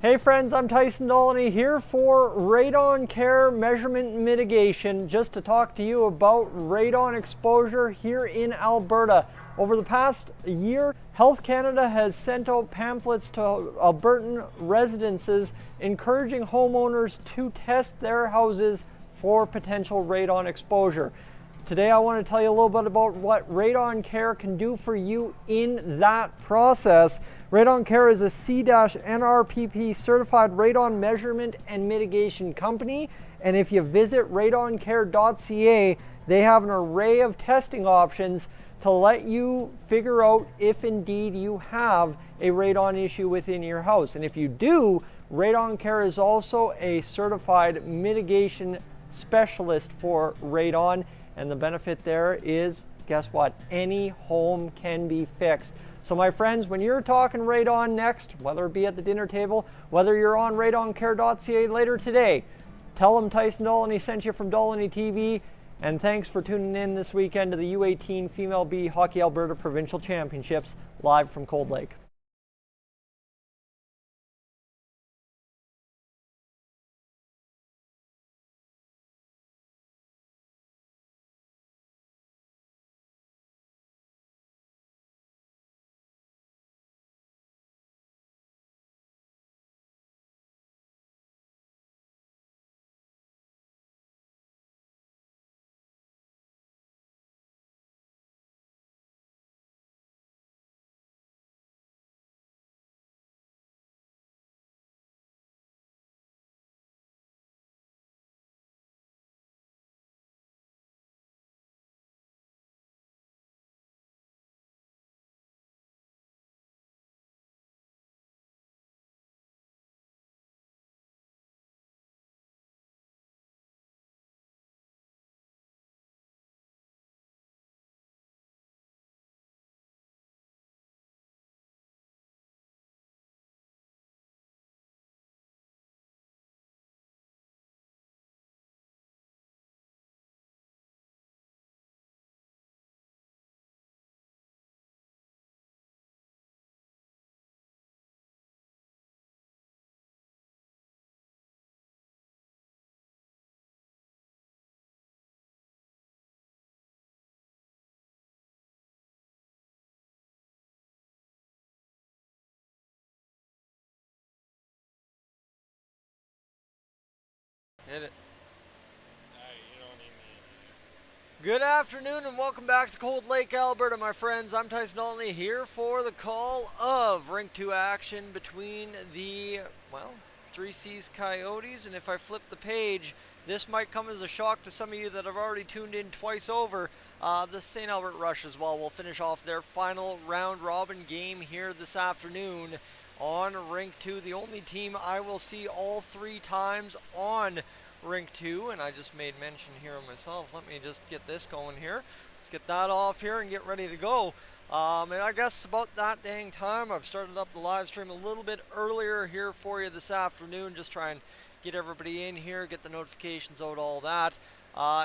Hey friends, I'm Tyson Dolynny here for Radon Care Measurement Mitigation, just to talk to you about radon exposure here in Alberta. Over the past year, Health Canada has sent out pamphlets to Albertan residences encouraging homeowners to test their houses for potential radon exposure. Today I want to tell you a little bit about what Radon Care can do for you in that process. Radon Care is a C-NRPP certified radon measurement and mitigation company, and if you visit radoncare.ca, they have an array of testing options to let you figure out if indeed you have a radon issue within your house. And if you do, Radon Care is also a certified mitigation specialist for radon. And the benefit there is, guess what? Any home can be fixed. So my friends, when you're talking radon next, whether it be at the dinner table, whether you're on radoncare.ca later today, tell them Tyson Dolynny sent you from Dolynny TV. And thanks for tuning in this weekend to the U18 Female B Hockey Alberta Provincial Championships live from Cold Lake. Hit it. Good afternoon and welcome back to Cold Lake, Alberta, my friends. I'm Tyson Dolynny here for the call of Rink 2 action between the, 3C's Coyotes. And if I flip the page, this might come as a shock to some of you that have already tuned in twice over. The St. Albert Rush as well will finish off their final round robin game here this afternoon on Rink 2. The only team I will see all three times on Rink 2, and I just made mention here of myself. Let me just get this going here. Let's get that off here and get ready to go. And I guess about that dang time, I've started up the live stream a little bit earlier here for you this afternoon. Just try and get everybody in here, get the notifications out, all that.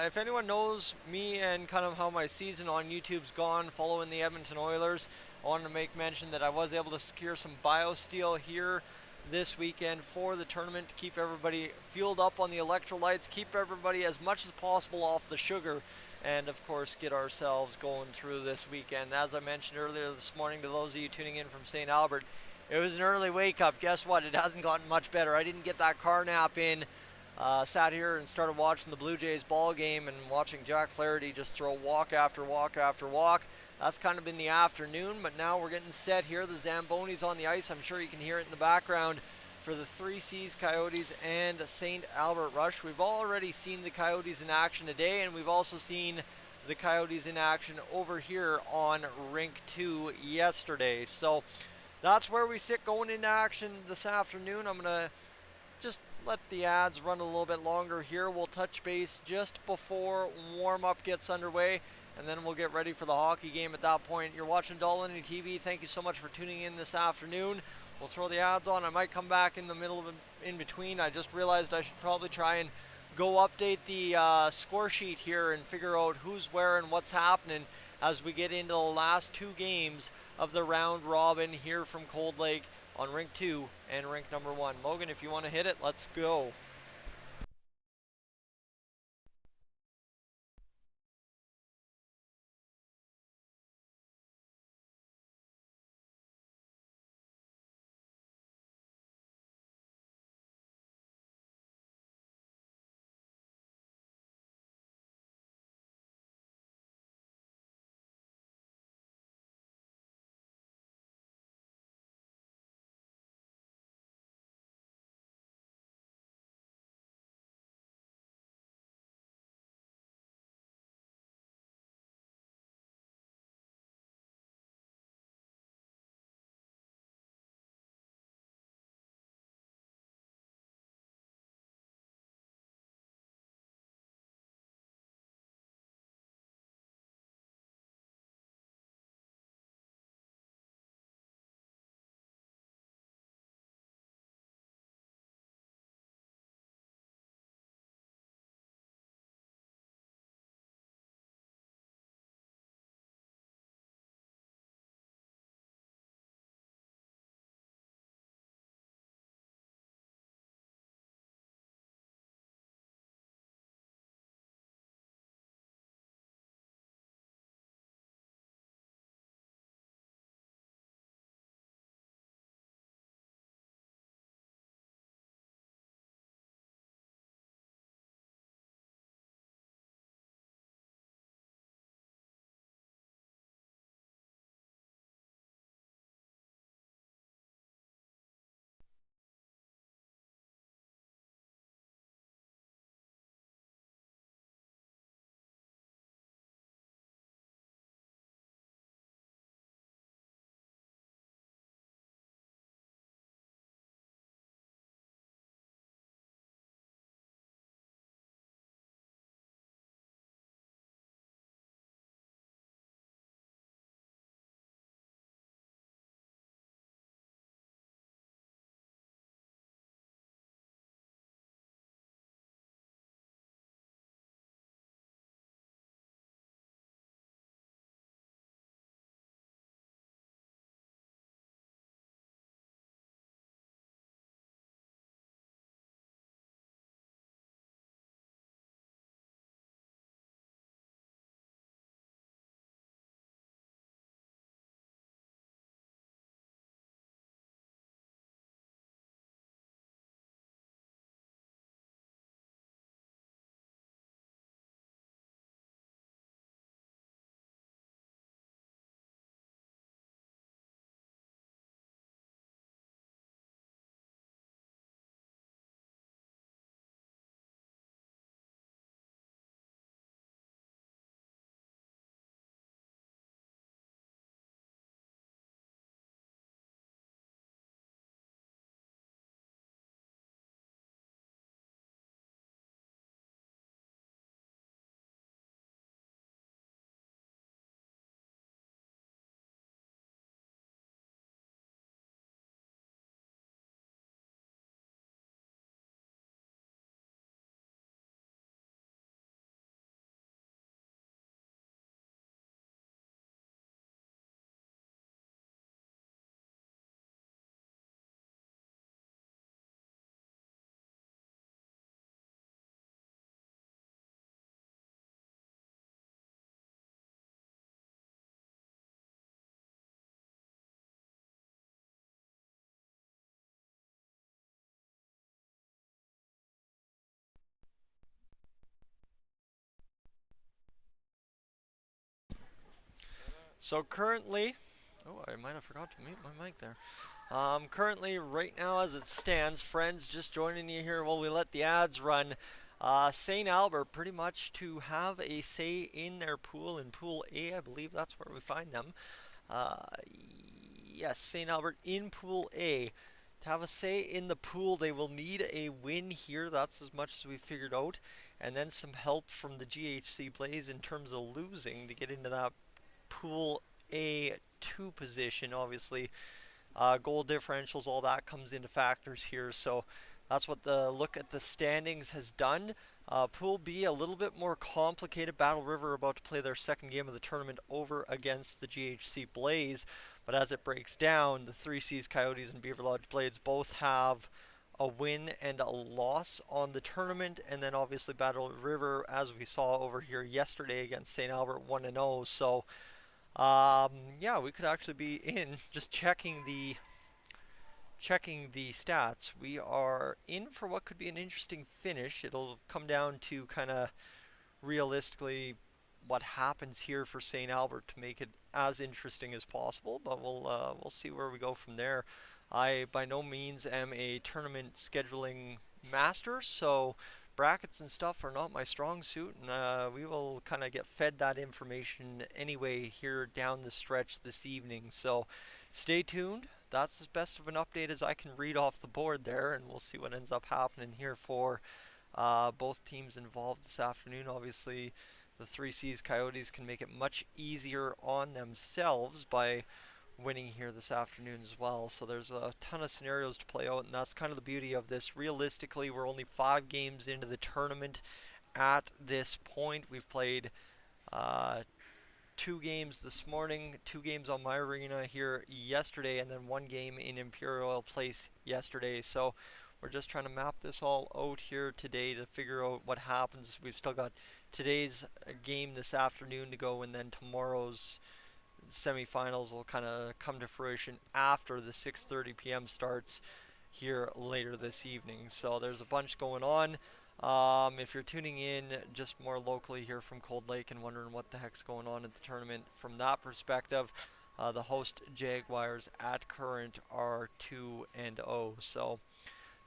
If anyone knows me and kind of how my season on YouTube's gone following the Edmonton Oilers, I wanted to make mention that I was able to secure some BioSteel here this weekend for the tournament to keep everybody fueled up on the electrolytes, keep everybody as much as possible off the sugar, and of course get ourselves going through this weekend. As I mentioned earlier this morning to those of you tuning in from St. Albert, it was an early wake up. Guess what? It hasn't gotten much better. I didn't get that car nap in. Sat here and started watching the Blue Jays ball game and watching Jack Flaherty just throw walk after walk after walk. That's kind of been the afternoon, but now we're getting set here. The Zamboni's on the ice. I'm sure you can hear it in the background for the 3C's Coyotes and St. Albert Rush. We've already seen the Coyotes in action today, and we've also seen the Coyotes in action over here on Rink 2 yesterday. So that's where we sit going into action this afternoon. I'm going to just let the ads run a little bit longer here. We'll touch base just before warm-up gets underway, and then we'll get ready for the hockey game at that point. You're watching Dolynny TV. Thank you so much for tuning in this afternoon. We'll throw the ads on. I might come back in the middle of in between. I just realized I should probably try and go update the score sheet here and figure out who's where and what's happening as we get into the last two games of the round robin here from Cold Lake on rink 2 and rink number 1. Logan, if you want to hit it, let's go. So currently, oh, I might have forgot to mute my mic there. Currently, right now as it stands, friends, just joining you here while we let the ads run. St. Albert pretty much to have a say in their pool in Pool A, I believe that's where we find them. Uh, yes, St. Albert in Pool A. To have a say in the pool, they will need a win here. That's as much as we figured out. And then some help from the GHC Blaze in terms of losing to get into that Pool A2 position. Obviously, goal differentials, all that comes into factors here. So that's what the look at the standings has done. Pool B, a little bit more complicated. Battle River about to play their second game of the tournament over against the GHC Blaze. But as it breaks down, the 3C's, Coyotes, and Beaver Lodge Blades both have a win and a loss on the tournament, and then obviously Battle River, as we saw over here yesterday against St. Albert, 1-0. So, yeah, we could actually be in just checking the stats. We are in for what could be an interesting finish. It'll come down to kind of realistically what happens here for St. Albert to make it as interesting as possible, but we'll see where we go from there. I by no means am a tournament scheduling master, so brackets and stuff are not my strong suit, and we will kind of get fed that information anyway here down the stretch this evening. So stay tuned. That's as best of an update as I can read off the board there, and we'll see what ends up happening here for both teams involved this afternoon. Obviously, the 3C's Coyotes can make it much easier on themselves by winning here this afternoon as well. So there's a ton of scenarios to play out, and that's kind of the beauty of this. Realistically, we're only 5 games into the tournament at this point. We've played 2 games this morning, 2 games on my arena here yesterday, and then 1 game in Imperial Place yesterday. So we're just trying to map this all out here today to figure out what happens. We've still got today's game this afternoon to go, and then tomorrow's semifinals will kind of come to fruition after the 6:30 p.m. starts here later this evening. So there's a bunch going on. If you're tuning in just more locally here from Cold Lake and wondering what the heck's going on at the tournament from that perspective, the host Jaguars at current are 2-0. So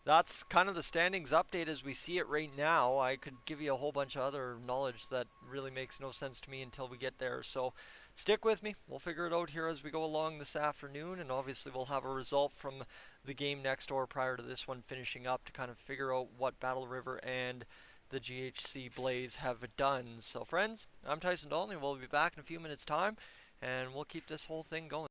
that's kind of the standings update as we see it right now. I could give you a whole bunch of other knowledge that really makes no sense to me until we get there. So stick with me. We'll figure it out here as we go along this afternoon, and obviously we'll have a result from the game next door prior to this one finishing up to kind of figure out what Battle River and the GHC Blaze have done. So friends, I'm Tyson Dolynny. We'll be back in a few minutes time, and we'll keep this whole thing going.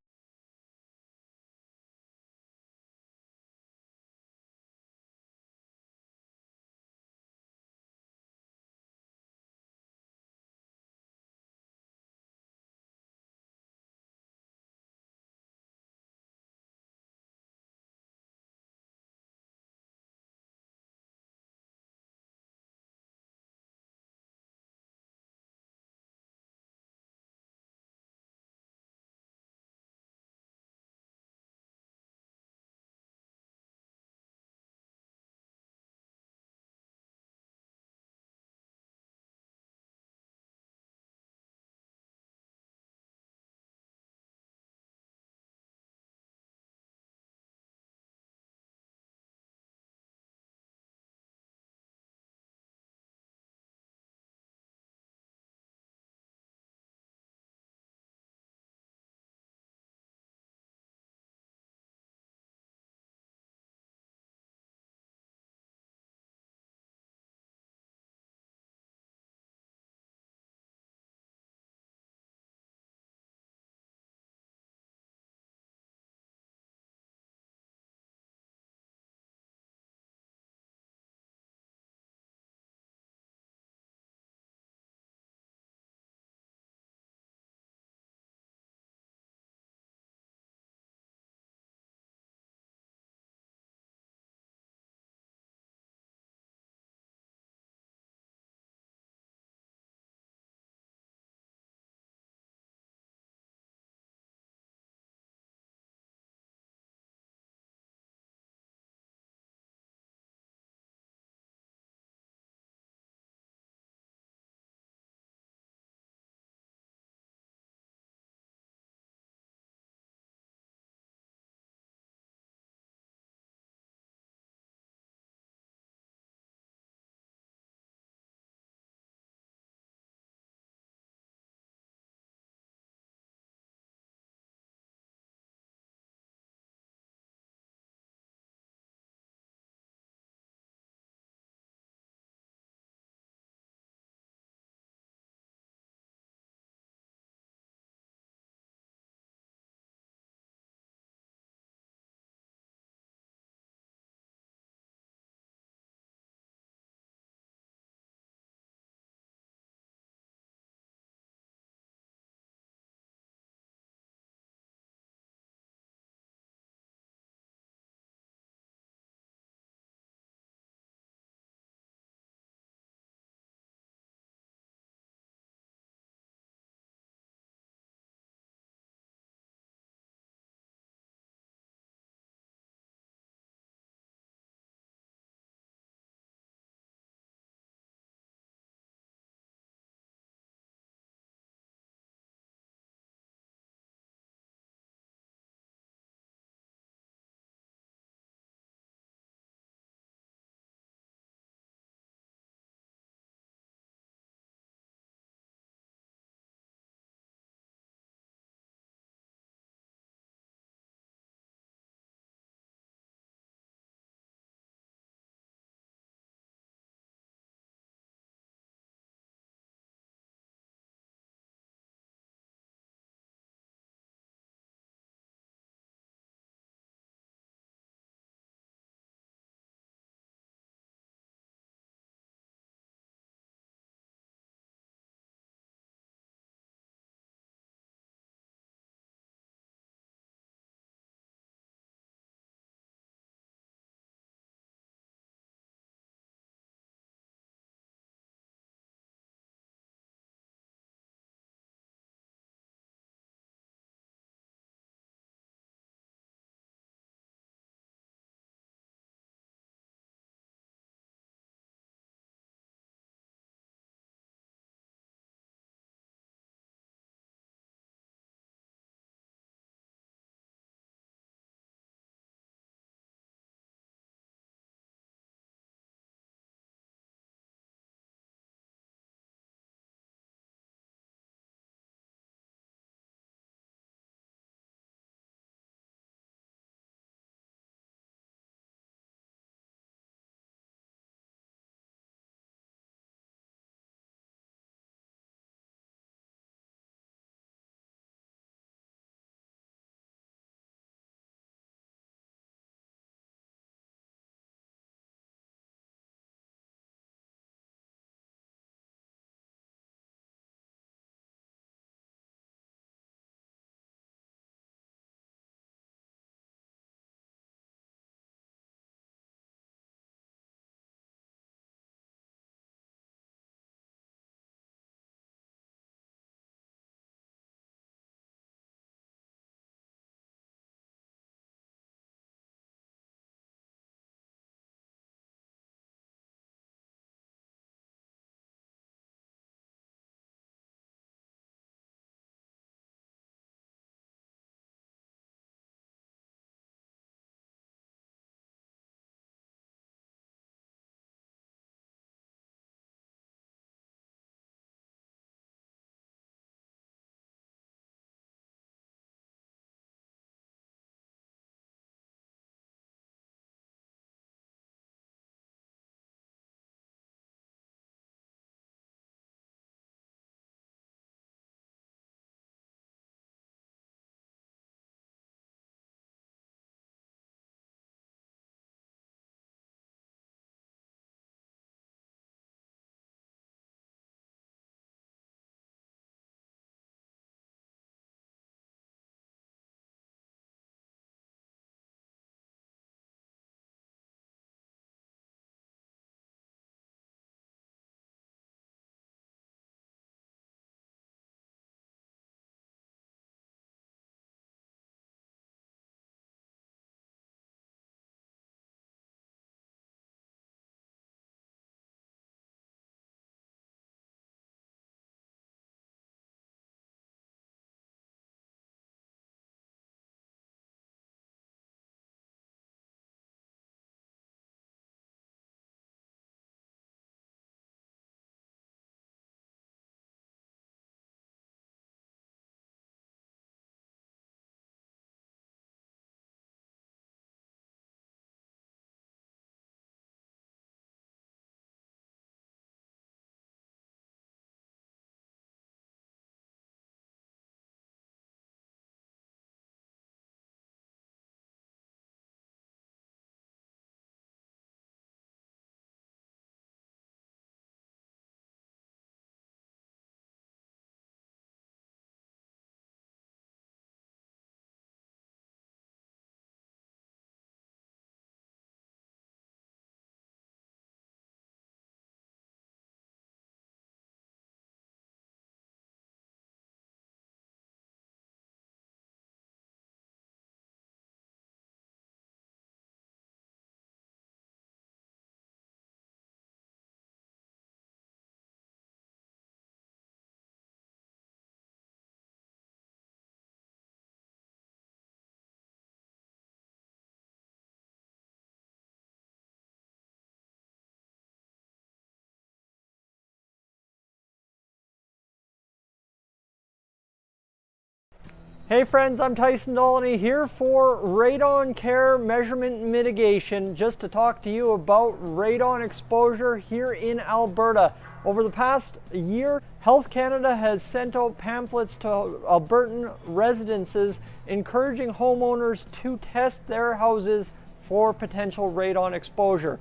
Hey friends, I'm Tyson Dolynny here for Radon Care Measurement Mitigation, just to talk to you about radon exposure here in Alberta. Over the past year, Health Canada has sent out pamphlets to Albertan residences encouraging homeowners to test their houses for potential radon exposure.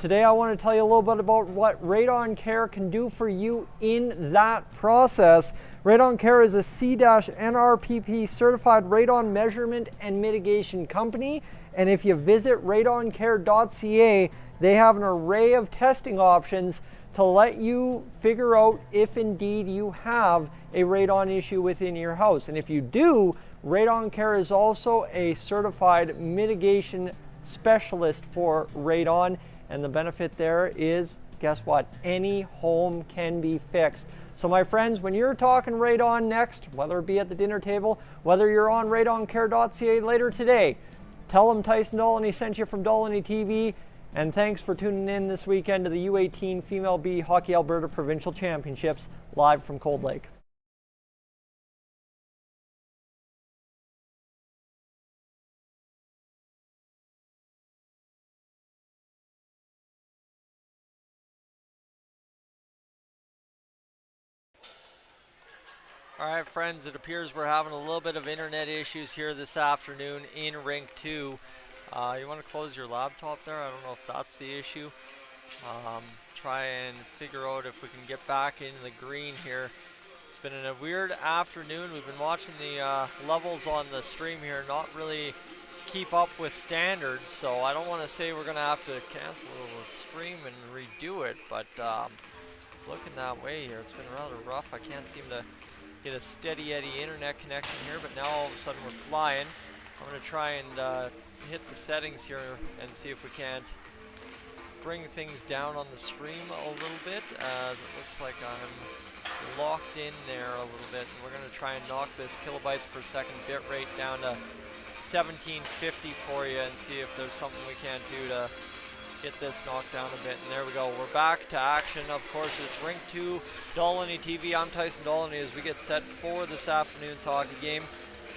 Today I want to tell you a little bit about what Radon Care can do for you in that process. Radon Care is a C-NRPP certified radon measurement and mitigation company, and if you visit radoncare.ca, they have an array of testing options to let you figure out if indeed you have a radon issue within your house. And if you do, Radon Care is also a certified mitigation specialist for radon. And the benefit there is, guess what? Any home can be fixed. So my friends, when you're talking radon next, whether it be at the dinner table, whether you're on radoncare.ca later today, tell them Tyson Dolynny sent you from Dolynny TV. And thanks for tuning in this weekend to the U18 Female B Hockey Alberta Provincial Championships live from Cold Lake. All right, friends, it appears we're having a little bit of internet issues here this afternoon in Rink 2. You want to close your laptop there? I don't know if that's the issue. Try and figure out if we can get back in the green here. It's been a weird afternoon. We've been watching the levels on the stream here not really keep up with standards, so I don't want to say we're going to have to cancel the stream and redo it, but it's looking that way here. It's been rather rough. I can't seem to get a steady Eddie internet connection here, but now all of a sudden we're flying. I'm going to try and hit the settings here and see if we can't bring things down on the stream a little bit, as it looks like I'm locked in there a little bit. And we're going to try and knock this kilobytes per second bit rate down to 1750 for you and see if there's something we can't do to get this knocked down a bit. And there we go, we're back to action. Of course, it's Rink 2, Dolynny TV. I'm Tyson Dolynny as we get set for this afternoon's hockey game.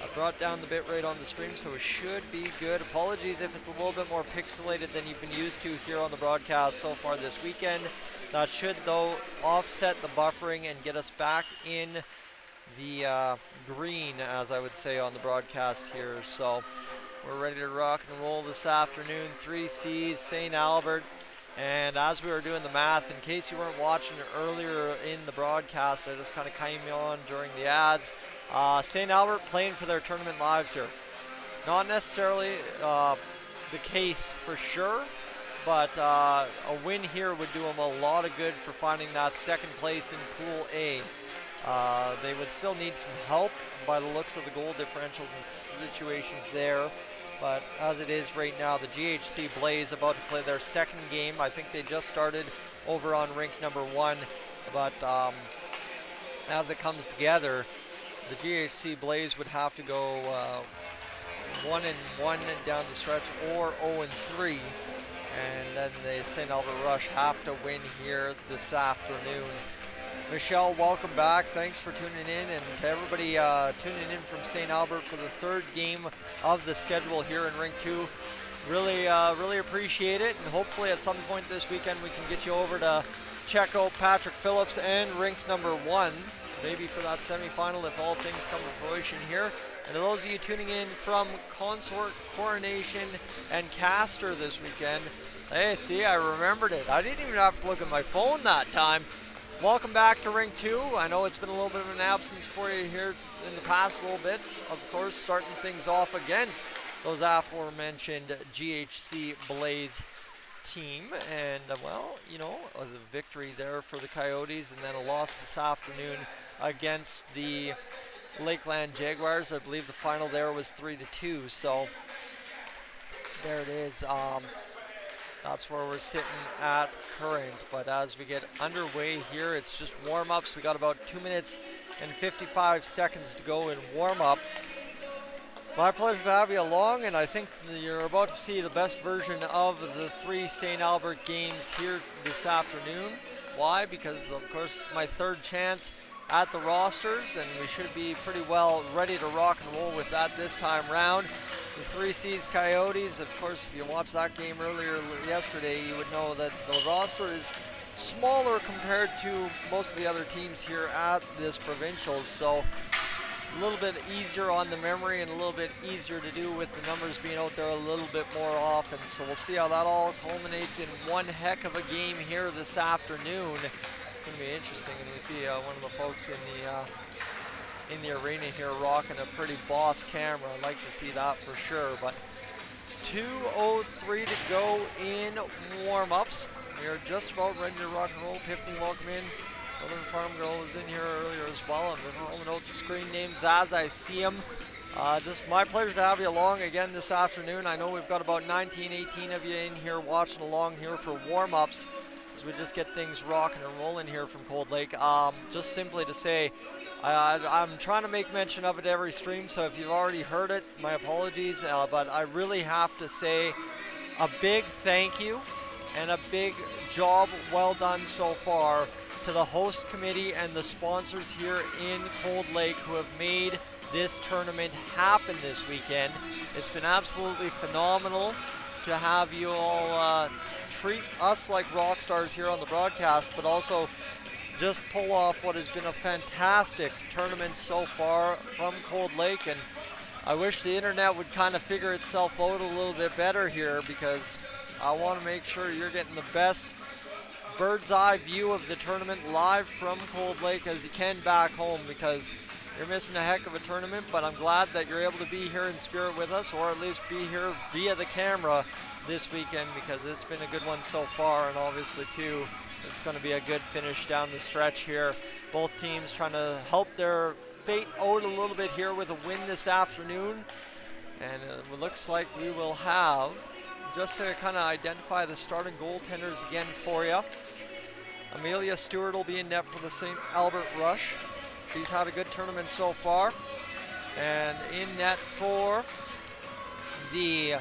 I brought down the bit rate on the stream, so it should be good. Apologies if it's a little bit more pixelated than you've been used to here on the broadcast so far this weekend. That should, though, offset the buffering and get us back in the green, as I would say, on the broadcast here. So we're ready to rock and roll this afternoon. 3C's, St. Albert. And as we were doing the math, in case you weren't watching it earlier in the broadcast, I just kind of came on during the ads. St. Albert playing for their tournament lives here. Not necessarily the case for sure, but a win here would do them a lot of good for finding that second place in Pool A. They would still need some help by the looks of the goal differentials and situations there. But as it is right now, the GHC Blaze about to play their second game. I think they just started over on rink number 1. But as it comes together, the GHC Blaze would have to go 1-1 down the stretch or 0-3. And then the St. Albert Rush have to win here this afternoon. Michelle, welcome back. Thanks for tuning in, and to everybody tuning in from St. Albert for the third game of the schedule here in Rink 2. Really appreciate it, and hopefully at some point this weekend we can get you over to check out Patrick Phillips and rink number 1, maybe for that semifinal if all things come to fruition here. And to those of you tuning in from Consort, Coronation, and Castor this weekend, hey, see, I remembered it. I didn't even have to look at my phone that time. Welcome back to Rink 2. I know it's been a little bit of an absence for you here in the past little bit. Of course, starting things off against those aforementioned GHC Blaze team. And, well, you know, the victory there for the Coyotes, and then a loss this afternoon against the Lakeland Jaguars. I believe the final there was 3-2. So there it is. That's where we're sitting at current. But as we get underway here, it's just warm-ups. We got about 2 minutes and 55 seconds to go in warm-up. My pleasure to have you along, and I think you're about to see the best version of the 3 St. Albert games here this afternoon. Why? Because, of course, it's my third chance at the rosters, and we should be pretty well ready to rock and roll with that this time round. The 3C's Coyotes, of course, if you watched that game earlier yesterday, you would know that the roster is smaller compared to most of the other teams here at this provincial, so a little bit easier on the memory and a little bit easier to do with the numbers being out there a little bit more often. So we'll see how that all culminates in one heck of a game here this afternoon. It's going to be interesting, and we see one of the folks in the arena here rocking a pretty boss camera. I'd like to see that for sure, but it's 2:03 to go in warm-ups. We are just about ready to rock and roll. Tiffany, welcome in. Northern Farm Girl was in here earlier as well. I'm just rolling out the screen names as I see them. Just my pleasure to have you along again this afternoon. I know we've got about 19, 18 of you in here watching along here for warm-ups as we just get things rocking and rolling here from Cold Lake. Just simply to say, I'm trying to make mention of it every stream, so if you've already heard it, my apologies. But I really have to say a big thank you and a big job well done so far to the host committee and the sponsors here in Cold Lake who have made this tournament happen this weekend. It's been absolutely phenomenal to have you all treat us like rock stars here on the broadcast, but also just pull off what has been a fantastic tournament so far from Cold Lake. And I wish the internet would kind of figure itself out a little bit better here, because I want to make sure you're getting the best bird's eye view of the tournament live from Cold Lake as you can back home, because you're missing a heck of a tournament. But I'm glad that you're able to be here in spirit with us, or at least be here via the camera this weekend, because it's been a good one so far, and obviously too it's going to be a good finish down the stretch here. Both teams trying to help their fate out a little bit here with a win this afternoon, and it looks like we will have, just to kind of identify the starting goaltenders again for you, Amelia Stewart will be in net for the St. Albert Rush. She's had a good tournament so far. And in net for the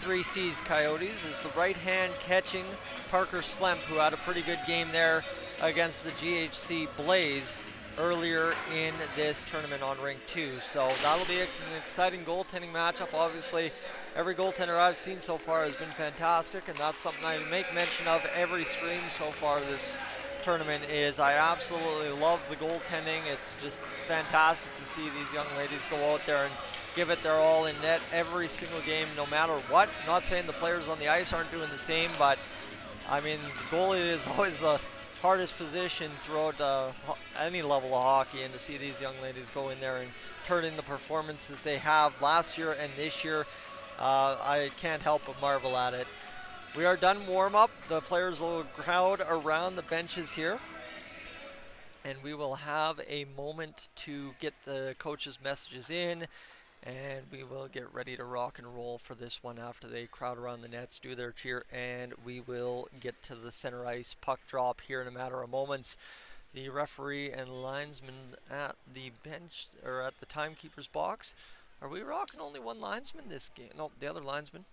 3C's Coyotes is the right-hand catching Parker Slemp, who had a pretty good game there against the GHC Blaze earlier in this tournament on Rink 2. So that'll be an exciting goaltending matchup. Obviously, every goaltender I've seen so far has been fantastic, and that's something I make mention of every stream so far this tournament. Is I absolutely love the goaltending. It's just fantastic to see these young ladies go out there and give it their all in net every single game, no matter what. I'm not saying the players on the ice aren't doing the same, but I mean, the goalie is always the hardest position throughout any level of hockey, and to see these young ladies go in there and turn in the performances they have last year and this year, I can't help but marvel at it. We are done warm-up. The players will crowd around the benches here, and we will have a moment to get the coaches' messages in, and we will get ready to rock and roll for this one after they crowd around the nets, do their cheer, and we will get to the center ice puck drop here in a matter of moments. The referee and linesman at the bench, or at the timekeeper's box. Are we rocking only one linesman this game? No, the other linesman.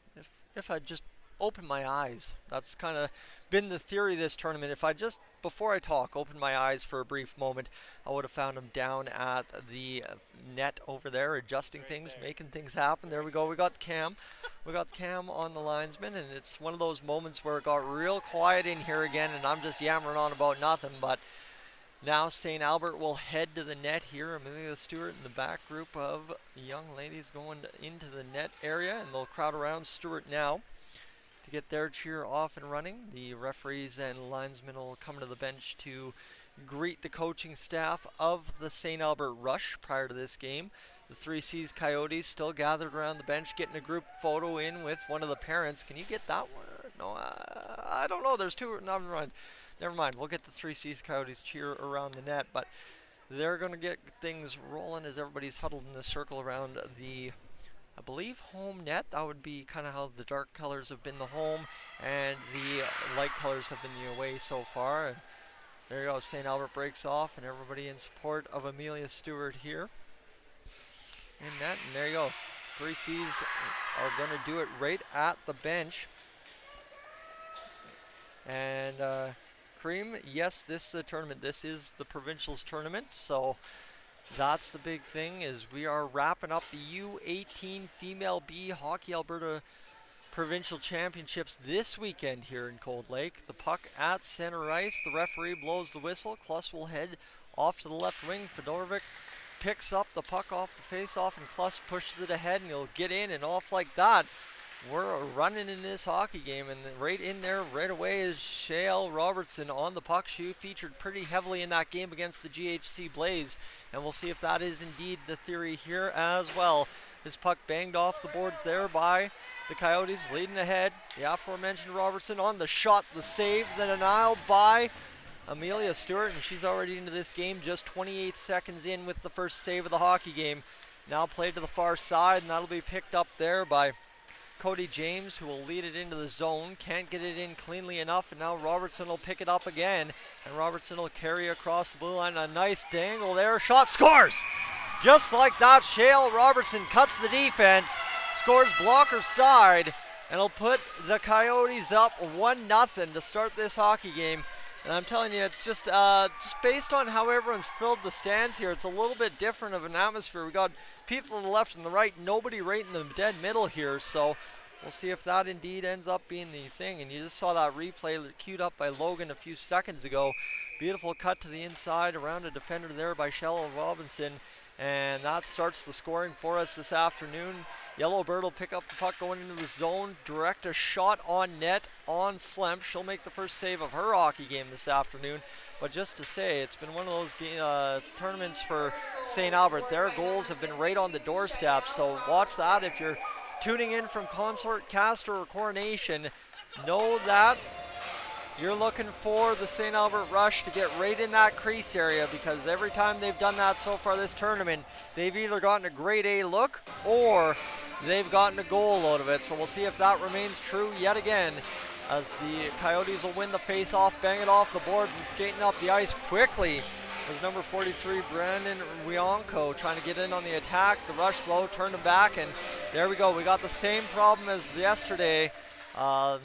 If I just open my eyes, that's kind of been the theory this tournament. If I just, before I talk, open my eyes for a brief moment, I would have found him down at the net over there, adjusting things, making things happen. There we go. We got Cam. We got Cam on the linesman, and it's one of those moments where it got real quiet in here again, and I'm just yammering on about nothing. But now St. Albert will head to the net here. Amelia Stewart in the back group of young ladies going into the net area, and they'll crowd around Stewart now to get their cheer off and running. The referees and linesmen will come to the bench to greet the coaching staff of the St. Albert Rush prior to this game. The 3C's Coyotes still gathered around the bench, getting a group photo in with one of the parents. Can you get that one? No, I don't know. There's two. Never mind. We'll get the 3C's Coyotes cheer around the net, but they're going to get things rolling as everybody's huddled in a circle around the, I believe, home net. That would be kind of how the dark colors have been the home, and the light colors have been the away so far. And there you go. St. Albert breaks off, and everybody in support of Amelia Stewart here in net. And there you go. 3C's are going to do it right at the bench. And Cream, yes, this tournament, this is the Provincials tournament, so that's the big thing is we are wrapping up the U18 Female B Hockey Alberta Provincial Championships this weekend here in Cold Lake. The puck at center ice. The referee blows the whistle. Kluss will head off to the left wing. Fedorovic picks up the puck off the face-off, and Kluss pushes it ahead, and he'll get in and off like that. We're running in this hockey game, and right in there right away is Shale Robertson on the puck. She featured pretty heavily in that game against the GHC Blaze, and we'll see if that is indeed the theory here as well. This puck banged off the boards there by the Coyotes, leading ahead. The aforementioned Robertson on the shot, the save, then denial by Amelia Stewart, and she's already into this game, just 28 seconds in with the first save of the hockey game. Now played to the far side, and that'll be picked up there by Cody James, who will lead it into the zone. Can't get it in cleanly enough, and now Robertson will pick it up again, and Robertson will carry across the blue line. A nice dangle there. Shot, scores! Just like that, Shale Robertson cuts the defense, scores blocker side, and will put the Coyotes up 1-0 to start this hockey game. And I'm telling you, it's just based on how everyone's filled the stands here, it's a little bit different of an atmosphere. We got people to the left and the right, nobody right in the dead middle here, so we'll see if that indeed ends up being the thing. And you just saw that replay queued up by Logan a few seconds ago. Beautiful cut to the inside around a defender there by Shale Robinson, and that starts the scoring for us this afternoon. Yellowbird will pick up the puck going into the zone, direct a shot on net on Slemp. She'll make the first save of her hockey game this afternoon. But just to say, it's been one of those tournaments for St. Albert. Their goals have been right on the doorstep, so watch that. If you're tuning in from Consort, Castor, or Coronation, know that you're looking for the St. Albert Rush to get right in that crease area, because every time they've done that so far this tournament, they've either gotten a grade A look or they've gotten a goal out of it. So we'll see if that remains true yet again, as the Coyotes will win the face-off, bang it off the boards, and skating up the ice quickly was number 43, Brandon Wionko, trying to get in on the attack. The Rush slow, turned him back, and there we go. We got the same problem as yesterday.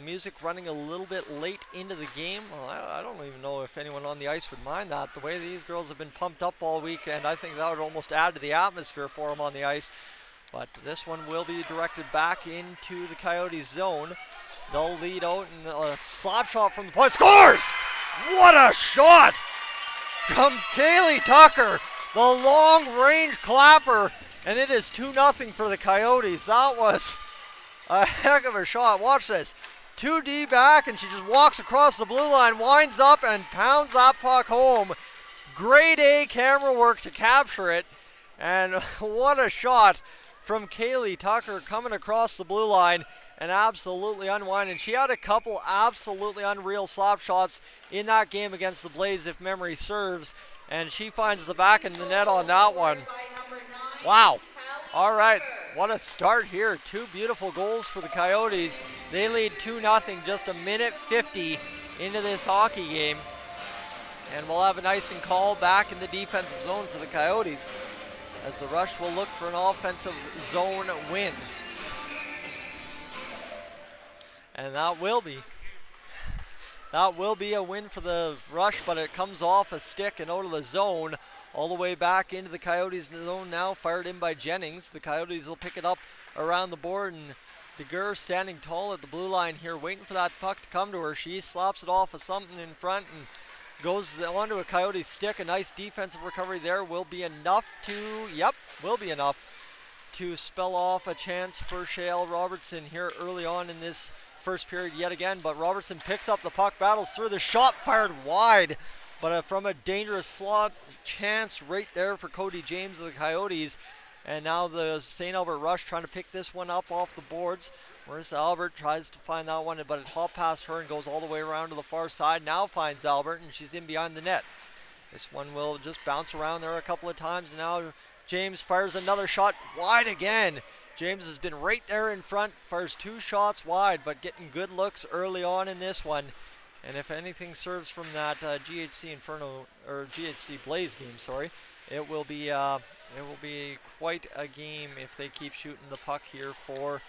Music running a little bit late into the game. Well, I don't even know if anyone on the ice would mind that. The way these girls have been pumped up all weekend, I think that would almost add to the atmosphere for them on the ice. But this one will be directed back into the Coyotes zone. They'll lead out, and a slap shot from the point. Scores! What a shot from Kaylee Tucker, the long-range clapper, and it is 2-0 for the Coyotes. That was a heck of a shot. Watch this. 2D back, and she just walks across the blue line, winds up, and pounds that puck home. Grade A camera work to capture it, and what a shot from Kaylee Tucker coming across the blue line and absolutely unwinding. She had a couple absolutely unreal slap shots in that game against the Blaze, if memory serves, and she finds the back of the net on that one. Wow. All right, what a start here. Two beautiful goals for the Coyotes. They lead 2-0 just a minute 50 into this hockey game. And we'll have an icing call back in the defensive zone for the Coyotes, as the Rush will look for an offensive zone win. And that will be a win for the Rush, but it comes off a stick and out of the zone, all the way back into the Coyotes zone now, fired in by Jennings. The Coyotes will pick it up around the board, and DeGuer standing tall at the blue line here, waiting for that puck to come to her. She slaps it off of something in front and goes onto a Coyote stick. A nice defensive recovery there will be enough to spell off a chance for Shale Robertson here early on in this first period yet again. But Robertson picks up the puck, battles through, the shot fired wide, but from a dangerous slot chance right there for Cody James of the Coyotes. And now the St. Albert Rush trying to pick this one up off the boards. Whereas Albert tries to find that one, but it hopped past her and goes all the way around to the far side. Now finds Albert, and she's in behind the net. This one will just bounce around there a couple of times. And now James fires another shot wide again. James has been right there in front, fires two shots wide, but getting good looks early on in this one. And if anything serves from that GHC Blaze game, it will be quite a game if they keep shooting the puck here for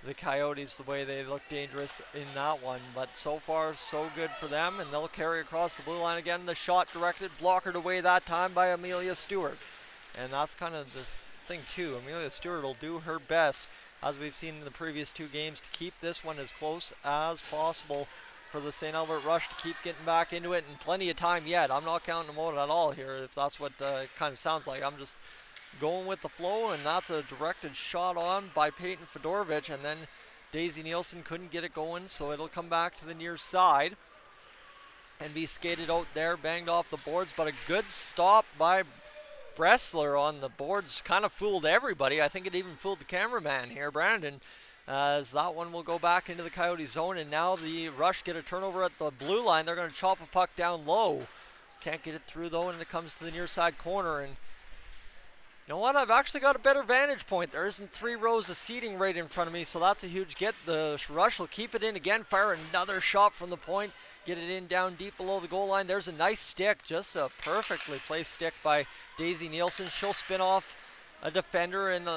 the Coyotes the way they look dangerous in that one. But so far, so good for them, and they'll carry across the blue line again. The shot directed, blockered away that time by Amelia Stewart. And that's kind of the thing too. Amelia Stewart will do her best, as we've seen in the previous 2 games, to keep this one as close as possible for the St. Albert Rush to keep getting back into it, and plenty of time yet. I'm not counting them out at all here, if that's what it kind of sounds like. I'm just going with the flow, and that's a directed shot on by Peyton Fedorovich, and then Daisy Nielsen couldn't get it going, so it'll come back to the near side and be skated out there, banged off the boards, but a good stop by Bressler on the boards. Kind of fooled everybody. I think it even fooled the cameraman here, Brandon, as that one will go back into the Coyote zone, and now the Rush get a turnover at the blue line. They're going to chop a puck down low. Can't get it through though, and it comes to the near side corner, and you know what? I've actually got a better vantage point. There isn't 3 rows of seating right in front of me, so that's a huge get. The Rush will keep it in again, fire another shot from the point, get it in down deep below the goal line. There's a nice stick, just a perfectly placed stick by Daisy Nielsen. She'll spin off a defender and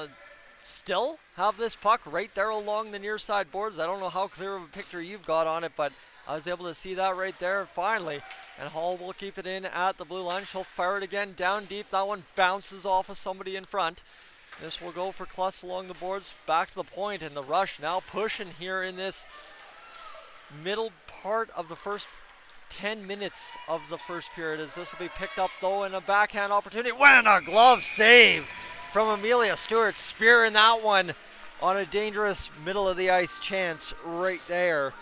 still have this puck right there along the near side boards. I don't know how clear of a picture you've got on it, but I was able to see that right there finally. And Hall will keep it in at the blue line. She'll fire it again down deep. That one bounces off of somebody in front. This will go for Kluss along the boards, back to the point, and the Rush now pushing here in this middle part of the first 10 minutes of the first period, as this will be picked up though in a backhand opportunity. When a glove save from Amelia Stewart, spearing that one on a dangerous middle of the ice chance right there.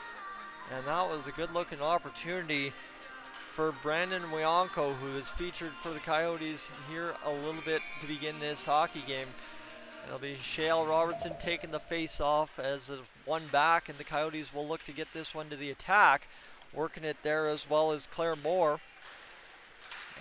And that was a good looking opportunity for Brandon Wianco, who is featured for the Coyotes here a little bit to begin this hockey game. It'll be Shale Robertson taking the face off as a one back, and the Coyotes will look to get this one to the attack, working it there as well as Claire Moore.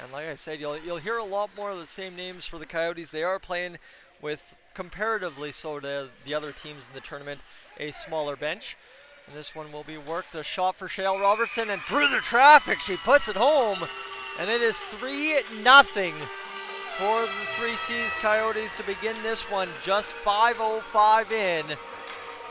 And like I said, you'll hear a lot more of the same names for the Coyotes. They are playing with, comparatively so to the other teams in the tournament, a smaller bench. And this one will be worked. A shot for Shale Robertson, and through the traffic, she puts it home. And it is 3-0 for the 3C's Coyotes to begin this one. Just 5:05 in.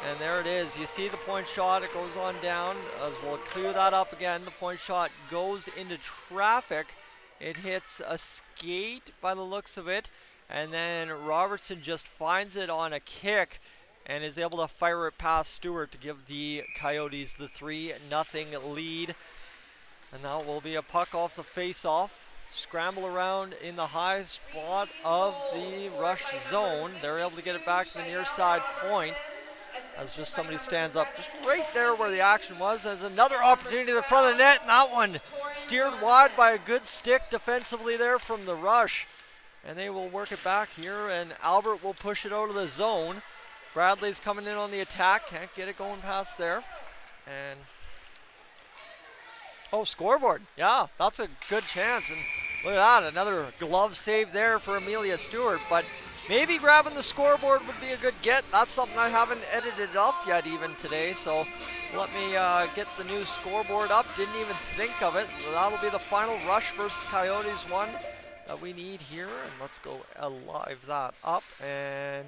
And there it is. You see the point shot. It goes on down. As we'll clear that up again. The point shot goes into traffic. It hits a skate by the looks of it. And then Robertson just finds it on a kick and is able to fire it past Stewart to give the Coyotes the 3-0 lead. And that will be a puck off the face-off. Scramble around in the high spot of the Rush zone. They're able to get it back to the near side point as just somebody stands up just right there where the action was. There's another opportunity in the front of the net, and that one steered wide by a good stick defensively there from the Rush. And they will work it back here, and Albert will push it out of the zone. Bradley's coming in on the attack. Can't get it going past there. And oh, scoreboard. Yeah, that's a good chance. And look at that, another glove save there for Amelia Stewart. But maybe grabbing the scoreboard would be a good get. That's something I haven't edited up yet even today. So let me get the new scoreboard up. Didn't even think of it. So that'll be the final Rush versus Coyotes one that we need here. And let's go live that up. And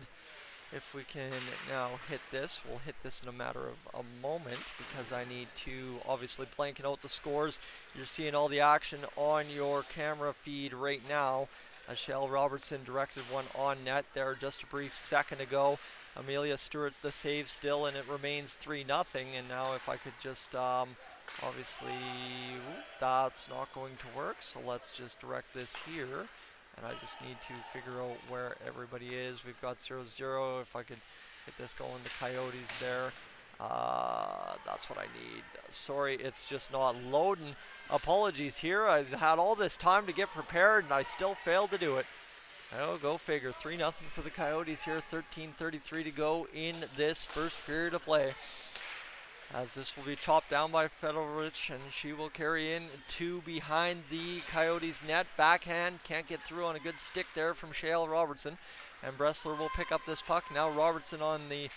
if we can now hit this, we'll hit this in a matter of a moment because I need to obviously blanket out the scores. You're seeing all the action on your camera feed right now. Shale Robertson directed one on net there just a brief second ago. Amelia Stewart the save still, and it remains 3-0. And now if I could just, obviously, that's not going to work. So let's just direct this here. And I just need to figure out where everybody is. We've got 0-0. If I could get this going, the Coyotes there. That's what I need. Sorry, it's just not loading. Apologies here. I had all this time to get prepared, and I still failed to do it. Oh, go figure. 3-0 for the Coyotes here. 13:33 to go in this first period of play. As this will be chopped down by Fedorovich, and she will carry in two behind the Coyotes net. Backhand, can't get through on a good stick there from Shale Robertson. And Bressler will pick up this puck. Now Robertson on the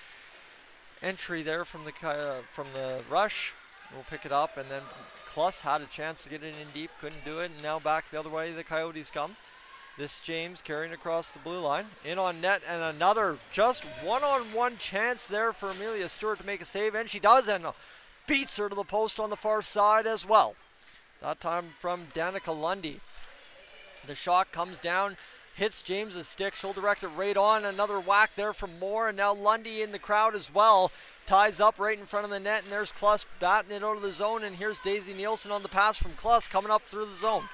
entry there from the Rush. Will pick it up, and then Kluss had a chance to get it in deep, couldn't do it. And now back the other way, the Coyotes come. This James carrying across the blue line. In on net, and another just one-on-one chance there for Amelia Stewart to make a save, and she does, and beats her to the post on the far side as well. That time from Danica Lundy. The shot comes down, hits James's stick. She'll direct it right on. Another whack there from Moore, and now Lundy in the crowd as well. Ties up right in front of the net, and there's Kluss batting it out of the zone, and here's Daisy Nielsen on the pass from Kluss coming up through the zone.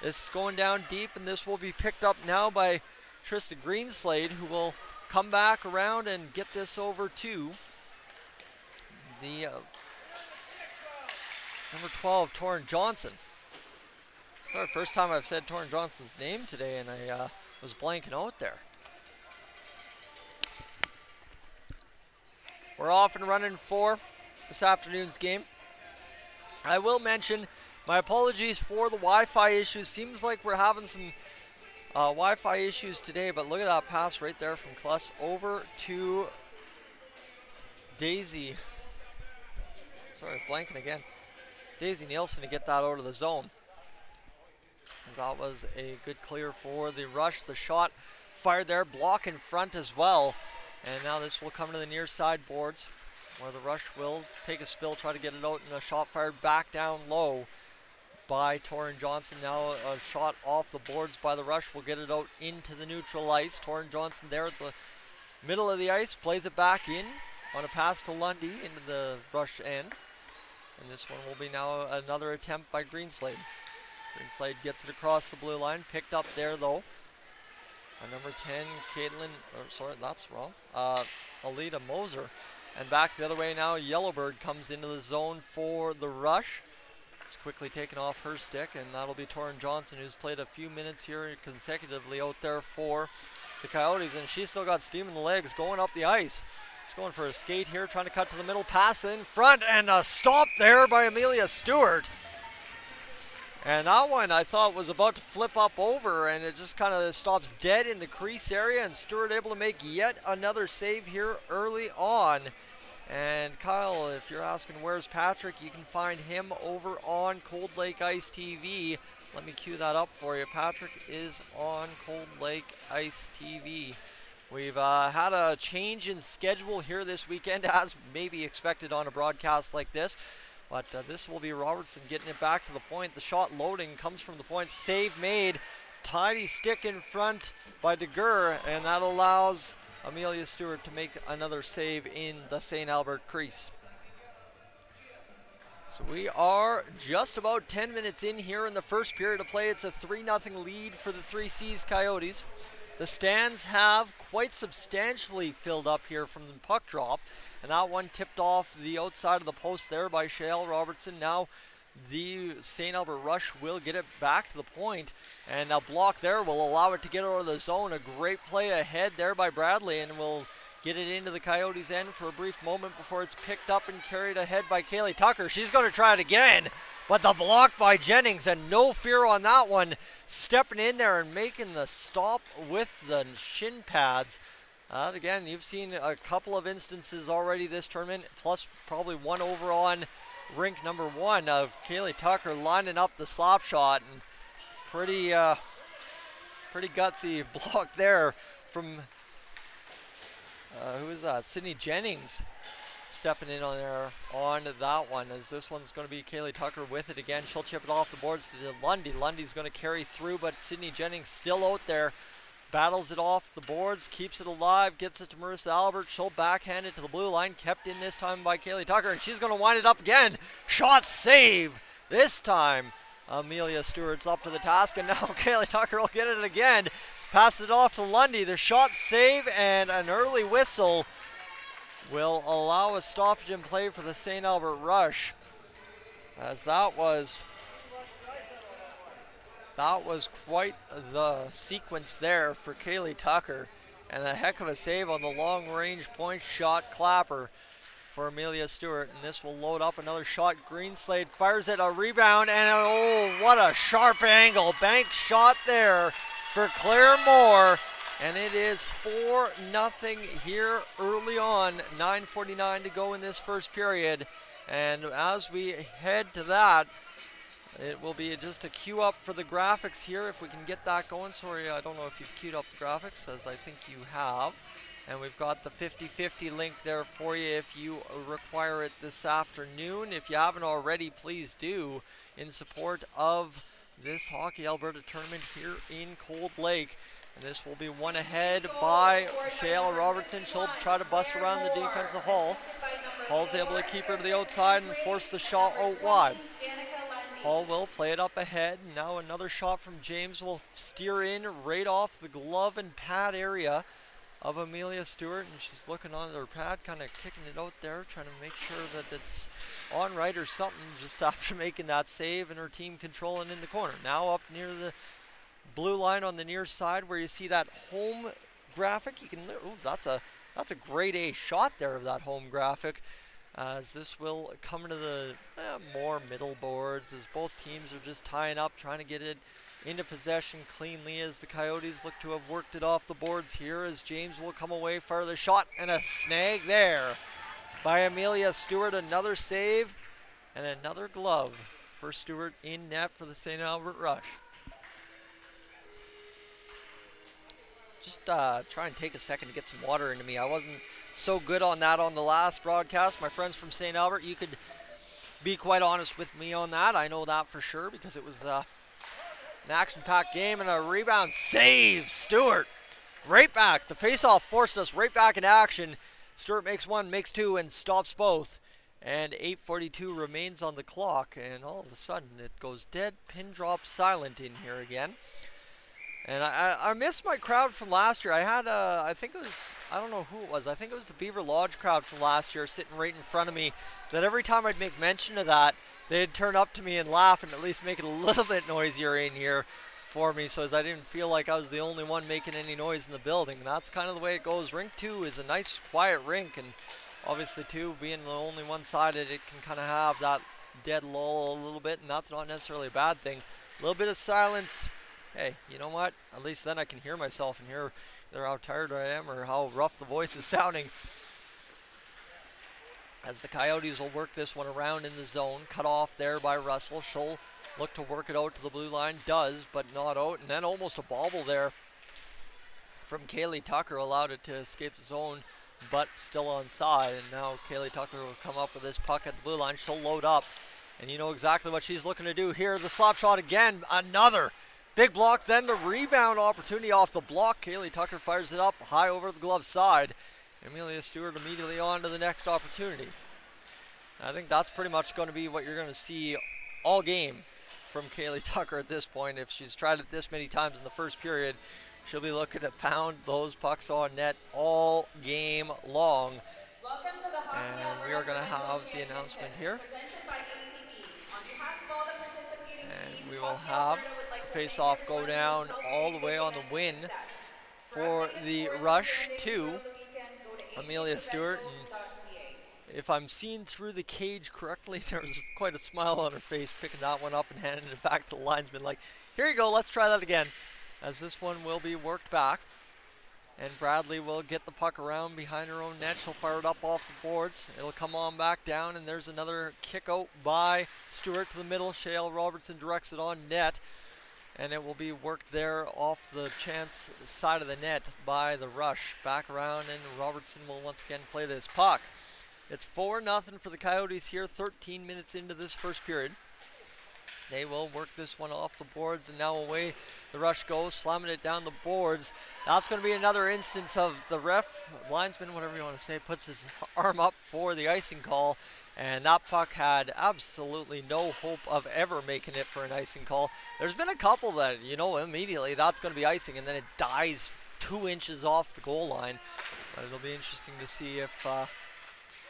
This is going down deep, and this will be picked up now by Trista Greenslade, who will come back around and get this over to the number 12, Torrin Johnson. Sorry, first time I've said Torrin Johnson's name today, and I was blanking out there. We're off and running for this afternoon's game. I will mention my apologies for the Wi-Fi issues. Seems like we're having some Wi-Fi issues today, but look at that pass right there from Kluss over to Daisy. Sorry, blanking again. Daisy Nielsen to get that out of the zone. That was a good clear for the Rush. The shot fired there, block in front as well. And now this will come to the near side boards, where the Rush will take a spill, try to get it out, and a shot fired back down low by Torrin Johnson. Now a shot off the boards by the Rush will get it out into the neutral ice. Torrin Johnson there at the middle of the ice, plays it back in on a pass to Lundy into the Rush end. And this one will be now another attempt by Greenslade. Greenslade gets it across the blue line, picked up there though. Number 10, Caitlin, sorry, that's wrong. Alita Moser. And back the other way now, Yellowbird comes into the zone for the Rush. It's quickly taken off her stick, and that'll be Torrin Johnson, who's played a few minutes here consecutively out there for the Coyotes, and she's still got steam in the legs going up the ice. She's going for a skate here, trying to cut to the middle, pass in front, and a stop there by Amelia Stewart. And that one I thought was about to flip up over, and it just kind of stops dead in the crease area, and Stewart able to make yet another save here early on. And Kyle, if you're asking where's Patrick, you can find him over on Cold Lake Ice TV. Let me cue that up for you. Patrick is on Cold Lake Ice TV. We've had a change in schedule here this weekend, as maybe expected on a broadcast like this. But this will be Robertson getting it back to the point. The shot loading comes from the point. Save made. Tidy stick in front by DeGur, and that allows Amelia Stewart to make another save in the St. Albert crease. So we are just about 10 minutes in here in the first period of play. It's a 3-0 lead for the 3C's Coyotes. The stands have quite substantially filled up here from the puck drop. And that one tipped off the outside of the post there by Shale Robertson. Now the St. Albert Rush will get it back to the point, and a block there will allow it to get out of the zone. A great play ahead there by Bradley, and will get it into the Coyotes' end for a brief moment before it's picked up and carried ahead by Kaylee Tucker. She's going to try it again, but the block by Jennings, and no fear on that one, stepping in there and making the stop with the shin pads. Again, you've seen a couple of instances already this tournament, plus probably one over on rink number 1 of Kaylee Tucker lining up the slap shot, and pretty gutsy block there from who is that? Sydney Jennings stepping in on there on that one, as this one's going to be Kaylee Tucker with it again. She'll chip it off the boards to Lundy. Lundy's going to carry through, but Sydney Jennings still out there. Battles it off the boards, keeps it alive, gets it to Marissa Albert. She'll backhand it to the blue line, kept in this time by Kaylee Tucker, and she's going to wind it up again. Shot save this time. Amelia Stewart's up to the task, and now Kaylee Tucker will get it again. Pass it off to Lundy. The shot save, and an early whistle will allow a stoppage in play for the St. Albert Rush, as that was quite the sequence there for Kaylee Tucker, and a heck of a save on the long-range point shot clapper for Amelia Stewart. And this will load up another shot. Greenslade fires it, a rebound, and oh, what a sharp angle. Bank shot there for Claire Moore, and it is 4-0 here early on. 9:49 to go in this first period, and as we head to that, It will be just a queue up for the graphics here if we can get that going. Sorry, I don't know if you've queued up the graphics, as I think you have. And we've got the 50-50 link there for you if you require it this afternoon. If you haven't already, please do, in support of this Hockey Alberta tournament here in Cold Lake. And this will be won ahead by Shayla Robertson. She'll try to bust around the defense of Hall. Hall's able to keep her to the outside and force the shot out wide. Hall will play it up ahead. Now another shot from James will steer in right off the glove and pad area of Amelia Stewart, and she's looking on her pad, kind of kicking it out there, trying to make sure that it's on right or something just after making that save, and her team controlling in the corner. Now up near the blue line on the near side where you see that home graphic. You can, oh, that's a grade A shot there of that home graphic. As this will come into the more middle boards as both teams are just tying up, trying to get it into possession cleanly as the Coyotes look to have worked it off the boards here as James will come away for the shot and a snag there by Amelia Stewart. Another save and another glove for Stewart in net for the St. Albert Rush. Just try and take a second to get some water into me. I wasn't so good on that on the last broadcast. My friends from St. Albert, you could be quite honest with me on that. I know that for sure because it was an action-packed game and a rebound save. Stewart right back. The face-off forced us right back in action. Stewart makes one, makes two, and stops both. And 8:42 remains on the clock. And all of a sudden it goes dead, pin drop silent in here again. And I missed my crowd from last year. I had, I think it was, I don't know who it was. I think it was the Beaver Lodge crowd from last year sitting right in front of me. That every time I'd make mention of that, they'd turn up to me and laugh and at least make it a little bit noisier in here for me. So as I didn't feel like I was the only one making any noise in the building. And that's kind of the way it goes. Rink 2 is a nice quiet rink. And obviously too, being the only one-sided, it can kind of have that dead lull a little bit. And that's not necessarily a bad thing. A little bit of silence. Hey, you know what? At least then I can hear myself and hear either how tired I am or how rough the voice is sounding. As the Coyotes will work this one around in the zone. Cut off there by Russell. She'll look to work it out to the blue line. Does, but not out. And then almost a bobble there from Kaylee Tucker. Allowed it to escape the zone, but still onside. And now Kaylee Tucker will come up with this puck at the blue line. She'll load up. And you know exactly what she's looking to do here. The slap shot again. Another big block, then the rebound opportunity off the block. Kaylee Tucker fires it up high over the glove side. Amelia Stewart immediately on to the next opportunity. I think that's pretty much going to be what you're going to see all game from Kaylee Tucker at this point. If she's tried it this many times in the first period, she'll be looking to pound those pucks on net all game long. Welcome to the Hockey And we are going to have the announcement here. And we will have face-off go down all the way on the win for the Rush to Amelia Stewart. And if I'm seeing through the cage correctly, there was quite a smile on her face picking that one up and handing it back to the linesman like, here you go, let's try that again. As this one will be worked back. And Bradley will get the puck around behind her own net. She'll fire it up off the boards. It'll come on back down, and there's another kick out by Stewart to the middle. Shayla Robertson directs it on net, and it will be worked there off the chance side of the net by the Rush. Back around, and Robertson will once again play this puck. It's 4-0 for the Coyotes here, 13 minutes into this first period. They will work this one off the boards, and now away the Rush goes, slamming it down the boards. That's going to be another instance of the ref, linesman, whatever you want to say, puts his arm up for the icing call, and that puck had absolutely no hope of ever making it for an icing call. There's been a couple that, you know, immediately that's going to be icing, and then it dies 2 inches off the goal line. But it'll be interesting to see if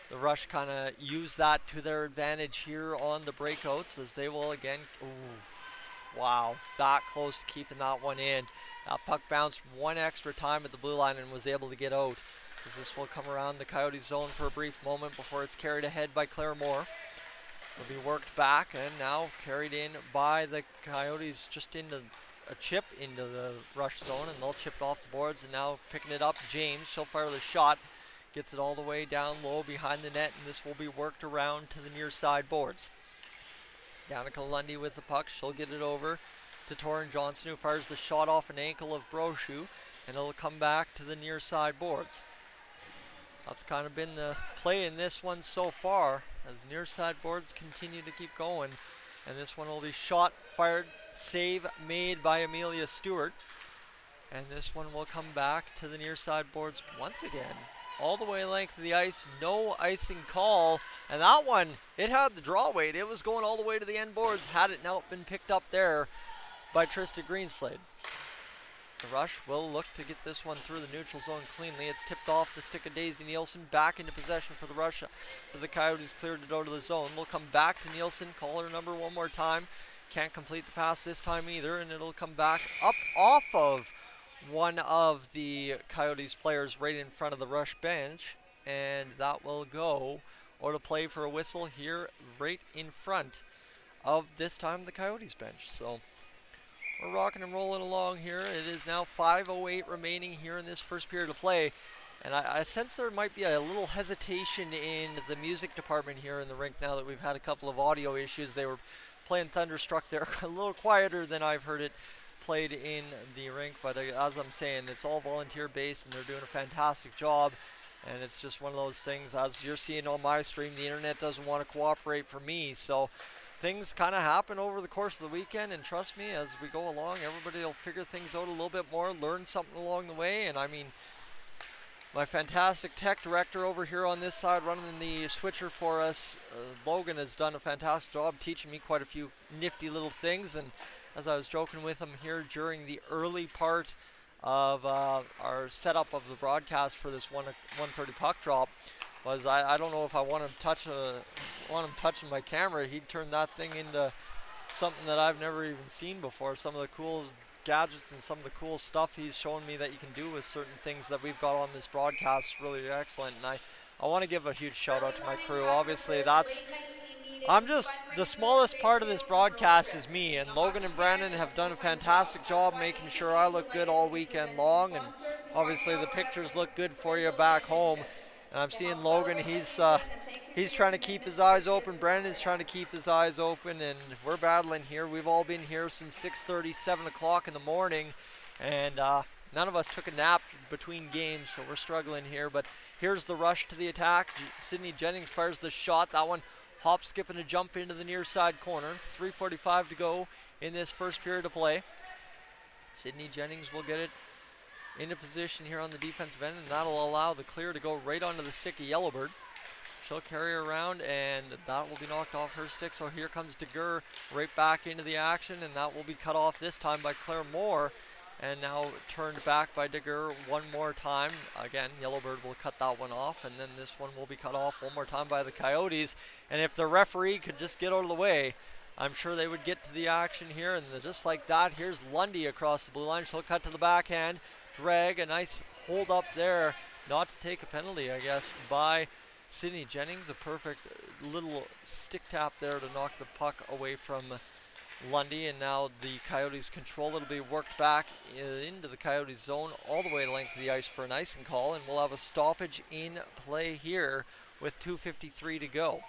the Rush kind of use that to their advantage here on the breakouts, as they will again. Ooh, wow, that close to keeping that one in. That puck bounced one extra time at the blue line and was able to get out. As this will come around the Coyotes zone for a brief moment before it's carried ahead by Claire Moore. It'll be worked back and now carried in by the Coyotes just into a chip into the Rush zone, and they'll chip it off the boards. And now picking it up, James. She'll fire the shot. Gets it all the way down low behind the net, and this will be worked around to the near side boards. Danica Lundy with the puck. She'll get it over to Torrin Johnson, who fires the shot off an ankle of Brochu, and it'll come back to the near side boards. That's kind of been the play in this one so far, as near side boards continue to keep going. And this one will be shot, fired, save made by Amelia Stewart. And this one will come back to the near side boards once again. All the way length of the ice, no icing call. And that one, it had the draw weight. It was going all the way to the end boards. Had it not been picked up there by Trista Greenslade. The Rush will look to get this one through the neutral zone cleanly. It's tipped off the stick of Daisy Nielsen, back into possession for the Rush. For the Coyotes cleared it out of the zone. We'll come back to Nielsen, call her number one more time. Can't complete the pass this time either, and it'll come back up off of one of the Coyotes players right in front of the Rush bench, and that will go or to play for a whistle here right in front of this time the Coyotes bench. So we're rocking and rolling along here. It is now 5:08 remaining here in this first period of play. And I sense there might be a little hesitation in the music department here in the rink now that we've had a couple of audio issues. They were playing Thunderstruck there a little quieter than I've heard it played in the rink. But as I'm saying, it's all volunteer based and they're doing a fantastic job. And it's just one of those things, as you're seeing on my stream, the internet doesn't want to cooperate for me. So things kind of happen over the course of the weekend, and trust me, as we go along, everybody will figure things out a little bit more, learn something along the way. And I mean, my fantastic tech director over here on this side running the switcher for us, Logan, has done a fantastic job teaching me quite a few nifty little things. And as I was joking with him here during the early part of our setup of the broadcast for this 1:30 puck drop, was I don't know if I want him touching my camera. He'd turn that thing into something that I've never even seen before. Some of the cool gadgets and some of the cool stuff he's shown me that you can do with certain things that we've got on this broadcast is really excellent. And I want to give a huge shout out to my crew. Obviously, I'm just the smallest part of this broadcast is me, and Logan and Brandon have done a fantastic job making sure I look good all weekend long, and obviously the pictures look good for you back home. And I'm seeing Logan, he's trying to keep his eyes open. Brandon's trying to keep his eyes open, and we're battling here. We've all been here since 6:30, 7 o'clock in the morning, and none of us took a nap between games, so we're struggling here. But here's the Rush to the attack. Sydney Jennings fires the shot. That one hop, skip, and a jump into the near side corner. 3:45 to go in this first period of play. Sydney Jennings will get it into position here on the defensive end, and that'll allow the clear to go right onto the stick of Yellowbird. She'll carry her around, and that will be knocked off her stick. So here comes DeGur right back into the action, and that will be cut off this time by Claire Moore, and now turned back by DeGur one more time. Again, Yellowbird will cut that one off, and then this one will be cut off one more time by the Coyotes. And if the referee could just get out of the way, I'm sure they would get to the action here. And just like that, here's Lundy across the blue line. She'll cut to the backhand, drag, a nice hold up there, not to take a penalty, I guess, by Sydney Jennings. A perfect little stick tap there to knock the puck away from Lundy, and now the Coyotes control. It'll be worked back into the Coyotes zone all the way length of the ice for an icing call, and we'll have a stoppage in play here with 2:53 to go.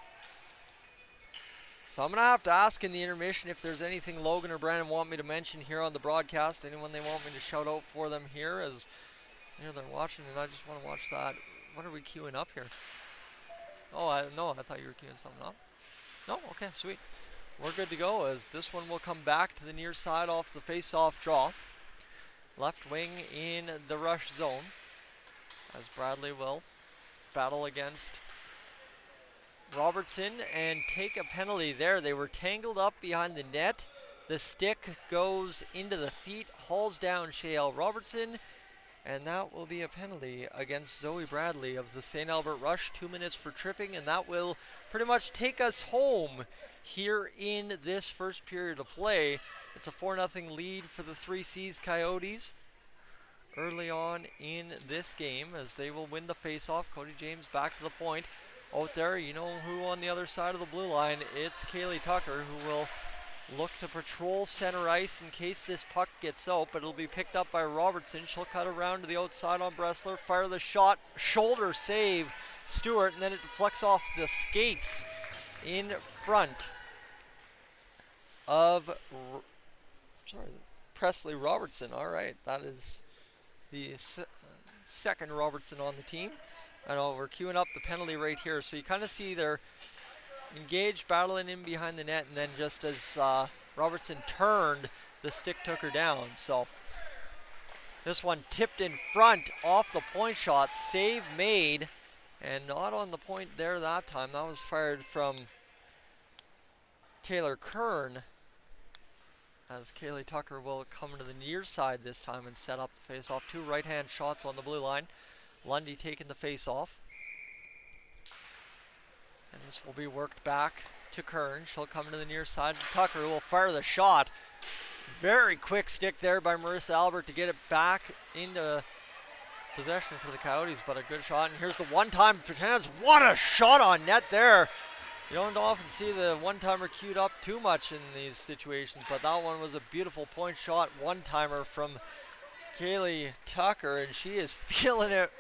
So I'm going to have to ask in the intermission if there's anything Logan or Brandon want me to mention here on the broadcast. Anyone they want me to shout out for them here, as they're watching, and I just want to watch that. What are we queuing up here? Oh, no, I thought you were queuing something up. No? Okay, sweet. We're good to go, as this one will come back to the near side off the face-off draw. Left wing in the Rush zone, as Bradley will battle against Robertson and take a penalty there. They were tangled up behind the net. The stick goes into the feet, hauls down Shayelle Robertson, and that will be a penalty against Zoe Bradley of the St. Albert Rush. 2 minutes for tripping, and that will pretty much take us home here in this first period of play. It's a 4-0 lead for the 3C's Coyotes early on in this game, as they will win the face-off. Cody James back to the point. Out there, you know who on the other side of the blue line. It's Kaylee Tucker, who will look to patrol center ice in case this puck gets out, but it'll be picked up by Robertson. She'll cut around to the outside on Bressler, fire the shot, shoulder save Stewart, and then it deflects off the skates in front of sorry, Presley Robertson. All right, that is the second Robertson on the team. I know we're queuing up the penalty right here, so you kind of see they're engaged, battling in behind the net, and then just as Robertson turned, the stick took her down. So this one tipped in front off the point shot, save made, and not on the point there that time. That was fired from Taylor Kern, as Kaylee Tucker will come to the near side this time and set up the face-off. Two right-hand shots on the blue line. Lundy taking the face-off. And this will be worked back to Kern. She'll come to the near side. Tucker will fire the shot. Very quick stick there by Marissa Albert to get it back into possession for the Coyotes, but a good shot. And here's the one-time chance. What a shot on net there. You don't often see the one-timer queued up too much in these situations, but that one was a beautiful point shot one-timer from Kaylee Tucker, and she is feeling it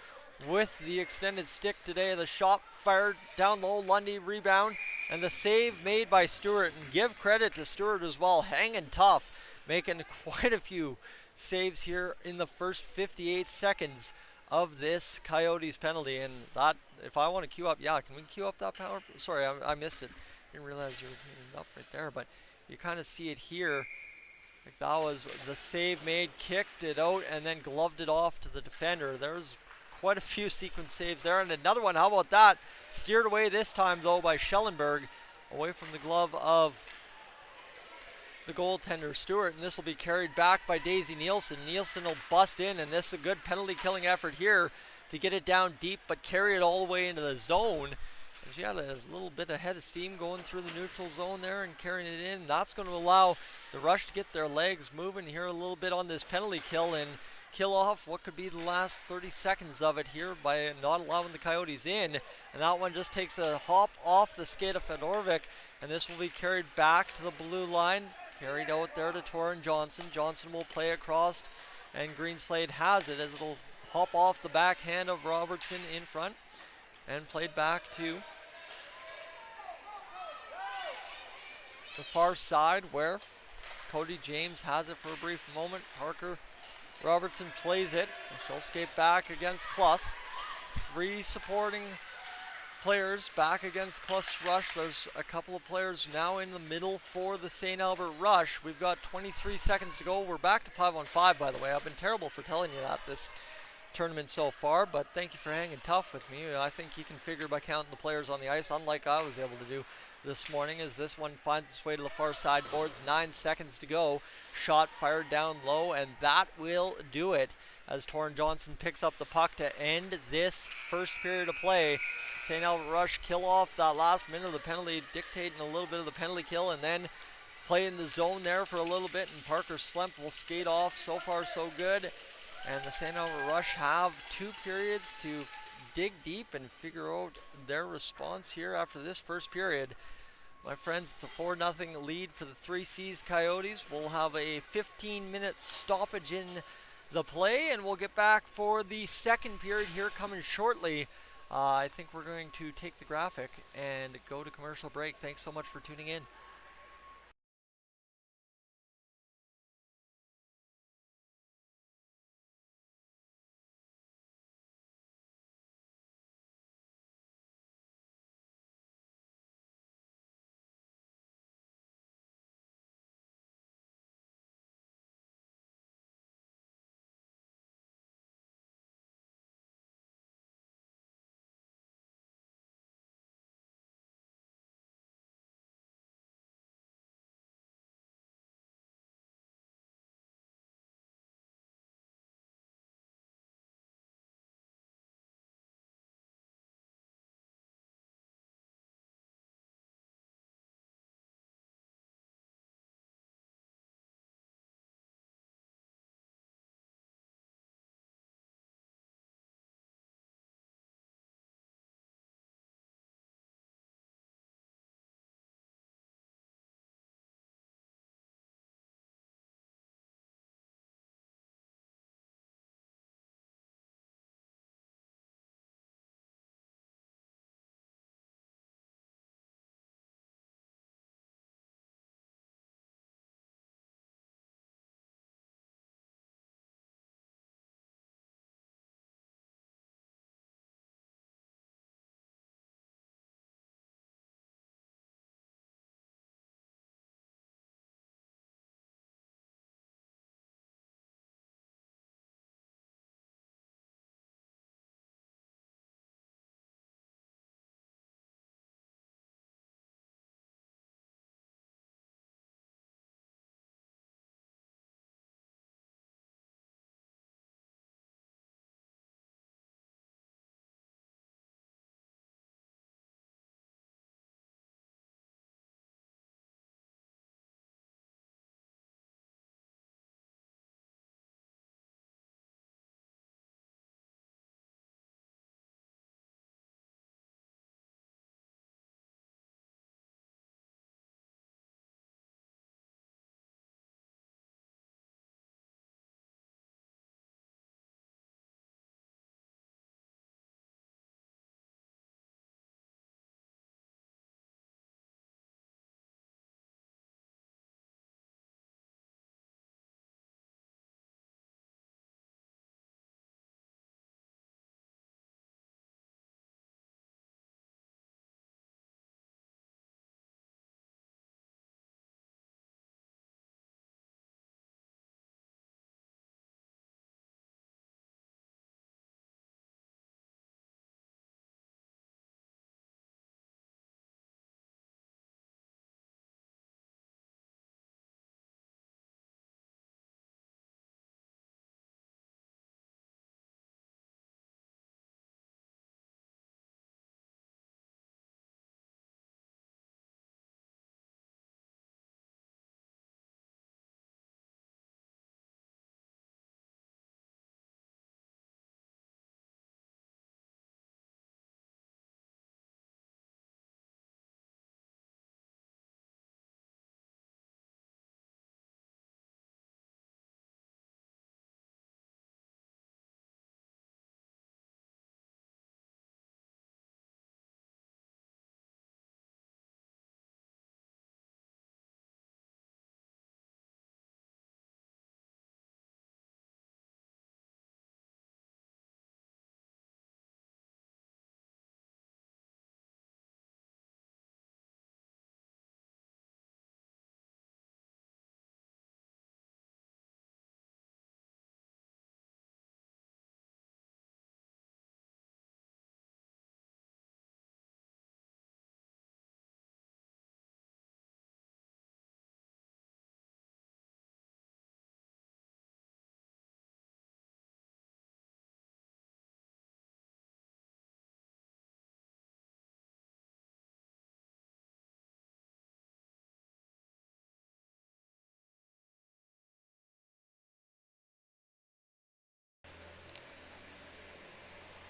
with the extended stick today. The shot fired down low, Lundy rebound, and the save made by Stewart. And give credit to Stewart as well, hanging tough, making quite a few saves here in the first 58 seconds of this Coyotes penalty. And that, if I want to queue up, yeah, can we queue up that power? Sorry, I missed it. Didn't realize you were queuing it up right there, but you kind of see it here. Like that was the save made, kicked it out, and then gloved it off to the defender. There's quite a few sequence saves there, and another one, how about that? Steered away this time though by Schellenberg, away from the glove of the goaltender Stewart, and this will be carried back by Daisy Nielsen. Nielsen will bust in, and this is a good penalty killing effort here to get it down deep but carry it all the way into the zone. And she had a little bit of head of steam going through the neutral zone there and carrying it in. That's going to allow the Rush to get their legs moving here a little bit on this penalty kill and kill off what could be the last 30 seconds of it here by not allowing the Coyotes in. And that one just takes a hop off the skate of Fedorovic, and this will be carried back to the blue line. Carried out there to Torrin Johnson. Johnson will play across, and Greenslade has it as it'll hop off the backhand of Robertson in front and played back to the far side where Cody James has it for a brief moment. Parker Robertson plays it, and she'll skate back against Kluss. Three supporting players back against Kluss Rush. There's a couple of players now in the middle for the St. Albert Rush. We've got 23 seconds to go. We're back to 5-on-5, by the way. I've been terrible for telling you that this tournament so far, but thank you for hanging tough with me. I think you can figure by counting the players on the ice, unlike I was able to do this morning, as this one finds its way to the far side boards. 9 seconds to go. Shot fired down low, and that will do it as Torrin Johnson picks up the puck to end this first period of play. St. Albert Rush kill off that last minute of the penalty, dictating a little bit of the penalty kill, and then play in the zone there for a little bit, and Parker Slemp will skate off. So far so good, and the St. Albert Rush have 2 periods to dig deep and figure out their response here after this first period. My friends, it's a 4-0 lead for the 3C's Coyotes. We'll have a 15-minute stoppage in the play, and we'll get back for the second period here coming shortly. I think we're going to take the graphic and go to commercial break. Thanks so much for tuning in.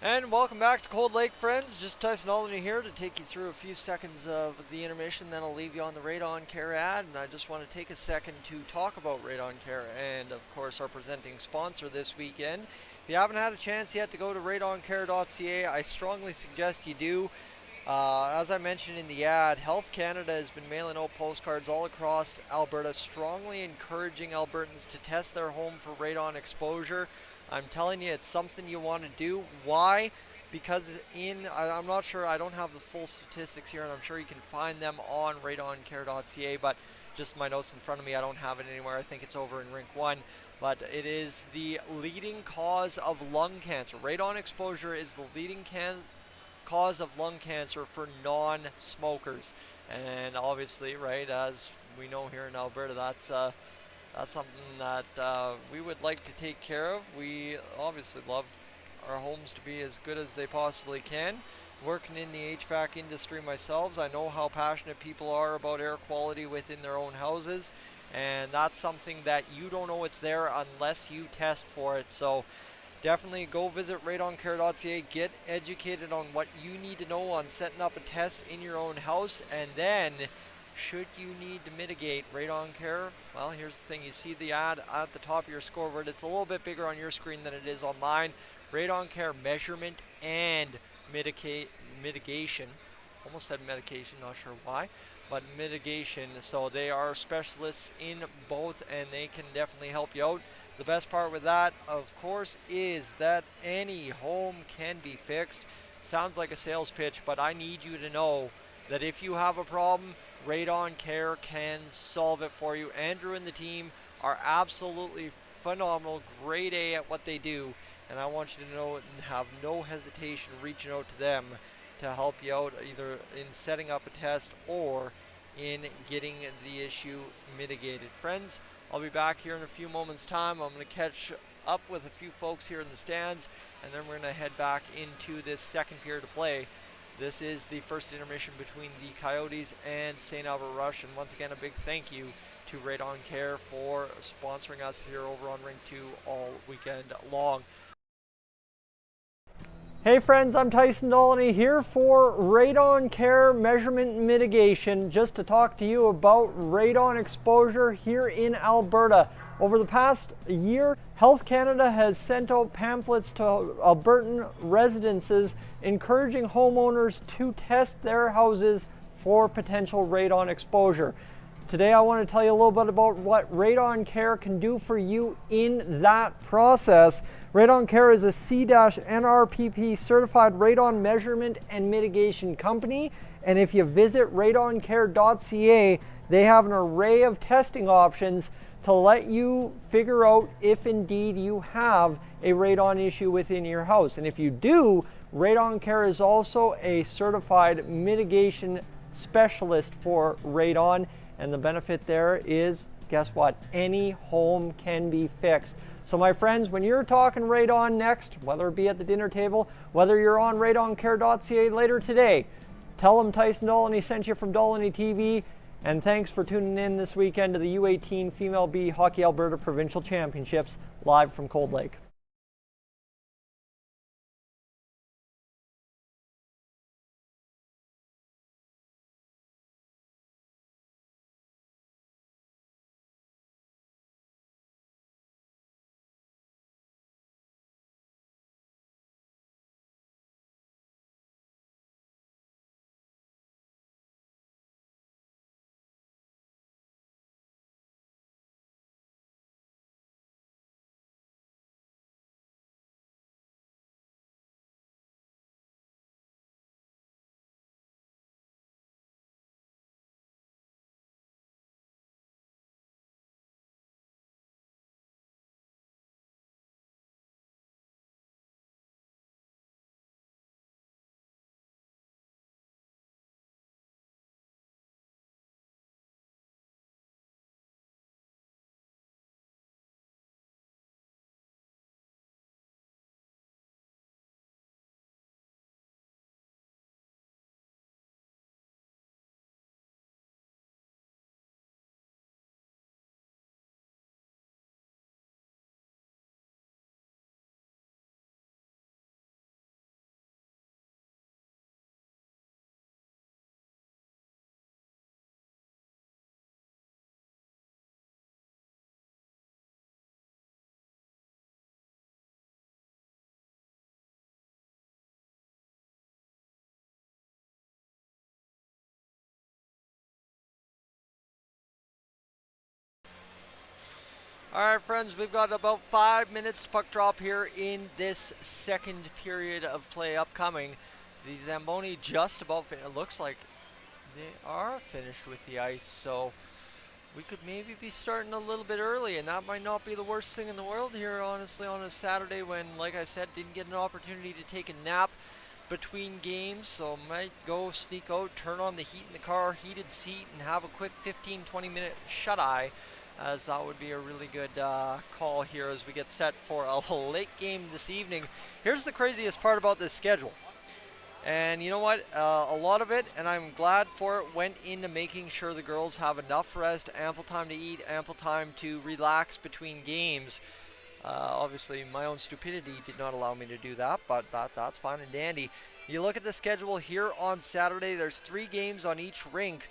And welcome back to Cold Lake, friends. Just Tyson Dolynny here to take you through a few seconds of the intermission, then I'll leave you on the Radon Care ad. And I just want to take a second to talk about Radon Care and, of course, our presenting sponsor this weekend. If you haven't had a chance yet to go to radoncare.ca, I strongly suggest you do. As I mentioned in the ad, Health Canada has been mailing out postcards all across Alberta, strongly encouraging Albertans to test their home for radon exposure. I'm telling you, it's something you want to do. Why? Because I'm not sure, I don't have the full statistics here, and I'm sure you can find them on radoncare.ca, but just my notes in front of me, I don't have it anywhere. I think it's over in Rink 1. But it is the leading cause of lung cancer. Radon exposure is the leading cause of lung cancer for non-smokers. And obviously, right, as we know here in Alberta, that's something that we would like to take care of. We obviously love our homes to be as good as they possibly can. Working in the HVAC industry myself, I know how passionate people are about air quality within their own houses, and that's something that you don't know it's there unless you test for it. So definitely go visit radoncare.ca, get educated on what you need to know on setting up a test in your own house, and then should you need to mitigate Radon Care, well, here's the thing. You see the ad at the top of your scoreboard. It's a little bit bigger on your screen than it is on mine. Radon Care measurement and mitigation. Almost said medication, not sure why, but mitigation. So they are specialists in both, and they can definitely help you out. The best part with that, of course, is that any home can be fixed. Sounds like a sales pitch, but I need you to know that if you have a problem, Radon Care can solve it for you. Andrew and the team are absolutely phenomenal, grade A at what they do, and I want you to know and have no hesitation reaching out to them to help you out, either in setting up a test or in getting the issue mitigated. Friends, I'll be back here in a few moments' time. I'm going to catch up with a few folks here in the stands, and then we're going to head back into this second period of play. This is the first intermission between the Coyotes and St. Albert Rush, and once again, a big thank you to Radon Care for sponsoring us here over on Rink 2 all weekend long. Hey friends, I'm Tyson Dolynny here for Radon Care Measurement and Mitigation, just to talk to you about radon exposure here in Alberta. Over the past year, Health Canada has sent out pamphlets to Albertan residences encouraging homeowners to test their houses for potential radon exposure. Today I want to tell you a little bit about what Radon Care can do for you in that process. Radon Care is a C-NRPP certified radon measurement and mitigation company, and if you visit radoncare.ca, they have an array of testing options to let you figure out if indeed you have a radon issue within your house. And if you do, Radon Care is also a certified mitigation specialist for radon. And the benefit there is, guess what? Any home can be fixed. So my friends, when you're talking radon next, whether it be at the dinner table, whether you're on radoncare.ca later today, tell them Tyson Dolynny sent you from Dolynny TV. And thanks for tuning in this weekend to the U18 Female B Hockey Alberta Provincial Championships live from Cold Lake. All right, friends, we've got about 5 minutes to puck drop here in this second period of play upcoming. The Zamboni just about it looks like they are finished with the ice, so we could maybe be starting a little bit early, and that might not be the worst thing in the world here, honestly, on a Saturday when, like I said, didn't get an opportunity to take a nap between games, so might go sneak out, turn on the heat in the car, heated seat, and have a quick 15-20 minute shut-eye, as that would be a really good call here as we get set for a late game this evening. Here's the craziest part about this schedule. And you know what? A lot of it, and I'm glad for it, went into making sure the girls have enough rest, ample time to eat, ample time to relax between games. Obviously, my own stupidity did not allow me to do that, but that's fine and dandy. You look at the schedule here on Saturday, there's 3 games on each rink,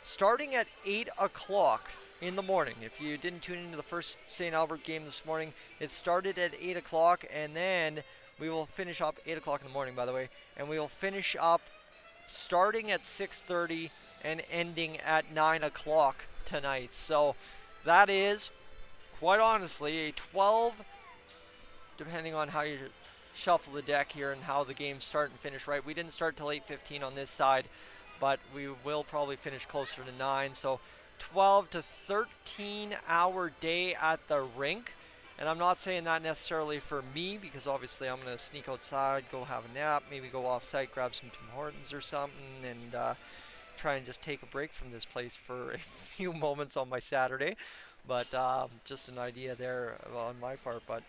starting at 8 o'clock in the morning. If you didn't tune into the first St. Albert game this morning, it started at 8 o'clock, and then we will finish up 8 o'clock in the morning, by the way, and we will finish up starting at 6:30 and ending at 9 o'clock tonight. So that is, quite honestly, a 12, depending on how you shuffle the deck here and how the games start and finish, right? We didn't start till 8:15 on this side, but we will probably finish closer to 9. So 12 to 13 hour day at the rink. And I'm not saying that necessarily for me, because obviously I'm going to sneak outside, go have a nap, maybe go off site, grab some Tim Hortons or something, and try and just take a break from this place for a few moments on my Saturday. But just an idea there on my part. But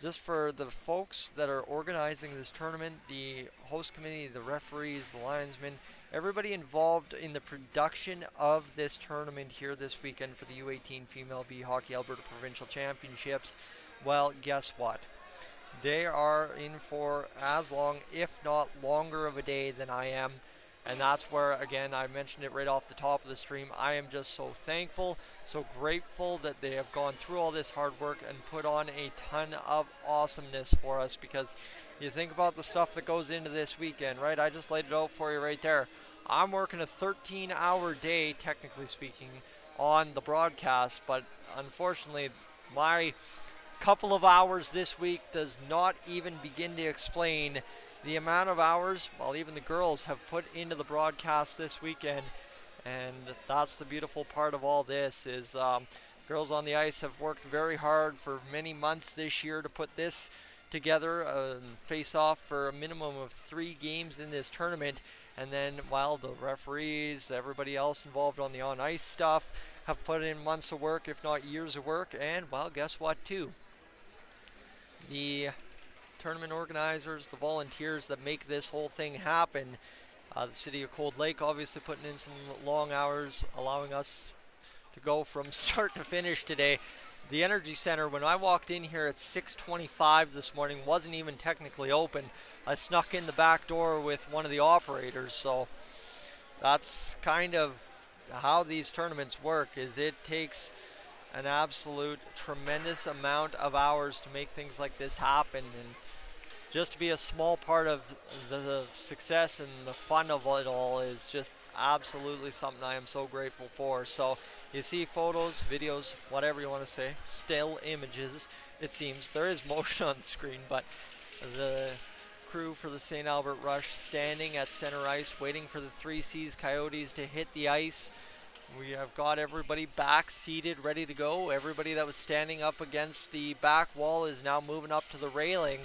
just for the folks that are organizing this tournament, the host committee, the referees, the linesmen, everybody involved in the production of this tournament here this weekend for the U18 Female B Hockey Alberta Provincial Championships, well, guess what? They are in for as long, if not longer of a day than I am. And that's where, again, I mentioned it right off the top of the stream, I am just so thankful, so grateful that they have gone through all this hard work and put on a ton of awesomeness for us, because you think about the stuff that goes into this weekend, right? I just laid it out for you right there. I'm working a 13-hour day, technically speaking, on the broadcast, but unfortunately, my couple of hours this week does not even begin to explain the amount of hours, well, even the girls have put into the broadcast this weekend. And that's the beautiful part of all this is girls on the ice have worked very hard for many months this year to put this together, face off for a minimum of 3 games in this tournament. And then while the referees, everybody else involved on the on-ice stuff have put in months of work, if not years of work. And, well, guess what, too? The tournament organizers, the volunteers that make this whole thing happen, the city of Cold Lake obviously putting in some long hours, allowing us to go from start to finish today. The Energy Center, when I walked in here at 6:25 this morning, wasn't even technically open. I snuck in the back door with one of the operators, so that's kind of how these tournaments work, is it takes an absolute tremendous amount of hours to make things like this happen, and just to be a small part of the success and the fun of it all is just absolutely something I am so grateful for. So you see photos, videos, whatever you want to say, still images, it seems. There is motion on the screen, but the crew for the St. Albert Rush standing at center ice waiting for the 3C's Coyotes to hit the ice. We have got everybody back seated, ready to go. Everybody that was standing up against the back wall is now moving up to the railing,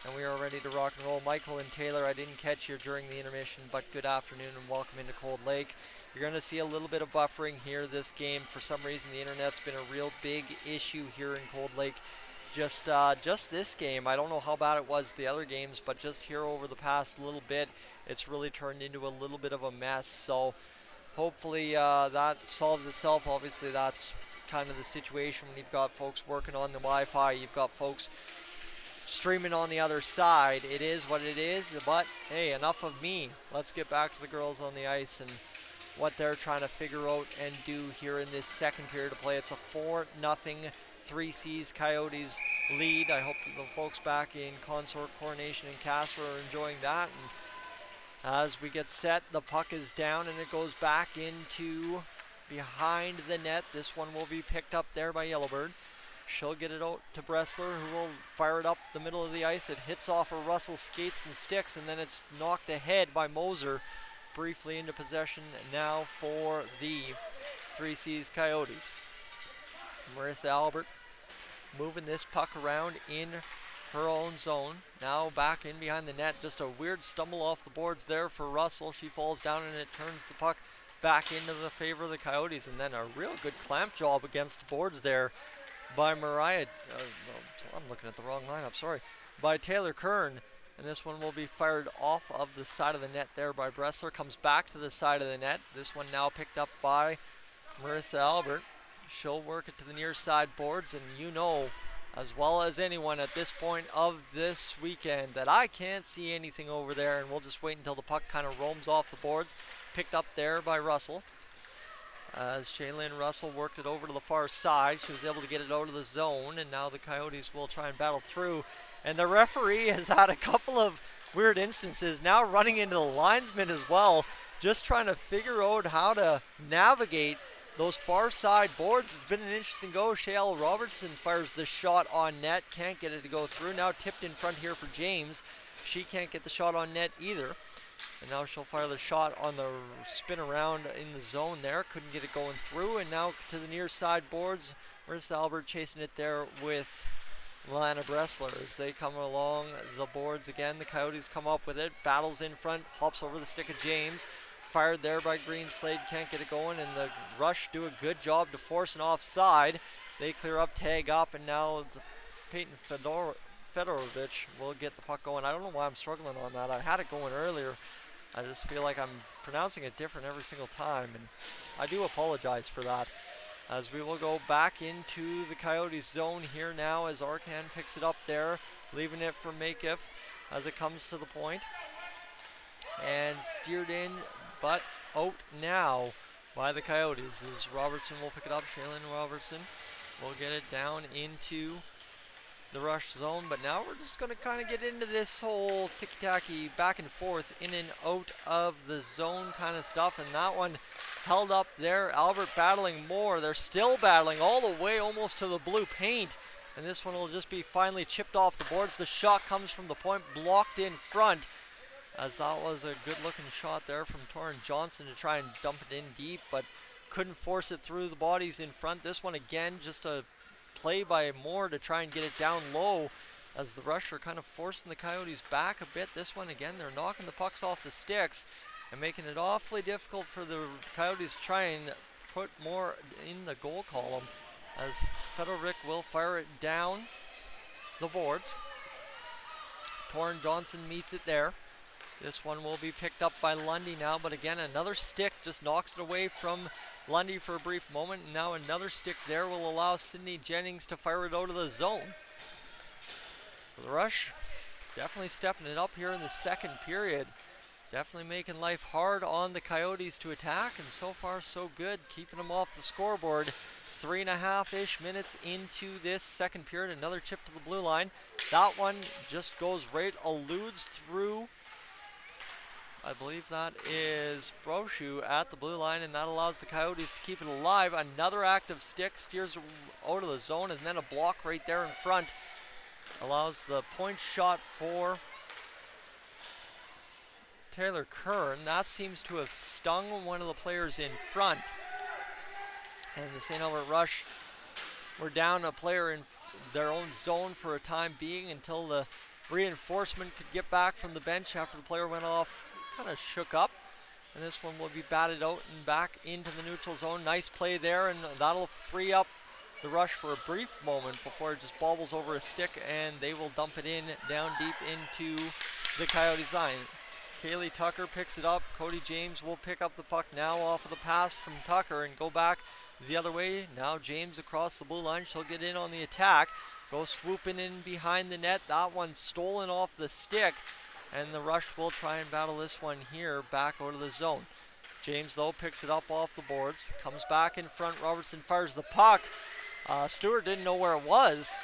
and we are ready to rock and roll. Michael and Taylor, I didn't catch you during the intermission, but good afternoon and welcome into Cold Lake. You're going to see a little bit of buffering here this game. For some reason, the internet's been a real big issue here in Cold Lake. Just this game, I don't know how bad it was the other games, but just here over the past little bit, it's really turned into a little bit of a mess. So hopefully that solves itself. Obviously, that's kind of the situation when you've got folks working on the Wi-Fi, you've got folks streaming on the other side. It is what it is, but hey, enough of me. Let's get back to the girls on the ice and what they're trying to figure out and do here in this second period of play. It's a 4-0 3C's Coyotes lead. I hope the folks back in Consort, Coronation, and Castro are enjoying that. And as we get set, the puck is down and it goes back into behind the net. This one will be picked up there by Yellowbird. She'll get it out to Bressler, who will fire it up the middle of the ice. It hits off of Russell's skates and sticks, and then it's knocked ahead by Moser. Briefly into possession now for the 3C's Coyotes. Marissa Albert moving this puck around in her own zone. Now back in behind the net. Just a weird stumble off the boards there for Russell. She falls down and it turns the puck back into the favor of the Coyotes. And then a real good clamp job against the boards there by Mariah. I'm looking at the wrong lineup, sorry. By Taylor Kern. And this one will be fired off of the side of the net there by Bressler. Comes back to the side of the net. This one now picked up by Marissa Albert. She'll work it to the near side boards, and you know as well as anyone at this point of this weekend that I can't see anything over there, and we'll just wait until the puck kind of roams off the boards. Picked up there by Russell. As Shaylin Russell worked it over to the far side, she was able to get it out of the zone, and now the Coyotes will try and battle through. And the referee has had a couple of weird instances, now running into the linesman as well, just trying to figure out how to navigate those far side boards. It's been an interesting go. Shayla Robertson fires the shot on net. Can't get it to go through. Now tipped in front here for James. She can't get the shot on net either. And now she'll fire the shot on the spin around in the zone there. Couldn't get it going through. And now to the near side boards. Where's Albert chasing it there with Lana Bressler as they come along the boards again. The Coyotes come up with it. Battles in front. Hops over the stick of James. Fired there by Greenslade, can't get it going, and the Rush do a good job to force an offside. They clear up, tag up, and now Peyton Fedorovich will get the puck going. I don't know why I'm struggling on that. I had it going earlier. I just feel like I'm pronouncing it different every single time, and I do apologize for that. As we will go back into the Coyotes zone here now as Arcan picks it up there, leaving it for Makiff as it comes to the point. And steered in, but out now by the Coyotes as Robertson will pick it up. Shaylin Robertson will get it down into the Rush zone, but now we're just going to kind of get into this whole ticky-tacky back and forth in and out of the zone kind of stuff, and that one held up there. Albert battling more. They're still battling all the way almost to the blue paint, and this one will just be finally chipped off the boards. The shot comes from the point, blocked in front, as that was a good looking shot there from Torrin Johnson to try and dump it in deep, but couldn't force it through the bodies in front. This one again, just a play by Moore to try and get it down low as the Rush are kind of forcing the Coyotes back a bit. This one again, they're knocking the pucks off the sticks and making it awfully difficult for the Coyotes to try and put more in the goal column as Fedoric will fire it down the boards. Torrin Johnson meets it there. This one will be picked up by Lundy now, but again, another stick just knocks it away from Lundy for a brief moment. And now another stick there will allow Sydney Jennings to fire it out of the zone. So the Rush definitely stepping it up here in the second period. Definitely making life hard on the Coyotes to attack, and so far so good, keeping them off the scoreboard. 3.5-ish minutes into this second period. Another chip to the blue line. That one just goes right, eludes through. I believe that is Brochu at the blue line, and that allows the Coyotes to keep it alive. Another active stick steers out of the zone, and then a block right there in front allows the point shot for Taylor Kern. That seems to have stung one of the players in front. And the St. Albert Rush were down a player in their own zone for a time being until the reinforcement could get back from the bench after the player went off, kind of shook up. And this one will be batted out and back into the neutral zone. Nice play there, and that'll free up the Rush for a brief moment before it just bobbles over a stick, and they will dump it in down deep into the Coyotes line. Kaylee Tucker picks it up. Cody James will pick up the puck now off of the pass from Tucker and go back the other way. Now James across the blue line. She'll get in on the attack. Go swooping in behind the net. That one stolen off the stick. And the Rush will try and battle this one here back out of the zone. James, though, picks it up off the boards. Comes back in front. Robertson fires the puck. Stewart didn't know where it was.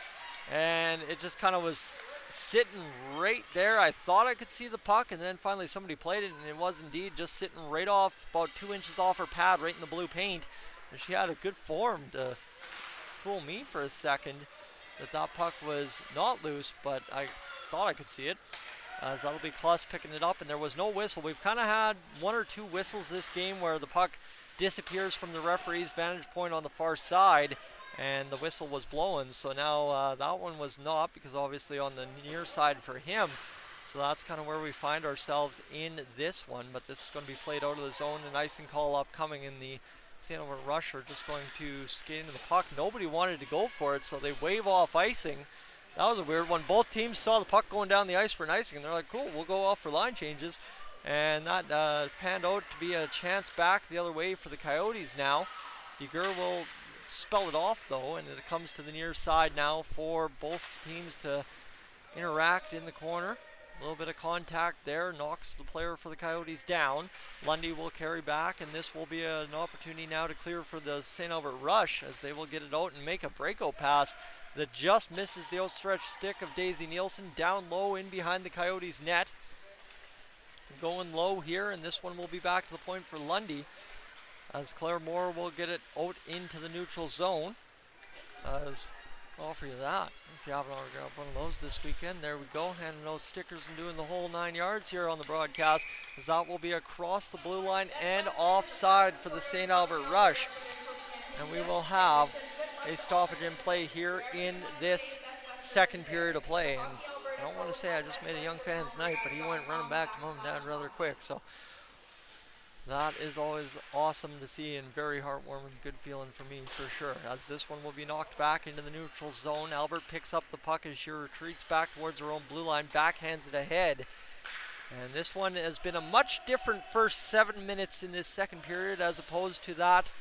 And it just kind of was sitting right there. I thought I could see the puck, and then finally somebody played it, and it was indeed just sitting right off, about 2 inches off her pad, right in the blue paint. And she had a good form to fool me for a second that puck was not loose, but I thought I could see it. As that'll be Kluss picking it up, and there was no whistle. We've kind of had 1 or 2 whistles this game where the puck disappears from the referee's vantage point on the far side, and the whistle was blown. So now that one was not, because obviously on the near side for him. So that's kind of where we find ourselves in this one, but this is going to be played out of the zone. An icing call upcoming, in the St. Albert Rush are just going to skate into the puck. Nobody wanted to go for it, so they wave off icing. That was a weird one. Both teams saw the puck going down the ice for an icing, and they're like, cool, we'll go off for line changes. And that panned out to be a chance back the other way for the Coyotes now. Eager will spell it off, though, and it comes to the near side now for both teams to interact in the corner. A little bit of contact there, knocks the player for the Coyotes down. Lundy will carry back, and this will be an opportunity now to clear for the St. Albert Rush, as they will get it out and make a breakout pass that just misses the outstretched stick of Daisy Nielsen, down low in behind the Coyotes' net. Going low here, and this one will be back to the point for Lundy, as Claire Moore will get it out into the neutral zone. As I'll offer you that if you haven't already grabbed one of those this weekend. There we go, handing those stickers and doing the whole 9 yards here on the broadcast, as that will be across the blue line and offside for the St. Albert Rush. And we will have a stoppage in play here in this second period of play. And I don't want to say I just made a young fan's night, but he went running back to mom and dad rather quick. So that is always awesome to see, and very heartwarming, good feeling for me for sure. As this one will be knocked back into the neutral zone. Albert picks up the puck as she retreats back towards her own blue line, backhands it ahead. And this one has been a much different first 7 minutes in this second period as opposed to that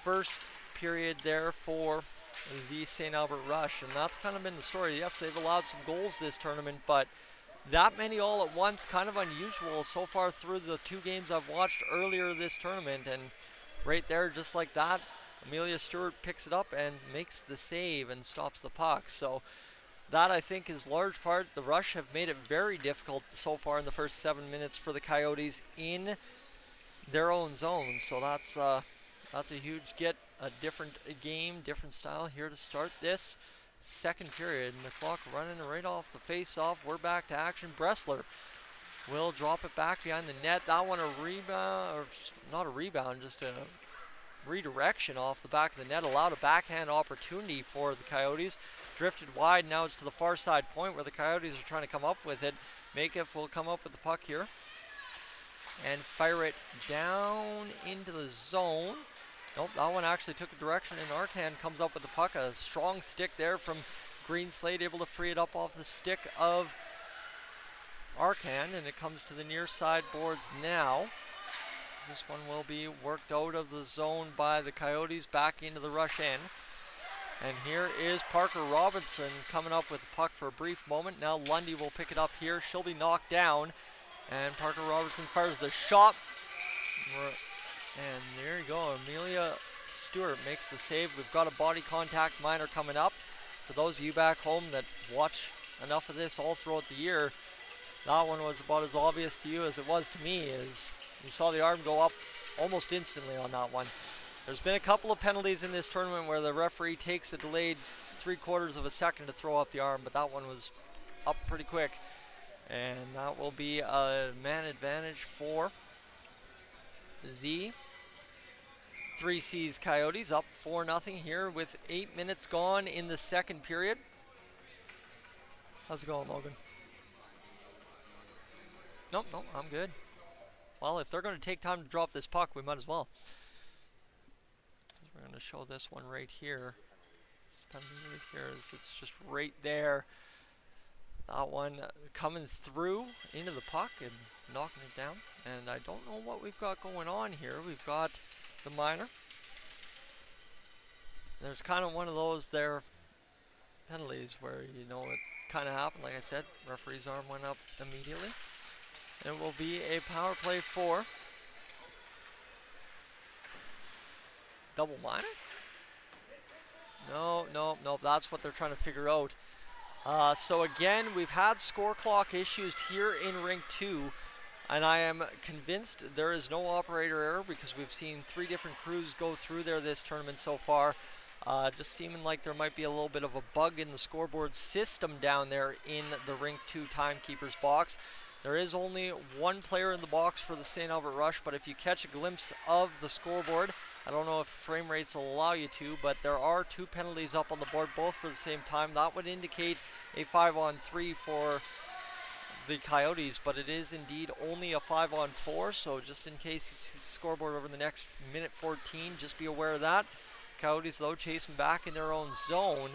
first period there for the St. Albert Rush, and that's kind of been the story. Yes, they've allowed some goals this tournament, but that many all at once, kind of unusual so far through the 2 games I've watched earlier this tournament. And right there, just like that, Amelia Stewart picks it up and makes the save and stops the puck. So that, I think, is large part. The Rush have made it very difficult so far in the first 7 minutes for the Coyotes in their own zone. So that's a huge get. A different game, different style here to start this second period. And the clock running right off the face-off. We're back to action. Bressler will drop it back behind the net. That one a rebound, or not a rebound, just a redirection off the back of the net. Allowed a backhand opportunity for the Coyotes. Drifted wide. Now it's to the far side point where the Coyotes are trying to come up with it. Makiff will come up with the puck here and fire it down into the zone. Nope, that one actually took a direction, and Arcan comes up with the puck. A strong stick there from Greenslade, able to free it up off the stick of Arcan, and it comes to the near side boards now. This one will be worked out of the zone by the Coyotes back into the Rush end. And here is Parker Robinson coming up with the puck for a brief moment. Now Lundy will pick it up here. She'll be knocked down, and Parker Robertson fires the shot. And there you go, Amelia Stewart makes the save. We've got a body contact minor coming up. For those of you back home that watch enough of this all throughout the year, that one was about as obvious to you as it was to me, as you saw the arm go up almost instantly on that one. There's been a couple of penalties in this tournament where the referee takes a delayed 3/4 of a second to throw up the arm, but that one was up pretty quick. And that will be a man advantage for the 3C's Coyotes, up 4-0 here with 8 minutes gone in the second period. How's it going, Logan? Nope, I'm good. Well, if they're going to take time to drop this puck, we might as well. We're going to show this one right here. This penalty right here is, it's just right there. That one coming through into the puck and knocking it down. And I don't know what we've got going on here. We've got the minor. There's kind of one of those there penalties where, you know, it kind of happened. Like I said, referee's arm went up immediately. It will be a power play for double minor? No, that's what they're trying to figure out. So again, we've had score clock issues here in Rink 2, and I am convinced there is no operator error because we've seen 3 different crews go through there this tournament so far. Just seeming like there might be a little bit of a bug in the scoreboard system down there in the Rink 2 timekeeper's box. There is only one player in the box for the St. Albert Rush, but if you catch a glimpse of the scoreboard, I don't know if the frame rates will allow you to, but there are 2 penalties up on the board, both for the same time. That would indicate a 5-on-3 for the Coyotes, but it is indeed only a 5-on-4, so just in case you see the scoreboard over the next minute 14, just be aware of that. Coyotes, though, chasing back in their own zone.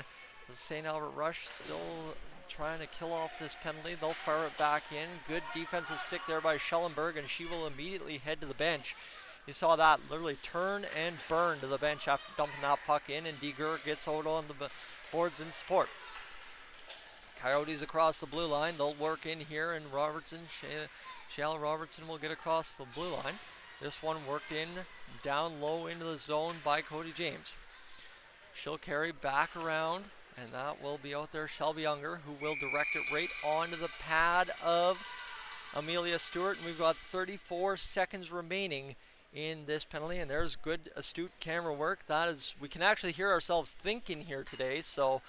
The St. Albert Rush still trying to kill off this penalty. They'll fire it back in. Good defensive stick there by Schellenberg, and she will immediately head to the bench. You saw that literally turn and burn to the bench after dumping that puck in, and Deger gets out on the boards in support. Coyotes across the blue line. They'll work in here, and Shale Robertson will get across the blue line. This one worked in down low into the zone by Cody James. She'll carry back around, and that will be out there Shelby Unger, who will direct it right onto the pad of Amelia Stewart. And we've got 34 seconds remaining in this penalty, and there's good astute camera work. That is, we can actually hear ourselves thinking here today, so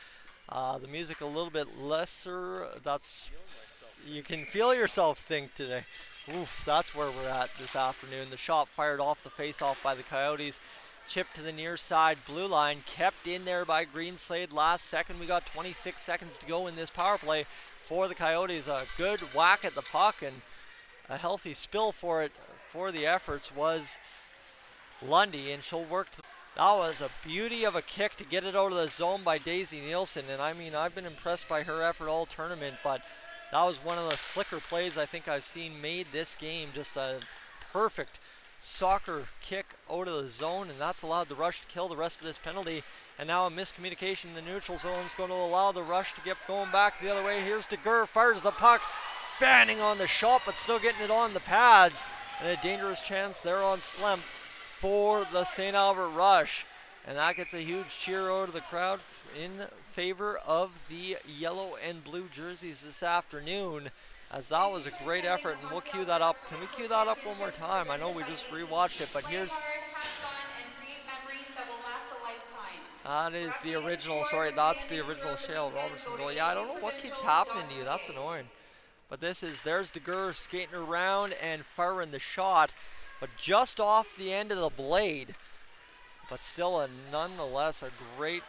the music a little bit lesser. That's, you can feel yourself think today. Oof, that's where we're at this afternoon. The shot fired off the face-off by the Coyotes. Chipped to the near side blue line, kept in there by Greenslade last second. We got 26 seconds to go in this power play for the Coyotes. A good whack at the puck and a healthy spill for it. For the efforts was Lundy, and she'll work. That was a beauty of a kick to get it out of the zone by Daisy Nielsen, and I mean, I've been impressed by her effort all tournament, but that was one of the slicker plays I think I've seen made this game. Just a perfect soccer kick out of the zone, and that's allowed the Rush to kill the rest of this penalty. And now a miscommunication in the neutral zone is going to allow the Rush to get going back the other way. Here's DeGur, fires the puck, fanning on the shot, but still getting it on the pads. And a dangerous chance there on Slemp for the St. Albert Rush. And that gets a huge cheer out of the crowd in favor of the yellow and blue jerseys this afternoon, as that was a great effort. And we'll cue that up. Can we cue that up one more time? I know we just rewatched it, but here's... That is the original, sorry, that's the original Shale Robertson goal. Yeah, I don't know what keeps happening to you. That's annoying. But there's DeGur skating around and firing the shot, but just off the end of the blade. But still, nonetheless, a great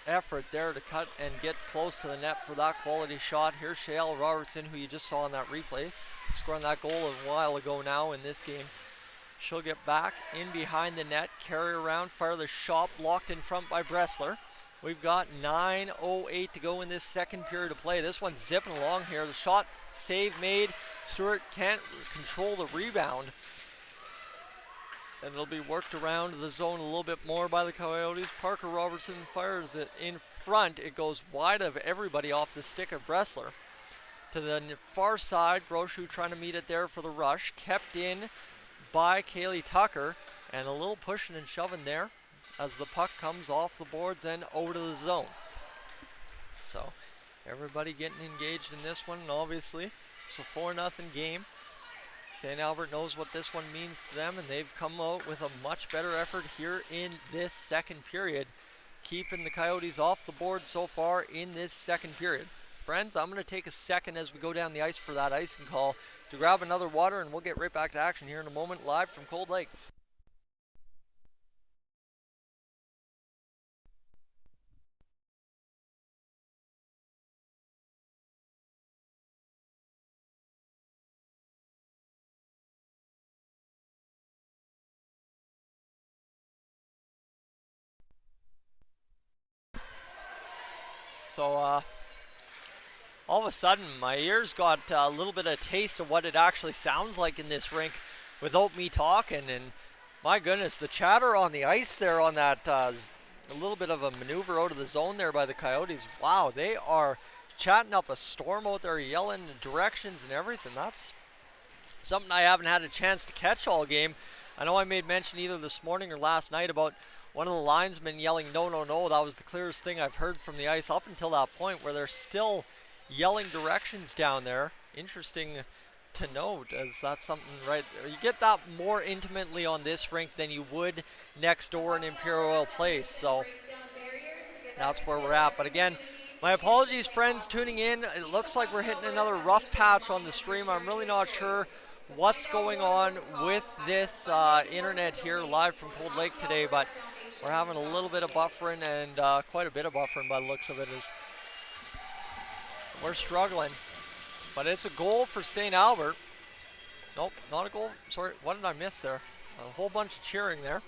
effort there to cut and get close to the net for that quality shot. Here's Shale Robertson, who you just saw in that replay, scoring that goal a while ago now in this game. She'll get back in behind the net, carry around, fire the shot, blocked in front by Bressler. We've got 9:08 to go in this second period of play. This one's zipping along here. The shot, save made. Stewart can't control the rebound. And it'll be worked around the zone a little bit more by the Coyotes. Parker Robertson fires it in front. It goes wide of everybody off the stick of Bressler. To the far side, Brochu trying to meet it there for the Rush. Kept in by Kaylee Tucker. And a little pushing and shoving there as the puck comes off the boards and over to the zone. So everybody getting engaged in this one, and obviously it's a 4-0 game. St. Albert knows what this one means to them, and they've come out with a much better effort here in this second period, keeping the Coyotes off the board so far in this second period. Friends, I'm going to take a second as we go down the ice for that icing call to grab another water, and we'll get right back to action here in a moment, live from Cold Lake. So all of a sudden my ears got a little bit of a taste of what it actually sounds like in this rink without me talking, and my goodness, the chatter on the ice there on that a little bit of a maneuver out of the zone there by the Coyotes. Wow, they are chatting up a storm out there, yelling directions and everything. That's something I haven't had a chance to catch all game. I know I made mention either this morning or last night about one of the linesmen yelling, no, no, no. That was the clearest thing I've heard from the ice up until that point, where they're still yelling directions down there. Interesting to note, as that's something, right, you get that more intimately on this rink than you would next door in Imperial Place. So That's where we're at. But again, my apologies, friends, tuning in. It looks like we're hitting another rough patch on the stream. I'm really not sure what's going on with this internet here live from Cold Lake today, but we're having a little bit of buffering and quite a bit of buffering by the looks of it. We're struggling, but it's a goal for St. Albert. Nope, not a goal. Sorry, what did I miss there? A whole bunch of cheering there.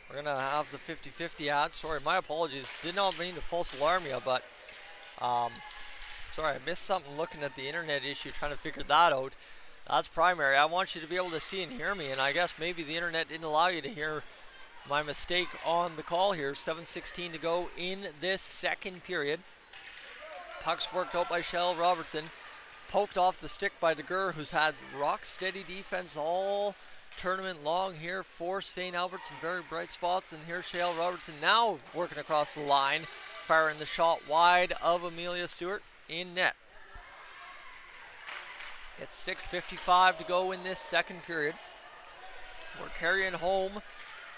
We're going to have the 50-50 ad. Sorry, my apologies. Did not mean to false alarm you, but sorry, I missed something looking at the internet issue, trying to figure that out. That's primary. I want you to be able to see and hear me, and I guess maybe the internet didn't allow you to hear my mistake on the call here. 7:16 to go in this second period. Puck's worked out by Shell Robertson. Poked off the stick by DeGur, who's had rock-steady defense all tournament long here for St. Albert. Some very bright spots, and here's Shale Robertson now working across the line, firing the shot wide of Amelia Stewart in net. It's 6:55 to go in this second period. We're carrying home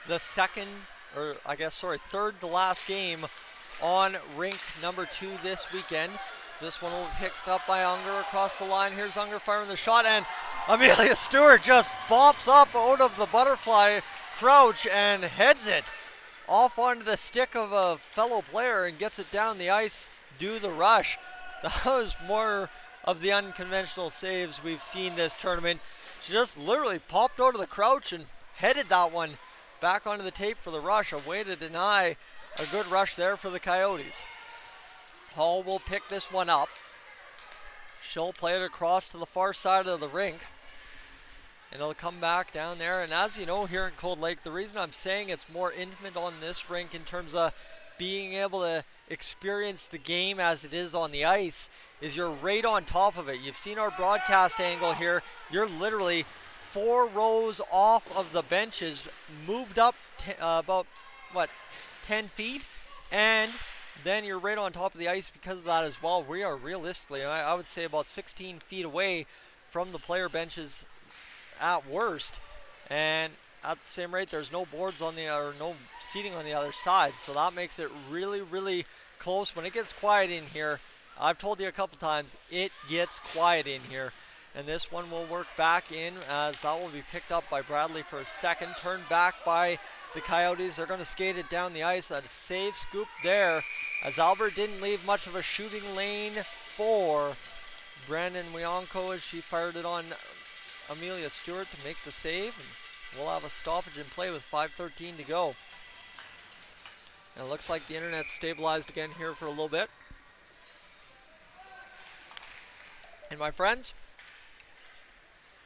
the third to last game on rink number 2 this weekend. So this one will be picked up by Unger across the line. Here's Unger firing the shot, and Amelia Stewart just bops up out of the butterfly crouch and heads it off onto the stick of a fellow player and gets it down the ice, do the rush. That was more of the unconventional saves we've seen this tournament. She just literally popped out of the crouch and headed that one back onto the tape for the rush. A way to deny a good rush there for the Coyotes. Hall will pick this one up. She'll play it across to the far side of the rink. And it'll come back down there. And as you know, here in Cold Lake, the reason I'm saying it's more intimate on this rink in terms of being able to experience the game as it is on the ice is you're right on top of it. You've seen our broadcast angle here. You're literally 4 rows off of the benches, moved up about, 10 feet, and then you're right on top of the ice because of that as well. We are realistically, I would say, about 16 feet away from the player benches at worst, and at the same rate, there's no boards on no seating on the other side, so that makes it really, really close. When it gets quiet in here, I've told you a couple times, it gets quiet in here. And this one will work back in as that will be picked up by Bradley for a second. Turned back by the Coyotes. They're going to skate it down the ice. A save scoop there as Albert didn't leave much of a shooting lane for Brandon Wionko as she fired it on Amelia Stewart to make the save. And we'll have a stoppage in play with 5:13 to go. And it looks like the internet stabilized again here for a little bit. And my friends,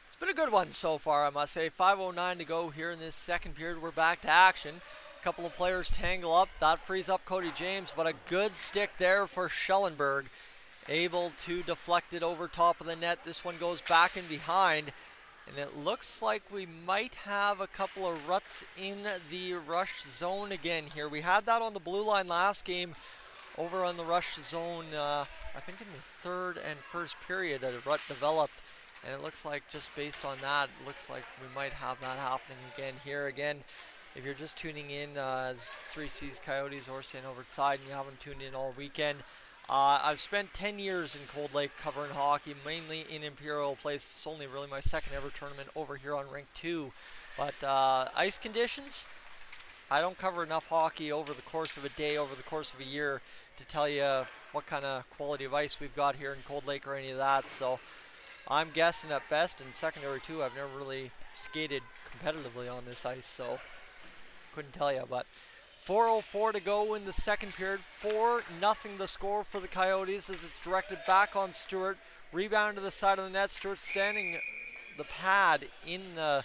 it's been a good one so far, I must say. 5:09 to go here in this second period. We're back to action. A couple of players tangle up. That frees up Cody James, but a good stick there for Schellenberg. Able to deflect it over top of the net. This one goes back and behind. And it looks like we might have a couple of ruts in the rush zone again here. We had that on the blue line last game over on the rush zone, I think in the third and first period, a rut developed. And it looks like just based on that, it looks like we might have that happening again here. Again, if you're just tuning in as 3C's Coyotes or St. Albert side and you haven't tuned in all weekend, I've spent 10 years in Cold Lake covering hockey, mainly in Imperial Place. It's only really my second ever tournament over here on Rink 2. But ice conditions, I don't cover enough hockey over the course of a day, over the course of a year to tell you what kind of quality of ice we've got here in Cold Lake or any of that. So I'm guessing at best, and secondary too, I've never really skated competitively on this ice, so couldn't tell you. But 4:04 to go in the second period. 4-0 the score for the Coyotes as it's directed back on Stewart. Rebound to the side of the net. Stewart standing the pad in the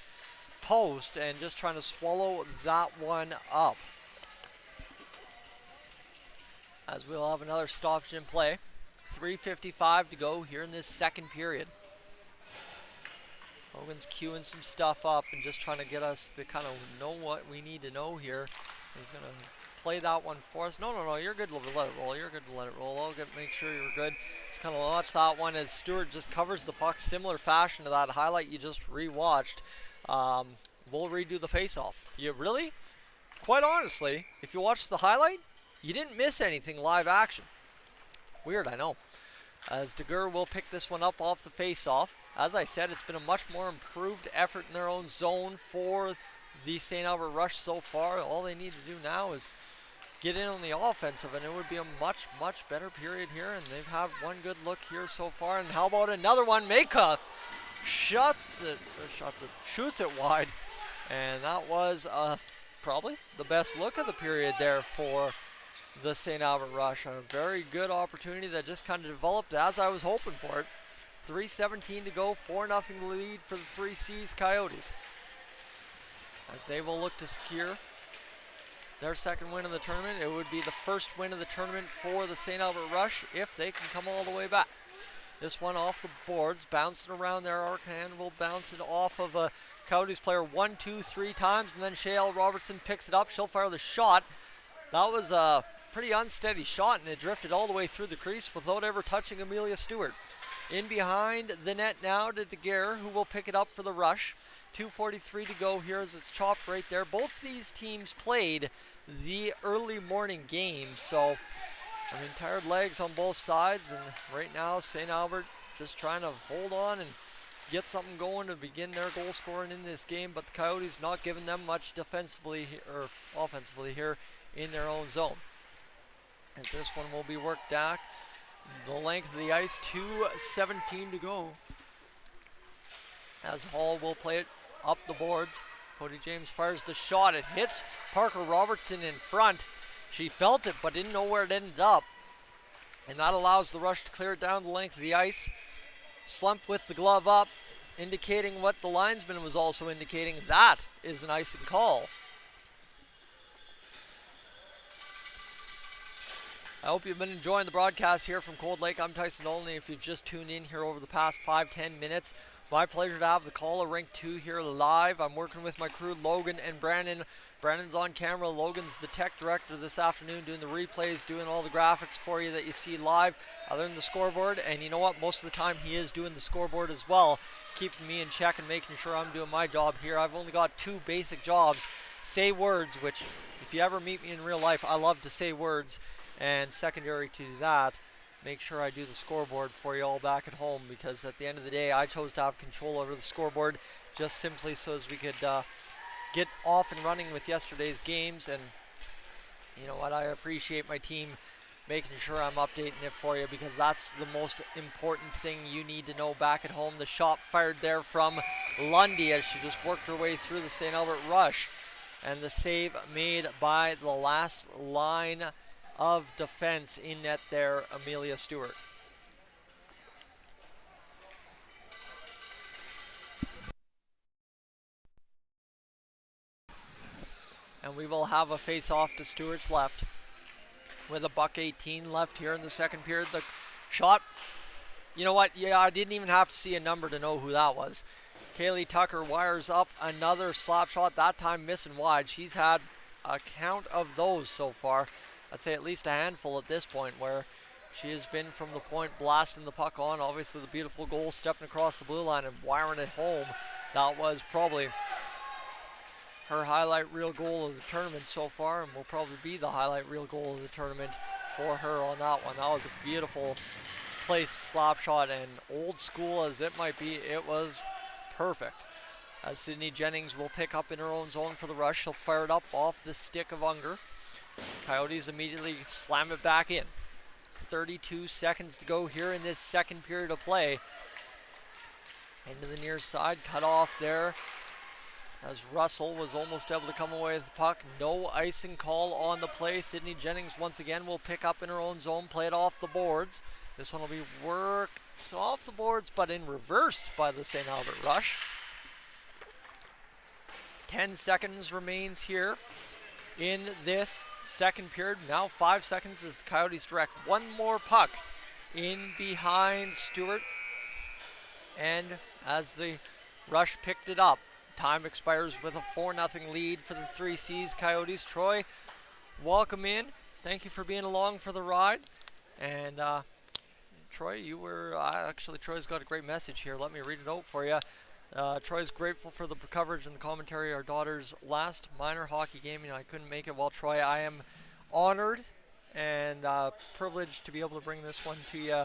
post and just trying to swallow that one up. As we'll have another stoppage in play. 3:55 to go here in this second period. Hogan's queuing some stuff up and just trying to get us to kind of know what we need to know here. He's going to play that one for us. No, you're good to let it roll. You're good to let it roll. I'll make sure you're good. Just kind of watch that one as Stewart just covers the puck, similar fashion to that highlight you just rewatched. We'll redo the face-off. You really? Quite honestly, if you watch the highlight, you didn't miss anything live action. Weird, I know. As DeGur will pick this one up off the face-off. As I said, it's been a much more improved effort in their own zone for the St. Albert Rush so far. All they need to do now is get in on the offensive, and it would be a much, much better period here. And they've had one good look here so far. And how about another one? Maycuff shoots it wide. And that was probably the best look of the period there for the St. Albert Rush. A very good opportunity that just kind of developed as I was hoping for it. 3:17 to go, 4-0 lead for the 3C's Coyotes. As they will look to secure their second win of the tournament. It would be the first win of the tournament for the St. Albert Rush if they can come all the way back. This one off the boards, bouncing around their arc hand, will bounce it off of a Coyotes player 1, 2, 3 times, and then Shayelle Robertson picks it up. She'll fire the shot. That was a pretty unsteady shot, and it drifted all the way through the crease without ever touching Amelia Stewart. In behind the net now to DeGuerre, who will pick it up for the Rush. 2:43 to go here as it's chopped right there. Both these teams played the early morning game, so I mean, tired legs on both sides, and right now St. Albert just trying to hold on and get something going to begin their goal scoring in this game, but the Coyotes not giving them much defensively or offensively here in their own zone. As this one will be worked back the length of the ice, 2:17 to go. As Hall will play it up the boards. Cody James fires the shot. It hits Parker Robertson in front. She felt it but didn't know where it ended up. And that allows the Rush to clear it down the length of the ice. Slump with the glove up, indicating what the linesman was also indicating. That is an icing call. I hope you've been enjoying the broadcast here from Cold Lake. I'm Tyson Dolynny. If you've just tuned in here over the past 5-10 minutes, my pleasure to have the call of Rink 2 here live. I'm working with my crew, Logan and Brandon. Brandon's on camera. Logan's the tech director this afternoon, doing the replays, doing all the graphics for you that you see live, other than the scoreboard. And you know what? Most of the time he is doing the scoreboard as well, keeping me in check and making sure I'm doing my job here. I've only got 2 basic jobs. Say words, which if you ever meet me in real life, I love to say words. And secondary to that, make sure I do the scoreboard for you all back at home, because at the end of the day, I chose to have control over the scoreboard just simply so as we could get off and running with yesterday's games. And you know what, I appreciate my team making sure I'm updating it for you, because that's the most important thing you need to know back at home. The shot fired there from Lundy as she just worked her way through the St. Albert Rush, and the save made by the last line of defense in net there, Amelia Stewart. And we will have a face-off to Stewart's left with a $1:18 left here in the second period. The shot, you know what? Yeah, I didn't even have to see a number to know who that was. Kaylee Tucker wires up another slap shot, that time missing wide. She's had a count of those so far. I'd say at least a handful at this point, where she has been from the point blasting the puck on. Obviously the beautiful goal, stepping across the blue line and wiring it home. That was probably her highlight reel goal of the tournament so far, and will probably be the highlight reel goal of the tournament for her on that one. That was a beautiful placed slap shot, and old school as it might be, it was perfect. As Sydney Jennings will pick up in her own zone for the Rush. She'll fire it up off the stick of Unger. Coyotes immediately slam it back in. 32 seconds to go here in this second period of play. Into the near side, cut off there as Russell was almost able to come away with the puck. No icing call on the play. Sydney Jennings once again will pick up in her own zone, play it off the boards. This one will be worked off the boards, but in reverse by the St. Albert Rush. 10 seconds remains here in this second period. Now 5 seconds as the Coyotes direct one more puck in behind Stewart. And as the Rush picked it up, time expires with a 4-0 lead for the 3C's Coyotes. Troy, welcome in. Thank you for being along for the ride. And Troy, you were actually, Troy's got a great message here. Let me read it out for you. Troy's grateful for the coverage and the commentary. Our daughter's last minor hockey game, and I couldn't make it. Well, Troy, I am honored and privileged to be able to bring this one to you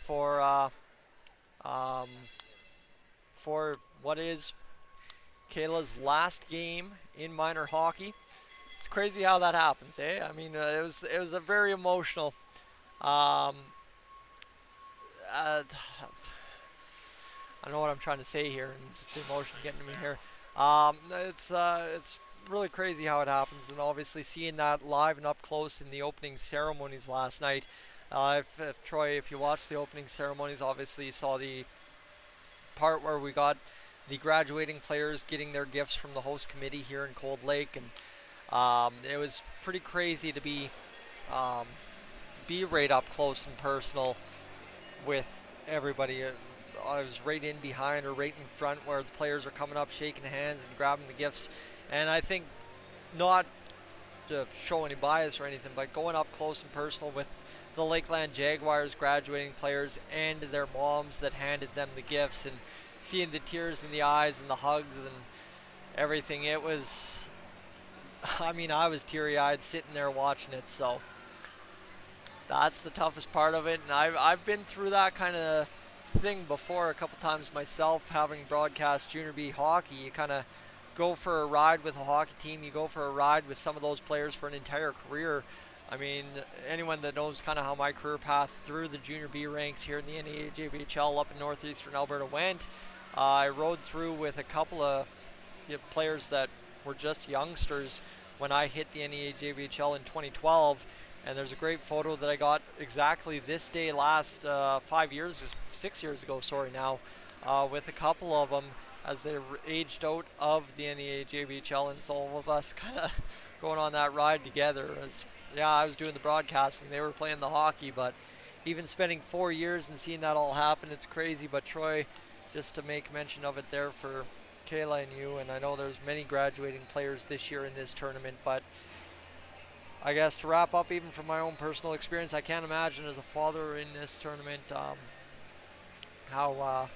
for um, for what is Kayla's last game in minor hockey. It's crazy how that happens, eh? I mean, it was a very emotional. Um, uh, I don't know what I'm trying to say here, and just the emotion getting to me here. It's really crazy how it happens, and obviously seeing that live and up close in the opening ceremonies last night. If Troy, if you watched the opening ceremonies, obviously you saw the part where we got the graduating players getting their gifts from the host committee here in Cold Lake, and it was pretty crazy to um, be right up close and personal with everybody. I was right in behind or right in front where the players are coming up, shaking hands and grabbing the gifts. And I think not to show any bias or anything, but going up close and personal with the Lakeland Jaguars graduating players and their moms that handed them the gifts, and seeing the tears in the eyes and the hugs and everything. It was, I mean, I was teary eyed sitting there watching it. So that's the toughest part of it. And I've been through that kind of thing before a couple times myself, having broadcast junior B hockey. You kind of go for a ride with a hockey team, you go for a ride with some of those players for an entire career. I mean, anyone that knows kind of how my career path through the junior B ranks here in the NAJBHL up in northeastern Alberta went, I rode through with a couple of players that were just youngsters when I hit the NAJBHL in 2012. And there's a great photo that I got exactly this day last 6 years ago, sorry now, with a couple of them as they aged out of the NAJBHL, and so all of us kind of going on that ride together. As yeah, I was doing the broadcasting, they were playing the hockey, but even spending 4 years and seeing that all happen, it's crazy. But Troy, just to make mention of it there for Kayla and you, and I know there's many graduating players this year in this tournament, but I guess to wrap up, even from my own personal experience, I can't imagine as a father in this tournament how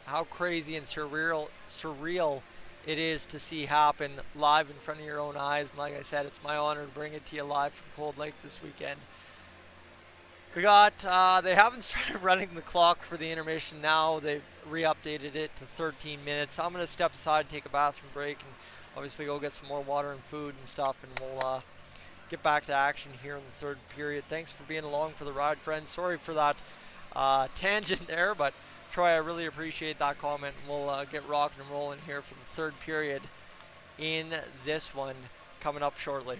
how crazy and surreal it is to see happen live in front of your own eyes. And like I said, it's my honor to bring it to you live from Cold Lake this weekend. We got they haven't started running the clock for the intermission now. They've re-updated it to 13 minutes. I'm gonna step aside, take a bathroom break, and obviously go get some more water and food and stuff, and we'll get back to action here in the third period. Thanks for being along for the ride, friends. Sorry for that tangent there, but Troy, I really appreciate that comment. And we'll get rocking and rolling here for the third period in this one coming up shortly.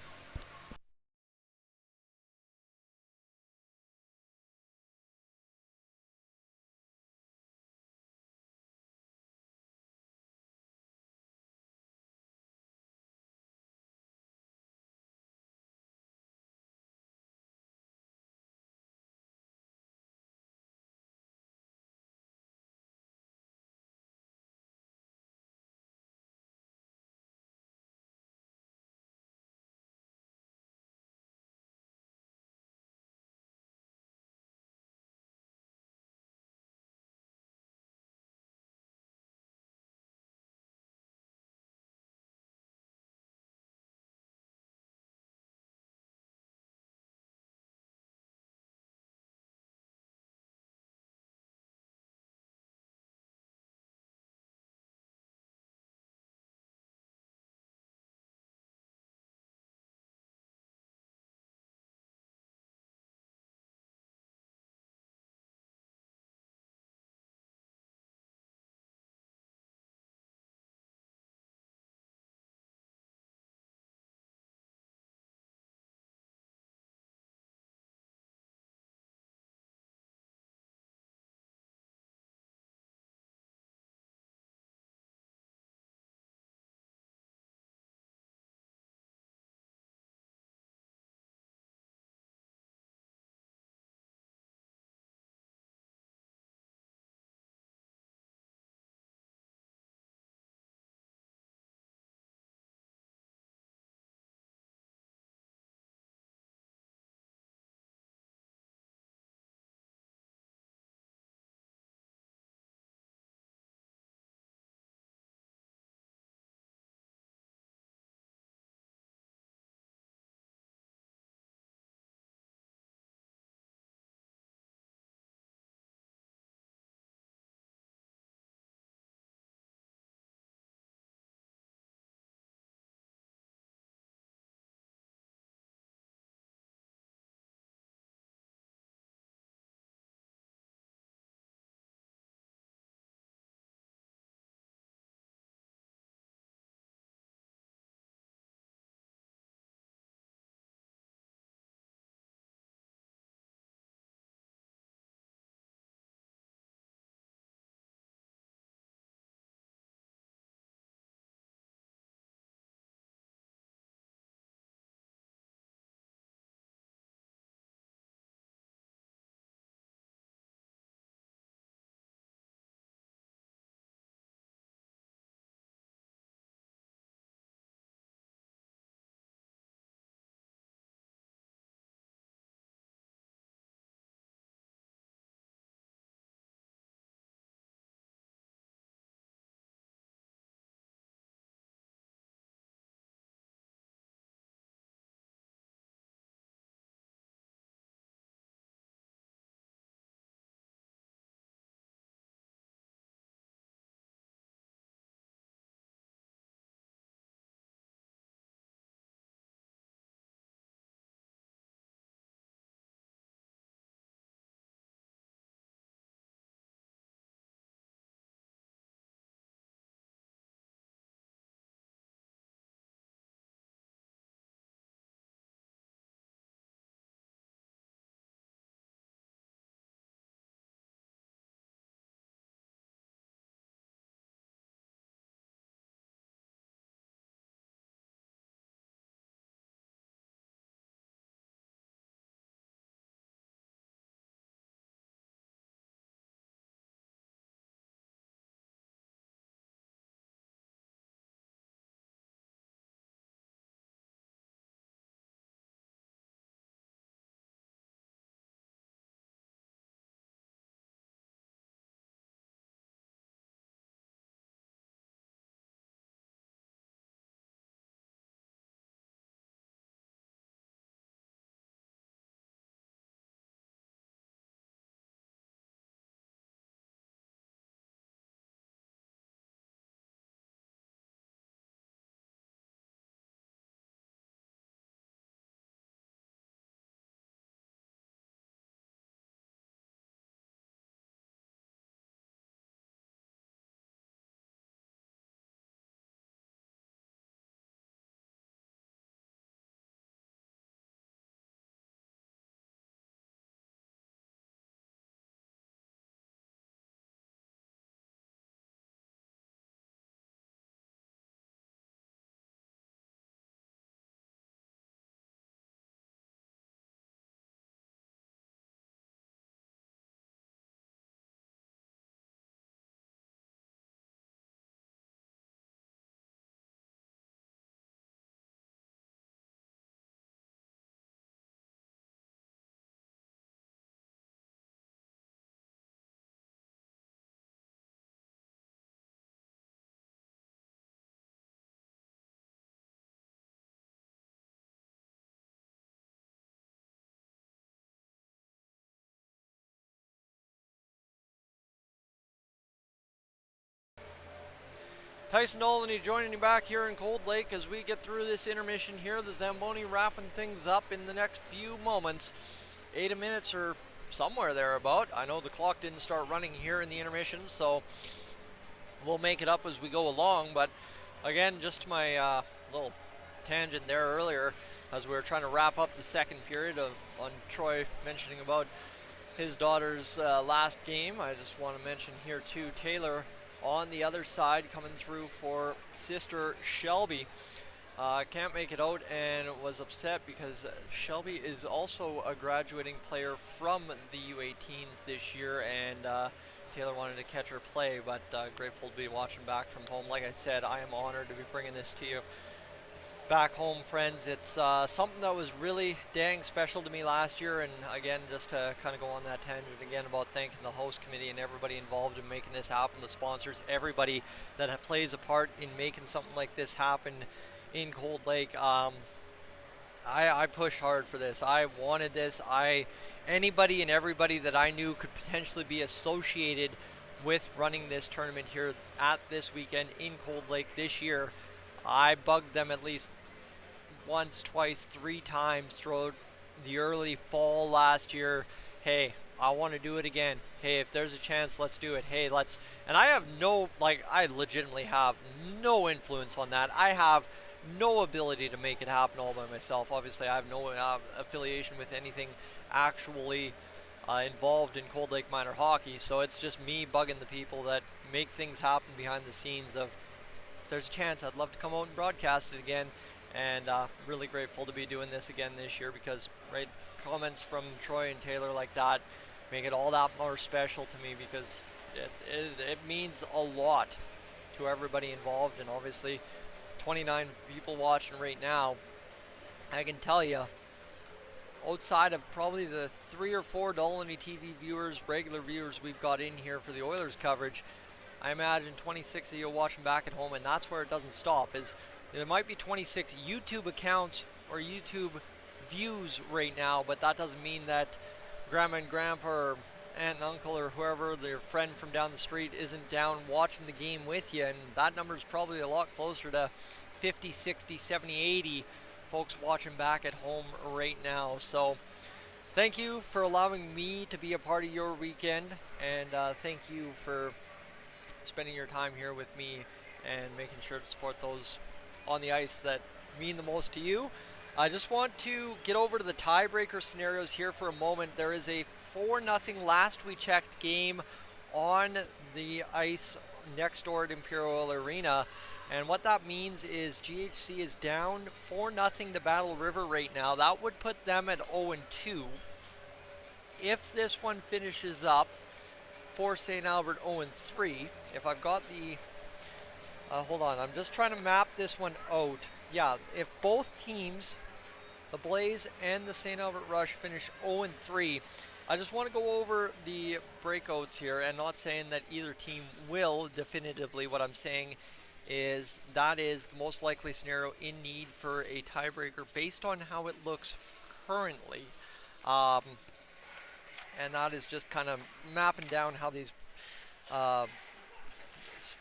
Tyson Dolynny joining you back here in Cold Lake as we get through this intermission here. The Zamboni wrapping things up in the next few moments. 8 minutes or somewhere thereabout. I know the clock didn't start running here in the intermission, so we'll make it up as we go along. But again, just my little tangent there earlier as we were trying to wrap up the second period on Troy mentioning about his daughter's last game. I just want to mention here too, Taylor on the other side coming through for sister Shelby. Can't make it out and was upset because Shelby is also a graduating player from the U18s this year, and Taylor wanted to catch her play, but grateful to be watching back from home. Like I said, I am honored to be bringing this to you back home, friends. It's something that was really dang special to me last year, and again, just to kind of go on that tangent again about thanking the host committee and everybody involved in making this happen, the sponsors, everybody that plays a part in making something like this happen in Cold Lake. I pushed hard for this. I wanted this. Anybody and everybody that I knew could potentially be associated with running this tournament here at this weekend in Cold Lake this year, I bugged them at least once, twice, 3 times throughout the early fall last year. Hey, I want to do it again. Hey, if there's a chance, let's do it. Hey, let's. And I have I legitimately have no influence on that. I have no ability to make it happen all by myself. Obviously, I have no affiliation with anything actually involved in Cold Lake minor hockey, so it's just me bugging the people that make things happen behind the scenes of, if there's a chance, I'd love to come out and broadcast it again. And really grateful to be doing this again this year because comments from Troy and Taylor like that make it all that more special to me because it means a lot to everybody involved, and obviously 29 people watching right now. I can tell you, outside of probably the 3 or 4 Dolynny TV viewers, regular viewers we've got in here for the Oilers coverage, I imagine 26 of you watching back at home, and that's where it doesn't stop. Is there might be 26 YouTube accounts or YouTube views right now, but that doesn't mean that grandma and grandpa or aunt and uncle or whoever, their friend from down the street, isn't down watching the game with you, and that number is probably a lot closer to 50, 60, 70, 80 folks watching back at home right now. So thank you for allowing me to be a part of your weekend, and thank you for spending your time here with me and making sure to support those on the ice that mean the most to you. I just want to get over to the tiebreaker scenarios here for a moment. There is a 4-0 last we checked game on the ice next door at Imperial Oil Arena, and what that means is GHC is down 4-0 to Battle River right now. That would put them at 0-2. If this one finishes up for St. Albert 0-3, if I've got the hold on, I'm just trying to map this one out. Yeah, if both teams, the Blaze and the St. Albert Rush, finish 0-3, I just want to go over the breakouts here, and not saying that either team will definitively. What I'm saying is that is the most likely scenario in need for a tiebreaker based on how it looks currently. And that is just kind of mapping down how these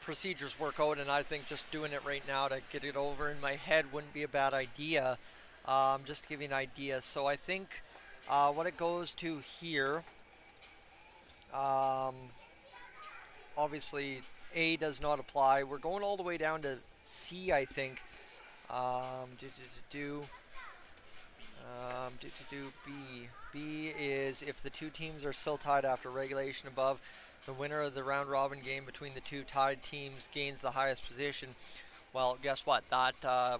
procedures work out, and I think just doing it right now to get it over in my head wouldn't be a bad idea. Just to give you an idea. So I think what it goes to here, obviously A does not apply. We're going all the way down to C, I think. B. B is if the 2 teams are still tied after regulation above, the winner of the round robin game between the 2 tied teams gains the highest position. Well, guess what? That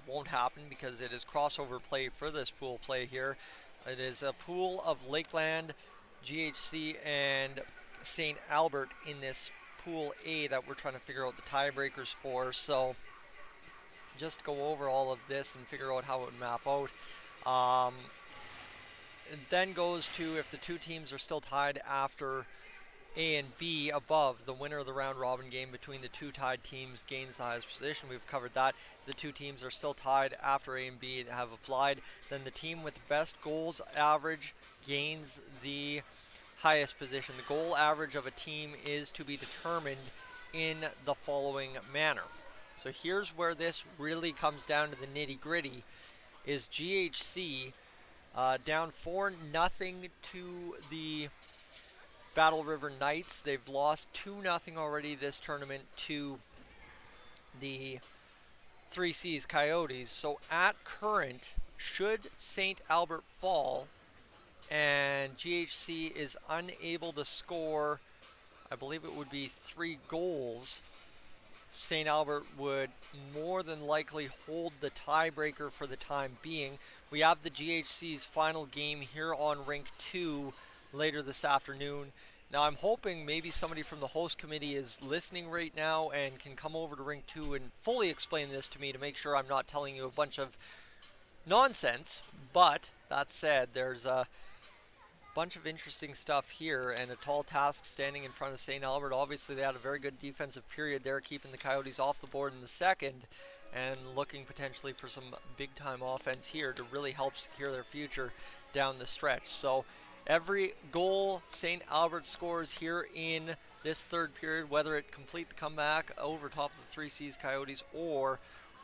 won't happen because it is crossover play for this pool play here. It is a pool of Lakeland, GHC, and St. Albert in this pool A that we're trying to figure out the tiebreakers for. So just go over all of this and figure out how it would map out. It then goes to if the 2 teams are still tied after A and B above, the winner of the round robin game between the 2 tied teams gains the highest position. We've covered that. If the 2 teams are still tied after A and B have applied, then the team with the best goals average gains the highest position. The goal average of a team is to be determined in the following manner. So here's where this really comes down to the nitty-gritty, is GHC down 4-0 to the Battle River Knights. They've lost 2-0 already this tournament to the 3C's Coyotes. So at current, should St. Albert fall and GHC is unable to score, I believe it would be 3 goals, St. Albert would more than likely hold the tiebreaker for the time being. We have the GHC's final game here on Rink 2 later this afternoon. Now I'm hoping maybe somebody from the host committee is listening right now and can come over to Rink 2 and fully explain this to me to make sure I'm not telling you a bunch of nonsense. But that said, there's a bunch of interesting stuff here and a tall task standing in front of St. Albert. Obviously they had a very good defensive period there, keeping the Coyotes off the board in the second and looking potentially for some big time offense here to really help secure their future down the stretch. So every goal St. Albert scores here in this third period, whether it complete the comeback over top of the 3C's Coyotes or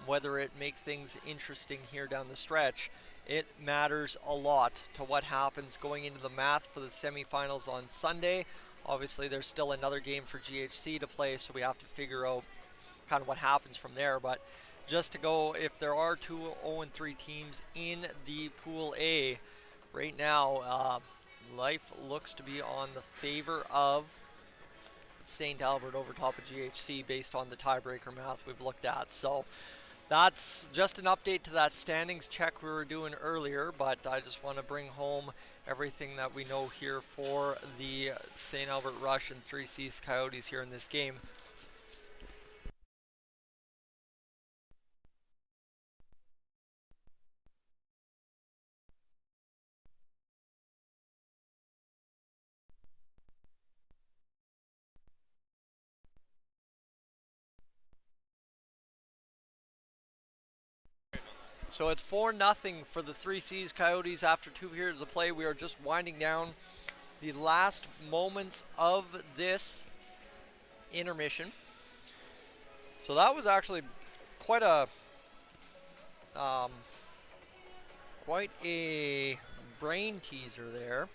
whether it make things interesting here down the stretch, it matters a lot to what happens going into the math for the semifinals on Sunday. Obviously, there's still another game for GHC to play, so we have to figure out kind of what happens from there. But just to go, if there are 2 0-3 teams in the Pool A, right now, life looks to be on the favor of St. Albert over top of GHC based on the tiebreaker math we've looked at. So that's just an update to that standings check we were doing earlier, but I just want to bring home everything that we know here for the St. Albert Rush and 3C's Coyotes here in this game. So it's 4-0 for the 3C's Coyotes after 2 periods of play. We are just winding down the last moments of this intermission. So that was actually quite a brain teaser there.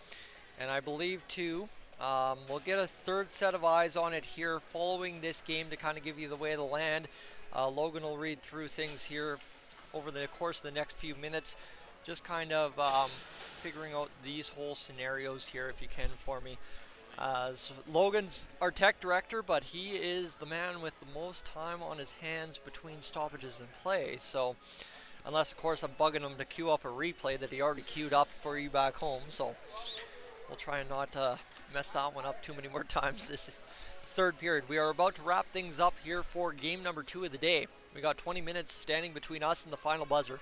And I believe too, we'll get a third set of eyes on it here following this game to kind of give you the lay of the land. Logan will read through things here over the course of the next few minutes, just kind of figuring out these whole scenarios here if you can for me. So Logan's our tech director, but he is the man with the most time on his hands between stoppages and play. So unless of course I'm bugging him to queue up a replay that he already queued up for you back home. So we'll try and not mess that one up too many more times this third period. We are about to wrap things up here for game number 2 of the day. We got 20 minutes standing between us and the final buzzer.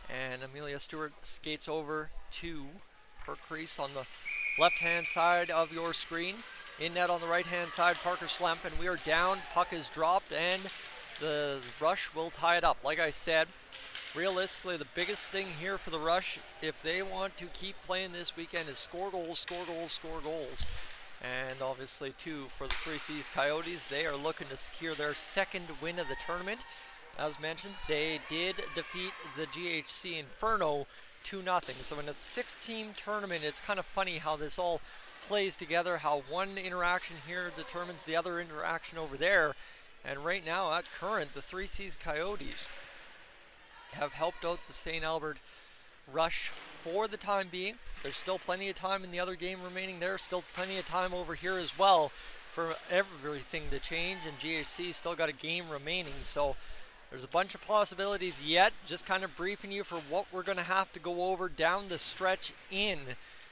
And Amelia Stewart skates over to her crease on the left-hand side of your screen. In net on the right-hand side, Parker Slemp, and we are down. Puck is dropped, and the Rush will tie it up. Like I said, realistically, the biggest thing here for the Rush, if they want to keep playing this weekend, is score goals, score goals, score goals. And obviously, too, for the 3C's Coyotes, they are looking to secure their second win of the tournament. As mentioned, they did defeat the GHC Inferno 2-0. So in a 6-team tournament, it's kind of funny how this all plays together, how one interaction here determines the other interaction over there. And right now, at current, the 3C's Coyotes have helped out the St. Albert Rush for the time being. There's still plenty of time in the other game remaining there. Still plenty of time over here as well for everything to change. And GHC still got a game remaining. So there's a bunch of possibilities yet. Just kind of briefing you for what we're going to have to go over down the stretch in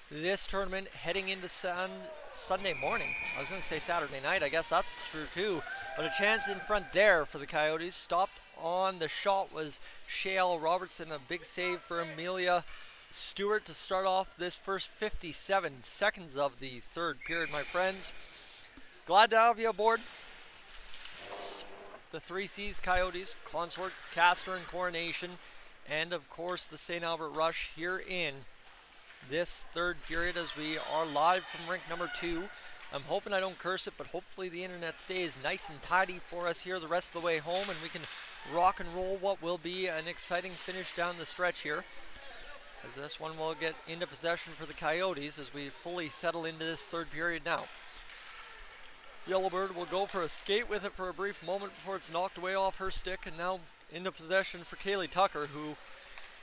this tournament heading into Sunday morning. I was going to say Saturday night. I guess that's true too. But a chance in front there for the Coyotes. Stopped on the shot was Shale Robertson. A big save for Amelia Stewart to start off this first 57 seconds of the third period, my friends. Glad to have you aboard. The 3C's Coyotes, Consort, Castor, and Coronation, and of course the St. Albert Rush here in this third period as we are live from rink number 2. I'm hoping I don't curse it, but hopefully the internet stays nice and tidy for us here the rest of the way home, and we can rock and roll what will be an exciting finish down the stretch here. As this one will get into possession for the Coyotes as we fully settle into this third period now. Yellowbird will go for a skate with it for a brief moment before it's knocked away off her stick, and now into possession for Kaylee Tucker, who,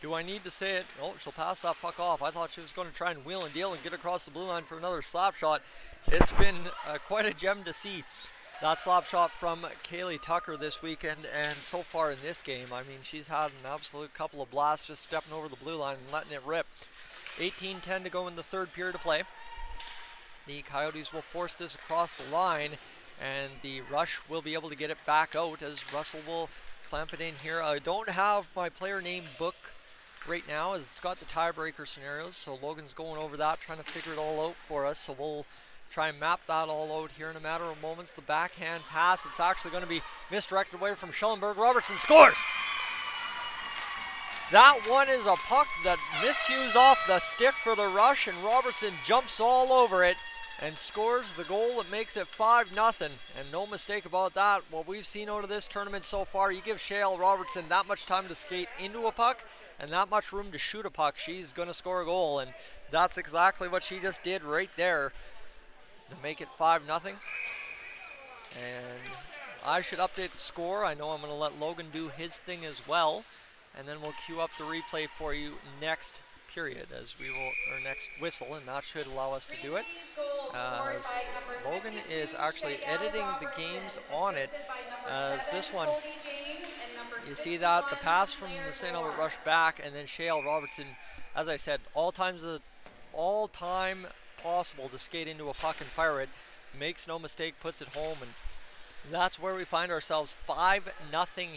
do I need to say it? Oh, she'll pass that puck off. I thought she was going to try and wheel and deal and get across the blue line for another slap shot. It's been quite a gem to see that slap shot from Kaylee Tucker this weekend, and so far in this game, I mean, she's had an absolute couple of blasts just stepping over the blue line and letting it rip. 18-10 to go in the third period of play. The Coyotes will force this across the line, and the Rush will be able to get it back out as Russell will clamp it in here. I don't have my player name book right now as it's got the tiebreaker scenarios, so Logan's going over that, trying to figure it all out for us, so we'll try and map that all out here in a matter of moments. The backhand pass, it's actually going to be misdirected away from Schellenberg. Robertson scores! That one is a puck that miscues off the stick for the Rush, and Robertson jumps all over it and scores the goal that makes it 5-0. And no mistake about that, what we've seen out of this tournament so far, you give Shale Robertson that much time to skate into a puck and that much room to shoot a puck, she's going to score a goal, and that's exactly what she just did right there to make it 5-0. And I should update the score. I know I'm going to let Logan do his thing as well, and then we'll queue up the replay for you next period as we will, or next whistle, and that should allow us to do it. Logan is actually editing the games on it. This one, you see that the pass from the St. Albert Rush back, and then Shale Robertson, as I said, all time possible to skate into a puck and fire it, makes no mistake, puts it home, and that's where we find ourselves. 5-0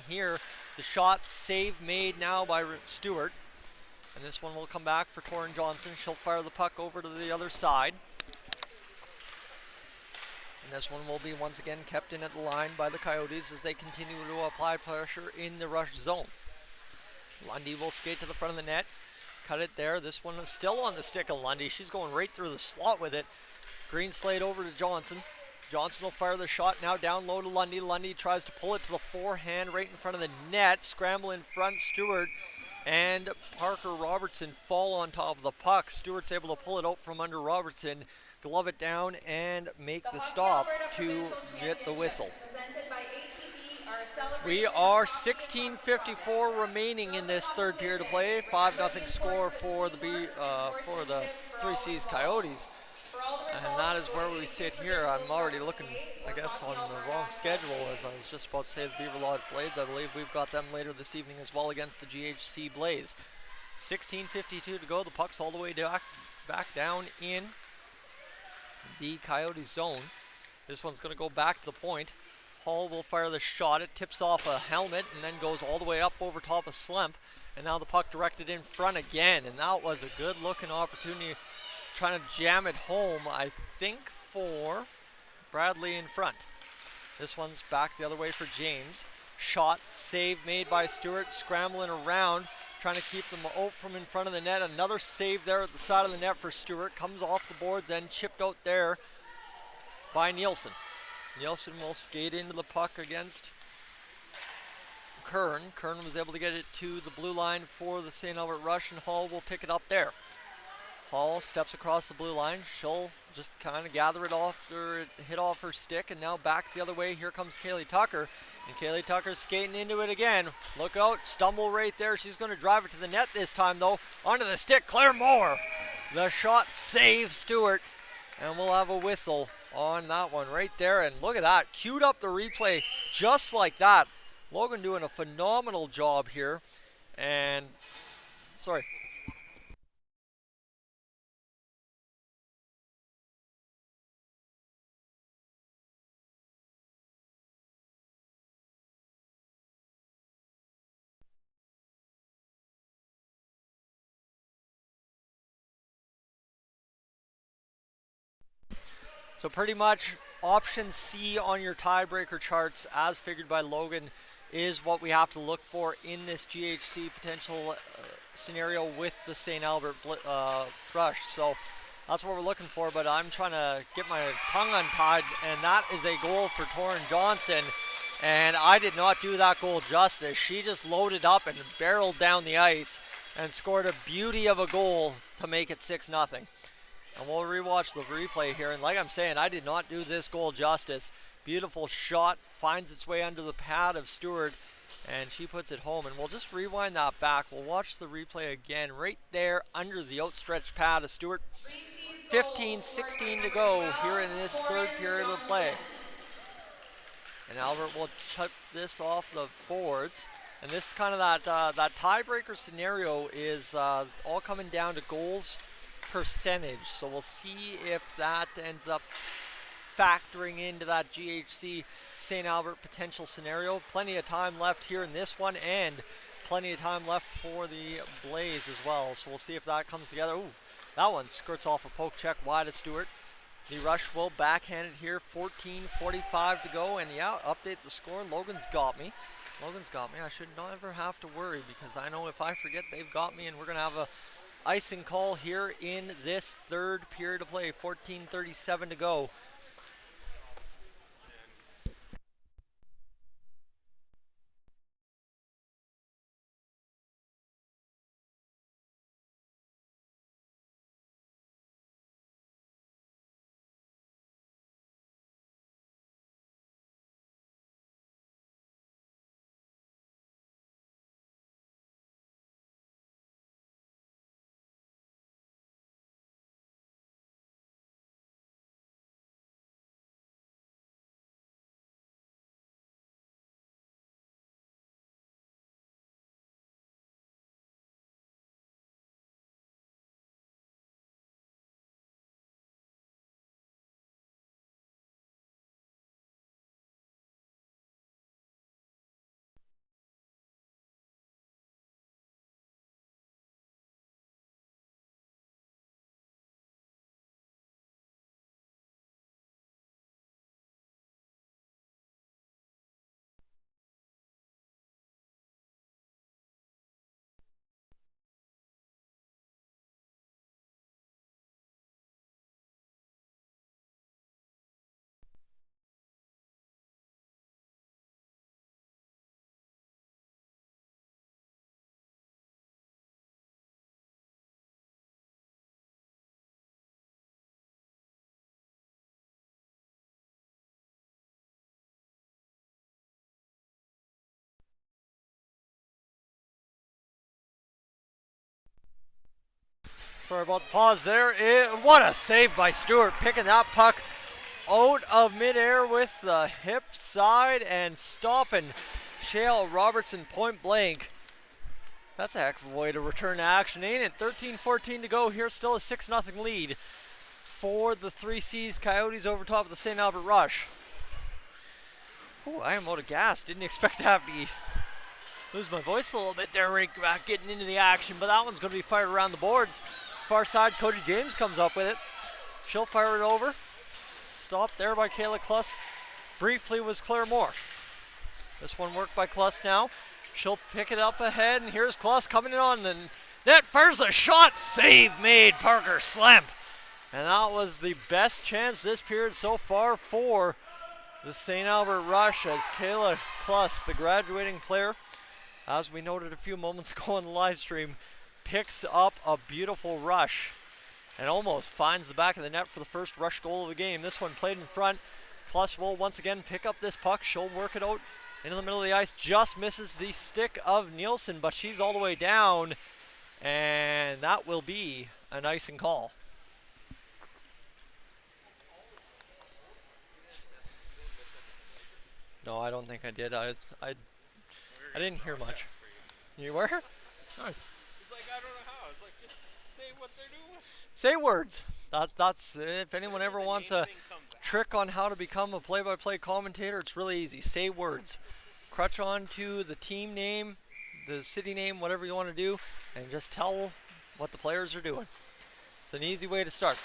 here. The shot save made now by Stewart. And this one will come back for Torrin Johnson. She'll fire the puck over to the other side. And this one will be once again kept in at the line by the Coyotes as they continue to apply pressure in the Rush zone. Lundy will skate to the front of the net. Cut it there. This one is still on the stick of Lundy. She's going right through the slot with it. Green slate over to Johnson. Johnson will fire the shot now down low to Lundy. Lundy tries to pull it to the forehand right in front of the net. Scramble in front. Stewart and Parker Robertson fall on top of the puck. Stewart's able to pull it out from under Robertson, glove it down, and make the stop to get the whistle. We are 16:54 remaining in this third period of play. 5-0 score for the 3C's Coyotes. And that is where we sit here. I'm already looking, I guess, on the wrong schedule, as I was just about to say the Beaver Lodge Blades. I believe we've got them later this evening as well against the GHC Blaze. 16:52 to go. The puck's all the way back down in the Coyote zone. This one's going to go back to the point. Hall will fire the shot. It tips off a helmet and then goes all the way up over top of Slemp. And now the puck directed in front again. And that was a good looking opportunity, trying to jam it home, I think, for Bradley in front. This one's back the other way for James. Shot, save made by Stewart, scrambling around, trying to keep them out from in front of the net. Another save there at the side of the net for Stewart. Comes off the boards and chipped out there by Nielsen. Nielsen will skate into the puck against Kern. Kern was able to get it to the blue line for the St. Albert Rush, and Hall will pick it up there. Hall steps across the blue line. She'll just kind of gather it off, or it hit off her stick, and now back the other way. Here comes Kaylee Tucker, and Kaylee Tucker's skating into it again. Look out, stumble right there. She's going to drive it to the net this time, though. Onto the stick, Claire Moore. The shot saves Stewart, and we'll have a whistle on that one right there. And look at that, queued up the replay just like that. Logan doing a phenomenal job here, and sorry. So pretty much option C on your tiebreaker charts, as figured by Logan, is what we have to look for in this GHC potential scenario with the St. Albert Rush. So That's what we're looking for, but I'm trying to get my tongue untied, and that is a goal for Torrin Johnson. And I did not do that goal justice. She just loaded up and barreled down the ice and scored a beauty of a goal to make it 6-0. And we'll rewatch the replay here. And like I'm saying, I did not do this goal justice. Beautiful shot, finds its way under the pad of Stewart, and she puts it home. And we'll just rewind that back. We'll watch the replay again right there under the outstretched pad of Stewart. 15-16 to go here in this third period of play. And Albert will chip this off the boards. And this is kind of that tiebreaker scenario is all coming down to goals percentage. So we'll see if that ends up factoring into that GHC St. Albert potential scenario. Plenty of time left here in this one, and plenty of time left for the Blaze as well. So we'll see if that comes together. Ooh, that one skirts off a poke check wide of Stewart. The rush will backhand it here. 14:45 to go, and yeah, update the score. Logan's got me. Logan's got me. I should never have to worry, because I know if I forget, they've got me, and we're going to have a icing call here in this third period of play. 14:37 to go. Sorry about the pause there. What a save by Stewart, picking that puck out of midair with the hip side and stopping Shale Robertson point blank. That's a heck of a way to return to action, ain't it? 13-14 to go here, still a 6-0 lead for the 3C's Coyotes over top of the St. Albert Rush. Ooh, I am out of gas. Didn't expect to have to lose my voice a little bit there, right back getting into the action, but that one's going to be fired around the boards. Far side, Cody James comes up with it. She'll fire it over. Stopped there by Kayla Kluss. Briefly was Claire Moore. This one worked by Kluss now. She'll pick it up ahead, and here's Kluss coming in on the net. Fires the shot. Save made, Parker Slemp. And that was the best chance this period so far for the St. Albert Rush, as Kayla Kluss, the graduating player, as we noted a few moments ago on the live stream, picks up a beautiful rush and almost finds the back of the net for the first rush goal of the game. This one played in front. Kluss will once again pick up this puck. She'll work it out into the middle of the ice. Just misses the stick of Nielsen, but she's all the way down, and that will be an icing call. No, I don't think I did. I didn't hear much. You were? Nice. It's like, I don't know how. It's like, just say what they're doing. Say words. That's if anyone ever wants a trick on how to become a play-by-play commentator, it's really easy. Say words. Crutch on to the team name, the city name, whatever you want to do, and just tell what the players are doing. It's an easy way to start.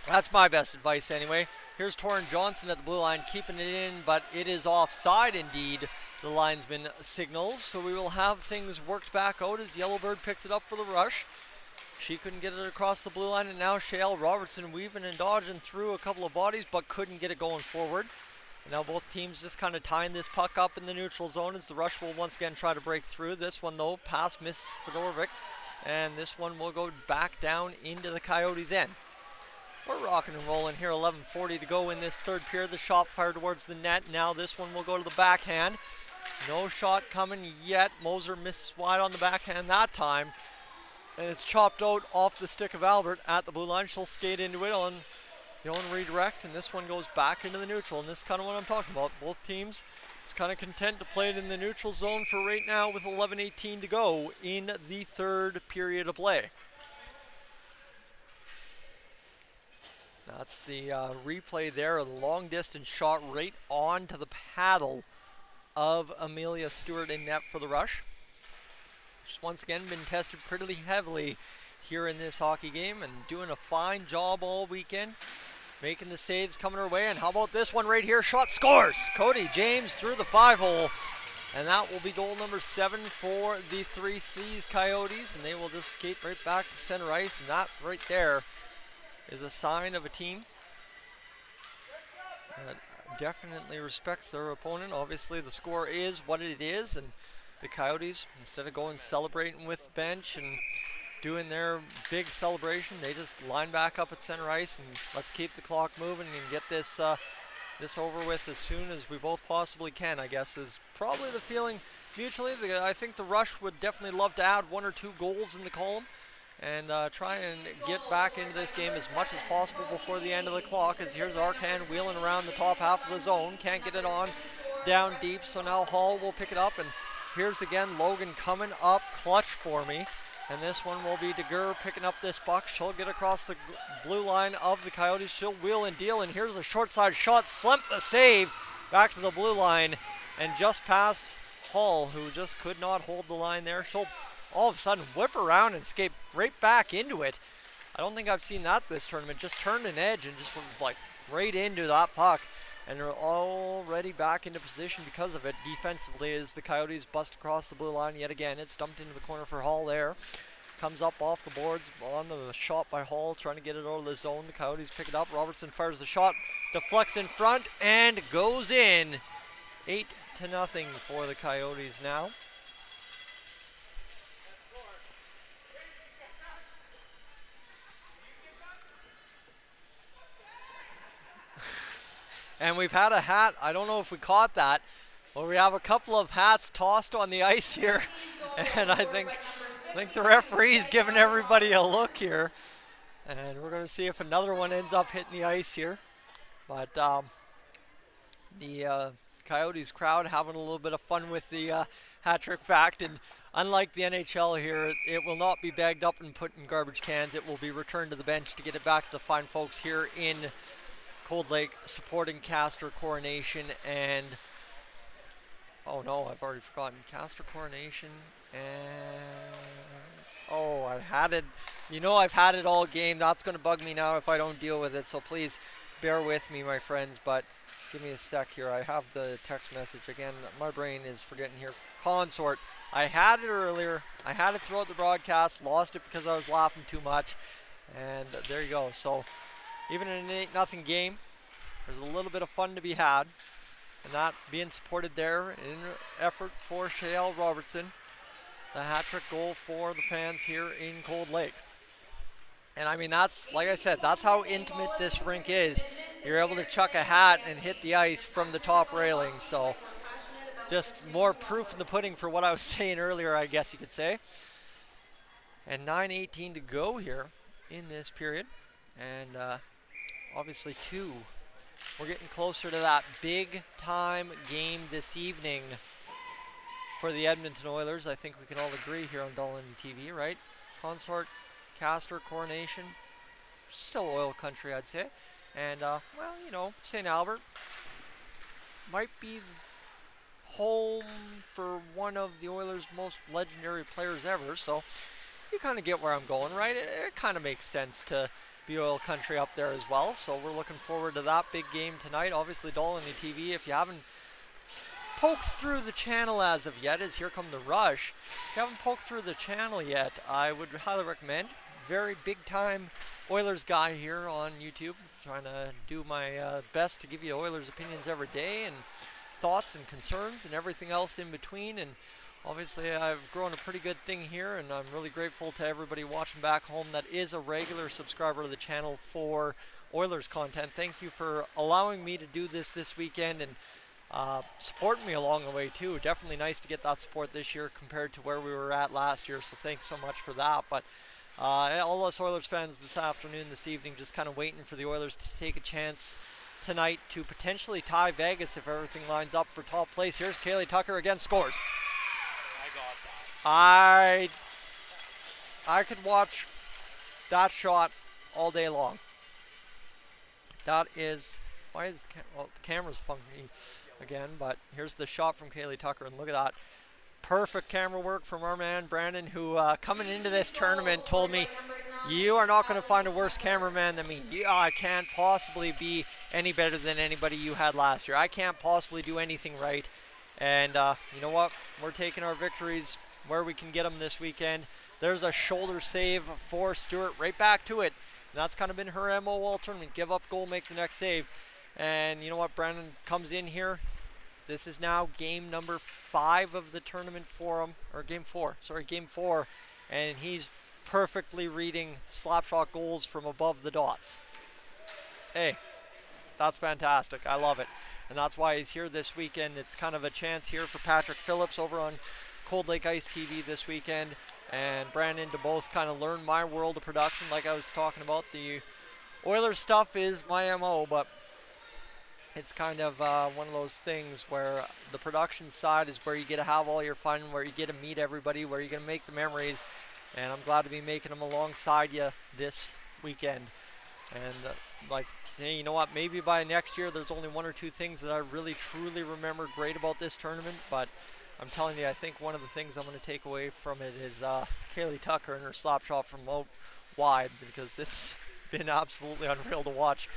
That's my best advice anyway. Here's Torrin Johnson at the blue line, keeping it in, but it is offside indeed. The linesman signals, so we will have things worked back out as Yellowbird picks it up for the rush. She couldn't get it across the blue line, and now Shale Robertson weaving and dodging through a couple of bodies, but couldn't get it going forward. And now both teams just kind of tying this puck up in the neutral zone as the Rush will once again try to break through. This one, though, pass misses Fedorovic, and this one will go back down into the Coyotes' end. We're rocking and rolling here, 11:40 to go in this third period. The shot fired towards the net. Now this one will go to the backhand. No shot coming yet. Moser misses wide on the backhand that time. And it's chopped out off the stick of Albert at the blue line. She'll skate into it on the own redirect, and this one goes back into the neutral. And this is kind of what I'm talking about. Both teams is kind of content to play it in the neutral zone for right now with 11:18 to go in the third period of play. That's the replay there, a long distance shot right onto the paddle of Amelia Stewart in net for the Rush. She's once again been tested pretty heavily here in this hockey game and doing a fine job all weekend. Making the saves coming her way, and how about this one right here? Shot scores! Cody James through the 5-hole, and that will be goal number 7 for the 3C's Coyotes, and they will just skate right back to center ice, and that right there is a sign of a team that definitely respects their opponent. Obviously the score is what it is, and the Coyotes, instead of going celebrating with the bench and doing their big celebration, they just line back up at center ice and let's keep the clock moving and get this this over with as soon as we both possibly can, I guess, is probably the feeling mutually. I think the Rush would definitely love to add 1 or 2 goals in the column and try and get back into this game as much as possible before the end of the clock, as here's Arcan wheeling around the top half of the zone. Can't get it on down deep, so now Hall will pick it up, and here's again Logan coming up clutch for me. And this one will be DeGur picking up this puck. She'll get across the blue line of the Coyotes. She'll wheel and deal, and here's a short side shot. Slump the save back to the blue line and just past Hall, who just could not hold the line there. She'll all of a sudden whip around and skate right back into it. I don't think I've seen that this tournament. Just turned an edge and just went like right into that puck. And they're already back into position because of it defensively as the Coyotes bust across the blue line yet again. It's dumped into the corner for Hall there. Comes up off the boards on the shot by Hall, trying to get it out of the zone. The Coyotes pick it up. Robertson fires the shot, deflects in front, and goes in. 8-0 for the Coyotes now. And we've had a hat, I don't know if we caught that, but we have a couple of hats tossed on the ice here. And I think the referee's giving everybody a look here. And we're going to see if another one ends up hitting the ice here. But the Coyotes crowd having a little bit of fun with the hat trick fact. And unlike the NHL here, it will not be bagged up and put in garbage cans. It will be returned to the bench to get it back to the fine folks here in Cold Lake, supporting Castor Coronation and oh no, I've already forgotten. Castor Coronation and oh, I had it. You know, I've had it all game. That's going to bug me now if I don't deal with it. So please bear with me, my friends. But give me a sec here. I have the text message again. My brain is forgetting here. Consort. I had it earlier. I had it throughout the broadcast. Lost it because I was laughing too much. And there you go. So even in an 8-0 game, there's a little bit of fun to be had. And that being supported there in effort for Shale Robertson. The hat-trick goal for the fans here in Cold Lake. And I mean, that's, like I said, that's how intimate this rink is. You're able to chuck a hat and hit the ice from the top railing. So just more proof in the pudding for what I was saying earlier, I guess you could say. And 9:18 to go here in this period. And obviously we're getting closer to that big time game this evening for the Edmonton Oilers. I think we can all agree here on Dolynny TV, right? Consort, Castor, Coronation, still oil country, I'd say. And well, you know, St. Albert might be home for one of the Oilers' most legendary players ever. So you kind of get where I'm going, right? It kind of makes sense to be oil country up there as well. So we're looking forward to that big game tonight. Obviously, Dolynny TV, if you haven't poked through the channel as of yet, as here come the Rush. If you haven't poked through the channel yet, I would highly recommend very big time Oilers guy here on YouTube, trying to do my best to give you Oilers opinions every day and thoughts and concerns and everything else in between. And obviously I've grown a pretty good thing here, and I'm really grateful to everybody watching back home that is a regular subscriber to the channel for Oilers content. Thank you for allowing me to do this weekend and supporting me along the way too. Definitely nice to get that support this year compared to where we were at last year, so thanks so much for that. But all us Oilers fans this evening, just kind of waiting for the Oilers to take a chance tonight to potentially tie Vegas if everything lines up for top place. Here's Kaylee Tucker again, scores. I could watch that shot all day long. That is, why is the camera's funky again, but here's the shot from Kaylee Tucker, and look at that. Perfect camera work from our man Brandon, who coming into this tournament told me, you are not going to find a worse cameraman than me. I can't possibly be any better than anybody you had last year. I can't possibly do anything right. And you know what? We're taking our victories where we can get them this weekend. There's a shoulder save for Stewart, right back to it. And that's kind of been her MO all tournament. Give up goal, make the next save. And you know what? Brandon comes in here. This is now game number 5 of the tournament for him, or game 4, and he's perfectly reading slap shot goals from above the dots. Hey, that's fantastic. I love it. And that's why he's here this weekend. It's kind of a chance here for Patrick Phillips over on Cold Lake Ice TV this weekend, and Brandon to both kind of learn my world of production. Like I was talking about, the Oilers stuff is my MO, but it's kind of one of those things where the production side is where you get to have all your fun, where you get to meet everybody, where you're going to make the memories. And I'm glad to be making them alongside you this weekend. And like, hey, you know what? Maybe by next year there's only 1 or 2 things that I really truly remember great about this tournament. But I'm telling you, I think one of the things I'm going to take away from it is Kaylee Tucker and her slap shot from out wide, because it's been absolutely unreal to watch.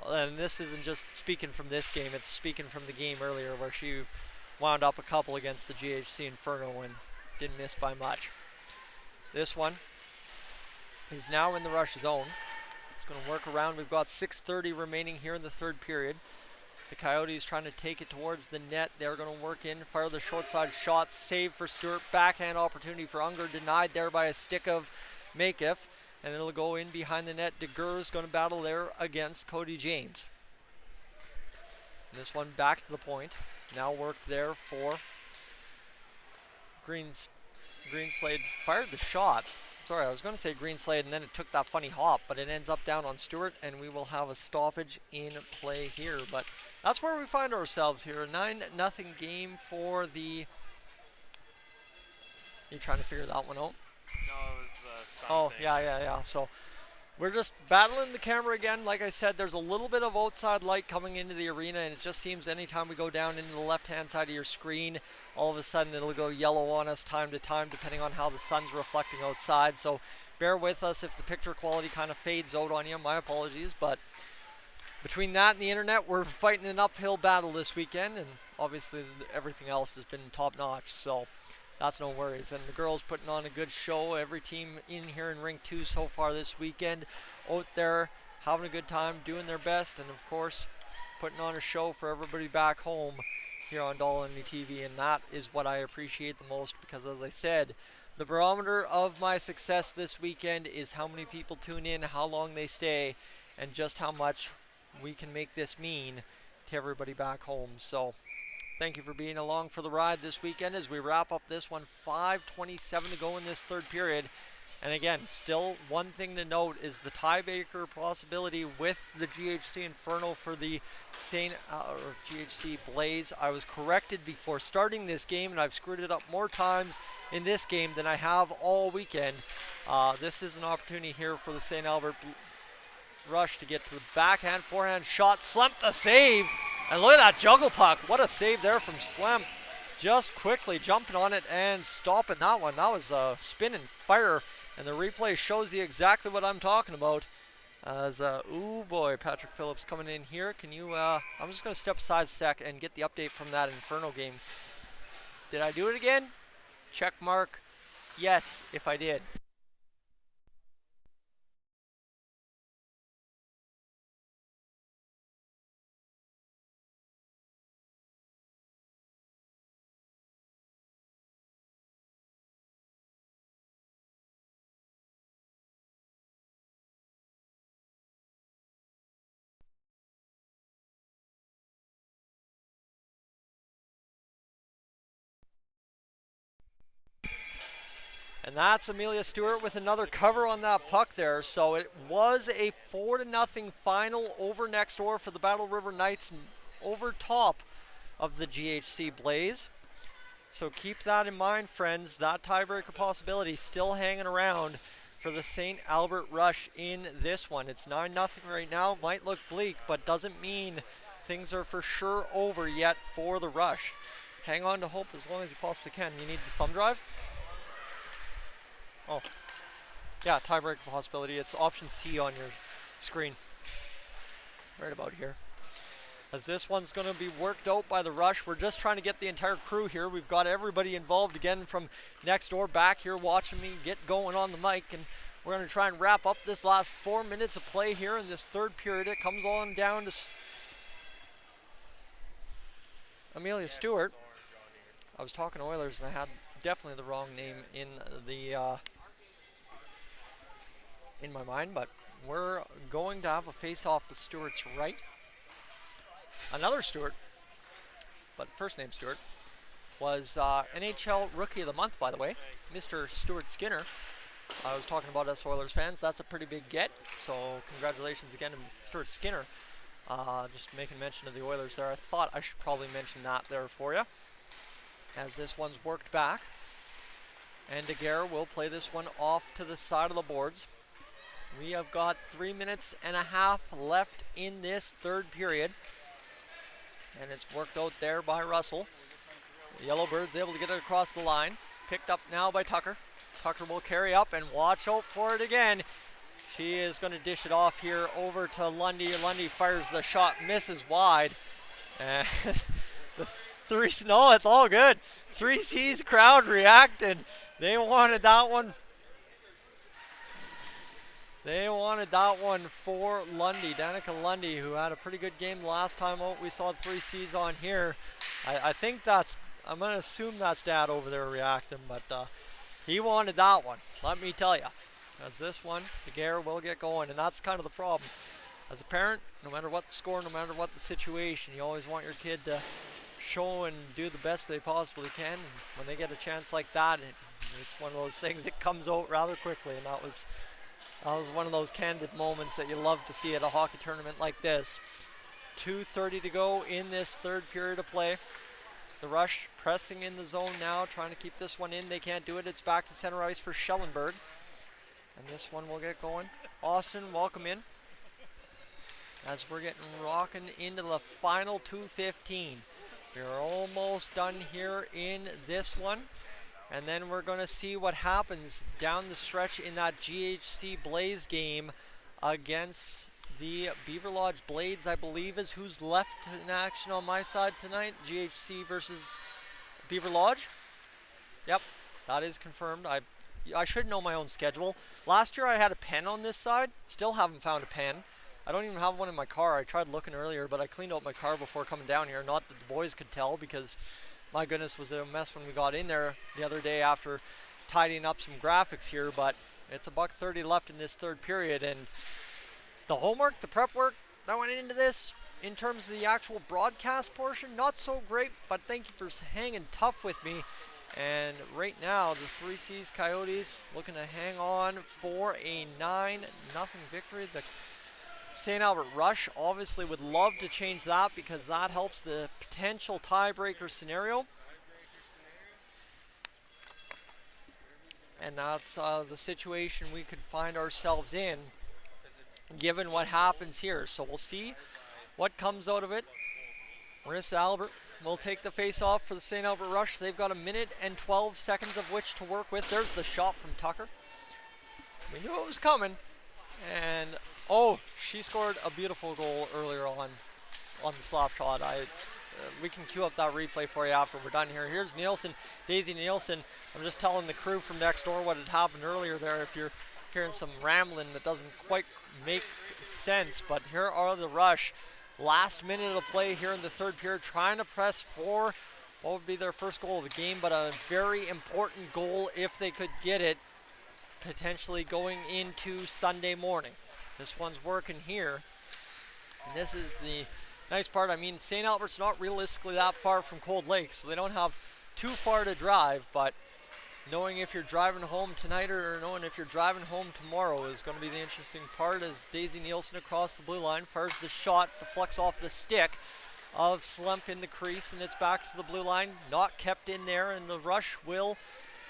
And this isn't just speaking from this game, it's speaking from the game earlier where she wound up a couple against the GHC Inferno and didn't miss by much. This one is now in the rush zone. It's going to work around. We've got 6:30 remaining here in the third period. The Coyotes trying to take it towards the net. They're going to work in, fire the short side shot, save for Stewart, backhand opportunity for Unger, denied there by a stick of Makiff. And it'll go in behind the net. DeGur's going to battle there against Cody James. And this one back to the point. Now worked there for Greenslade. Fired the shot. Sorry, I was going to say Greenslade, and then it took that funny hop, but it ends up down on Stewart, and we will have a stoppage in play here. But that's where we find ourselves here. A 9-0 game for the... You trying to figure that one out? No, it was the sun thing. Yeah. So we're just battling the camera again. Like I said, there's a little bit of outside light coming into the arena, and it just seems anytime we go down into the left-hand side of your screen, all of a sudden it'll go yellow on us time to time, depending on how the sun's reflecting outside. So bear with us if the picture quality kind of fades out on you. My apologies, but between that and the internet, we're fighting an uphill battle this weekend, and obviously everything else has been top-notch. So that's no worries. And the girls putting on a good show. Every team in here in Rink 2 so far this weekend out there having a good time, doing their best, and of course putting on a show for everybody back home here on Dolynny TV. And that is what I appreciate the most, because as I said, the barometer of my success this weekend is how many people tune in, how long they stay, and just how much we can make this mean to everybody back home. So thank you for being along for the ride this weekend as we wrap up this one. 5:27 to go in this third period. And again, still one thing to note is the tiebreaker possibility with the GHC Inferno for the GHC Blaze. I was corrected before starting this game, and I've screwed it up more times in this game than I have all weekend. This is an opportunity here for the St. Albert Rush to get to the backhand, forehand shot. Slump the save. And look at that juggle puck. What a save there from Slem. Just quickly jumping on it and stopping that one. That was a spin and fire. And the replay shows you exactly what I'm talking about. As, ooh boy, Patrick Phillips coming in here. Can you, I'm just going to step aside a sec and get the update from that Inferno game. Did I do it again? Check mark. Yes, if I did. And that's Amelia Stewart with another cover on that puck there. So it was a 4-0 final over next door for the Battle River Knights over top of the GHC Blaze. So keep that in mind, friends. That tiebreaker possibility still hanging around for the St. Albert Rush in this one. It's 9-0 right now. Might look bleak, but doesn't mean things are for sure over yet for the Rush. Hang on to hope as long as you possibly can. You need the thumb drive? Oh, yeah, tiebreaker possibility. It's option C on your screen. Right about here. As this one's going to be worked out by the Rush. We're just trying to get the entire crew here. We've got everybody involved again from next door back here watching me get going on the mic. And we're going to try and wrap up this last 4 minutes of play here in this third period. It comes on down to Amelia Stewart. I was talking Oilers and I had definitely the wrong name in the in my mind, but we're going to have a face-off to Stewart's right. Another Stewart, but first name Stewart, was NHL Rookie of the Month, by the way, Mr. Stuart Skinner. I was talking about us Oilers fans. That's a pretty big get, so congratulations again to Stuart Skinner. Just making mention of the Oilers there. I thought I should probably mention that there for you, as this one's worked back. And Daguerre will play this one off to the side of the boards. We have got 3 minutes and a half left in this third period. And it's worked out there by Russell. The Yellowbird's able to get it across the line. Picked up now by Tucker. Tucker will carry up and watch out for it again. She is going to dish it off here over to Lundy. Lundy fires the shot, misses wide. And no, it's all good. 3C's crowd reacted. They wanted that one. They wanted that one for Lundy, Danica Lundy, who had a pretty good game the last time out. We saw 3C's on here. I think that's, I'm going to assume that's Dad over there reacting, but he wanted that one, let me tell you. As this one, Daguerre will get going, and that's kind of the problem. As a parent, no matter what the score, no matter what the situation, you always want your kid to show and do the best they possibly can. And when they get a chance like that, it's one of those things that comes out rather quickly, and that was one of those candid moments that you love to see at a hockey tournament like this. 2:30 to go in this third period of play. The Rush pressing in the zone now, trying to keep this one in. They can't do it. It's back to center ice for Schellenberg. And this one will get going. Austin, welcome in. As we're getting rocking into the final 2:15. We're almost done here in this one. And then we're going to see what happens down the stretch in that GHC Blaze game against the Beaver Lodge Blades, I believe, is who's left in action on my side tonight. GHC versus Beaver Lodge. Yep, that is confirmed. I should know my own schedule. Last year I had a pen on this side. Still haven't found a pen. I don't even have one in my car. I tried looking earlier, but I cleaned out my car before coming down here. Not that the boys could tell, because my goodness, was it a mess when we got in there the other day after tidying up some graphics here. But it's $1:30 left in this third period, and the homework, the prep work that went into this in terms of the actual broadcast portion, not so great, but thank you for hanging tough with me. And right now, the 3C's Coyotes looking to hang on for a 9-0 victory. The St. Albert Rush obviously would love to change that, because that helps the potential tiebreaker scenario. And that's the situation we could find ourselves in, given what happens here. So we'll see what comes out of it. Marissa Albert will take the face-off for the St. Albert Rush. They've got 1 minute and 12 seconds of which to work with. There's the shot from Tucker. We knew it was coming. And oh, she scored a beautiful goal earlier on the slap shot. We can queue up that replay for you after we're done here. Here's Nielsen, Daisy Nielsen. I'm just telling the crew from next door what had happened earlier there. If you're hearing some rambling that doesn't quite make sense, but here are the Rush. Last minute of play here in the third period, trying to press for what would be their first goal of the game, but a very important goal if they could get it, potentially going into Sunday morning. This one's working here, and this is the nice part. I mean, St. Albert's not realistically that far from Cold Lake, so they don't have too far to drive, but knowing if you're driving home tonight or knowing if you're driving home tomorrow is going to be the interesting part as Daisy Nielsen across the blue line fires the shot, deflects off the stick of Slump in the crease, and it's back to the blue line, not kept in there, and the Rush will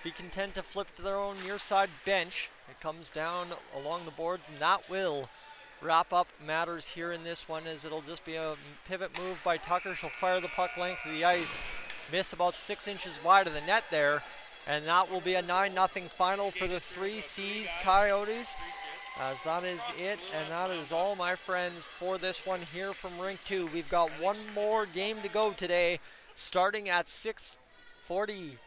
be content to flip to their own near side bench. It comes down along the boards, and that will wrap up matters here in this one, as it'll just be a pivot move by Tucker. She'll fire the puck length of the ice, miss about 6 inches wide of the net there, and that will be a 9-0 final for the 3C's Coyotes, as that is it, and that is all, my friends, for this one here from Rink 2. We've got one more game to go today, starting at 6:45?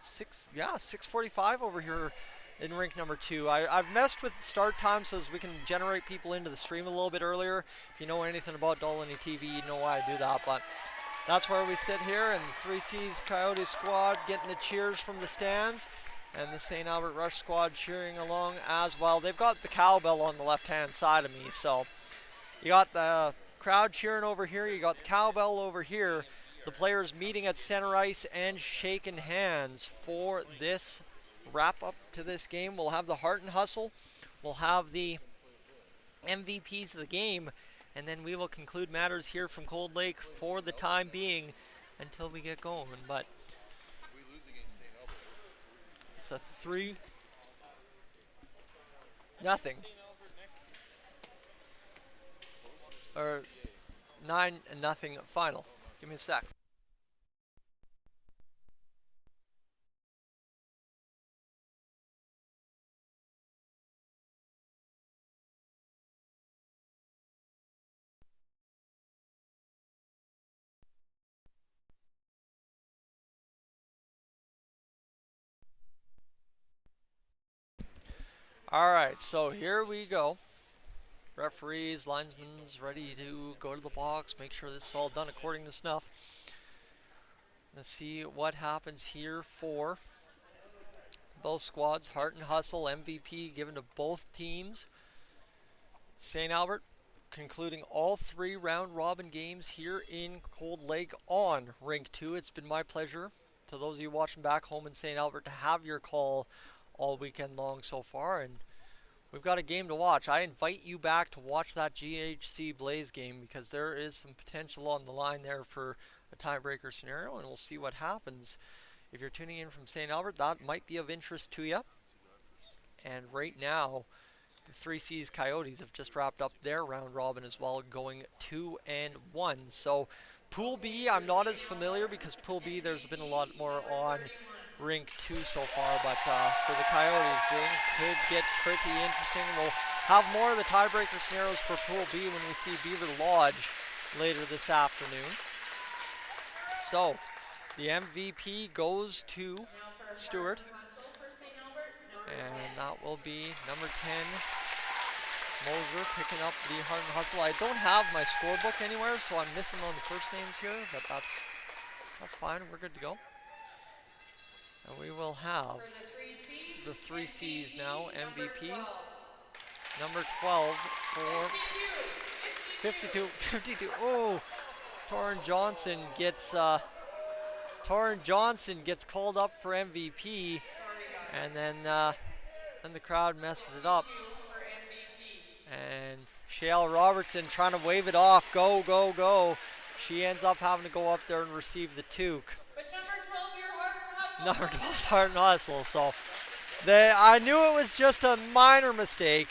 6:45 over here in rink number 2. I've messed with the start time so as we can generate people into the stream a little bit earlier. If you know anything about Dolynny TV, you know why I do that, but that's where we sit here, and the 3C's Coyote squad getting the cheers from the stands, and the St. Albert Rush squad cheering along as well. They've got the cowbell on the left-hand side of me, so you got the crowd cheering over here, you got the cowbell over here, the players meeting at center ice and shaking hands for this wrap up to this game. We'll have the heart and hustle, we'll have the MVPs of the game, and then we will conclude matters here from Cold Lake for the time being until we get going. But it's a 3-0 or 9-0 final. Give me a sec. All right, so here we go. Referees, linesmen's ready to go to the box, make sure this is all done according to snuff. Let's see what happens here for both squads. Heart and hustle, MVP given to both teams. St. Albert concluding all 3 round robin games here in Cold Lake on Rink 2. It's been my pleasure, to those of you watching back home in St. Albert, to have your call all weekend long so far, and we've got a game to watch. I invite you back to watch that GHC Blaze game, because there is some potential on the line there for a tiebreaker scenario, and we'll see what happens. If you're tuning in from St. Albert, that might be of interest to you. And right now, the 3C's Coyotes have just wrapped up their round robin as well, going 2-1. So Pool B, I'm not as familiar, because Pool B, there's been a lot more on Rink 2 so far, but for the Coyotes, things could get pretty interesting. We'll have more of the tiebreaker scenarios for Pool B when we see Beaver Lodge later this afternoon. So, the MVP goes to Stewart, and that will be number 10, Moser, picking up the heart and hustle. I don't have my scorebook anywhere, so I'm missing on the first names here, but that's fine. We're good to go. And we will have the 3C's now, MVP, number 12 for 52. Oh, Torrin Johnson gets called up for MVP, and then the crowd messes it up. And Shale Robertson trying to wave it off. Go, go, go. She ends up having to go up there and receive the toque. Number 12, heart and hustle. So I knew it was just a minor mistake,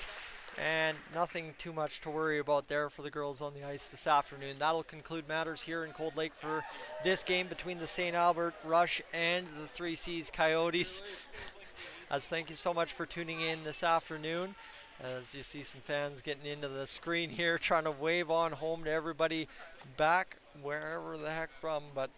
and nothing too much to worry about there for the girls on the ice this afternoon. That'll conclude matters here in Cold Lake for this game between the St. Albert Rush and the 3C's Coyotes. As thank you so much for tuning in this afternoon. As you see some fans getting into the screen here, trying to wave on home to everybody back wherever the heck from. But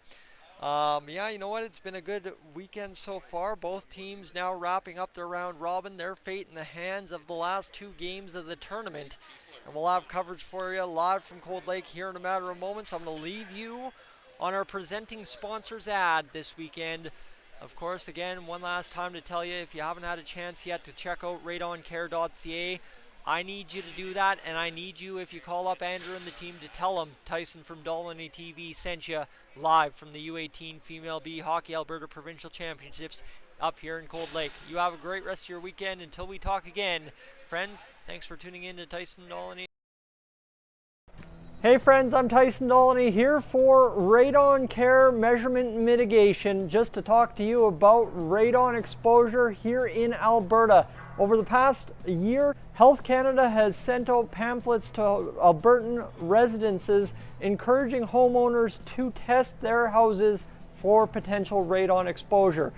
yeah, you know what? It's been a good weekend so far. Both teams now wrapping up their round robin. Their fate in the hands of the last 2 games of the tournament. And we'll have coverage for you live from Cold Lake here in a matter of moments. I'm going to leave you on our presenting sponsors ad this weekend. Of course, again, one last time to tell you, if you haven't had a chance yet to check out radoncare.ca, I need you to do that, and I need you, if you call up Andrew and the team, to tell them Tyson from Dolynny TV sent you live from the U18 Female B Hockey Alberta Provincial Championships up here in Cold Lake. You have a great rest of your weekend until we talk again. Friends, thanks for tuning in to Tyson Dolynny. Hey friends, I'm Tyson Dolynny here for Radon Care Measurement and Mitigation, just to talk to you about radon exposure here in Alberta. Over the past year, Health Canada has sent out pamphlets to Albertan residences encouraging homeowners to test their houses for potential radon exposure.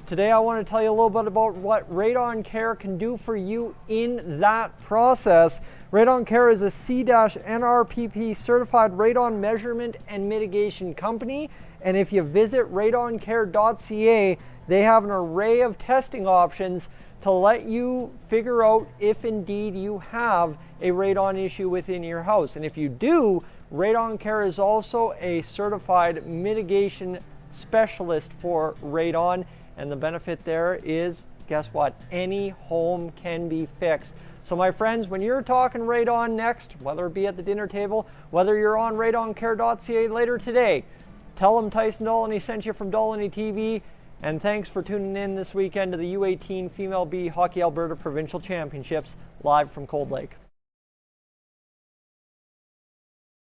Today I want to tell you a little bit about what Radon Care can do for you in that process. Radon Care is a C-NRPP certified radon measurement and mitigation company, and if you visit radoncare.ca, they have an array of testing options to let you figure out if indeed you have a radon issue within your house. And if you do, Radon Care is also a certified mitigation specialist for radon. And the benefit there is, guess what? Any home can be fixed. So my friends, when you're talking radon next, whether it be at the dinner table, whether you're on radoncare.ca later today, tell them Tyson Dolynny sent you from Dolynny TV. And thanks for tuning in this weekend to the U18 Female B Hockey Alberta Provincial Championships live from Cold Lake.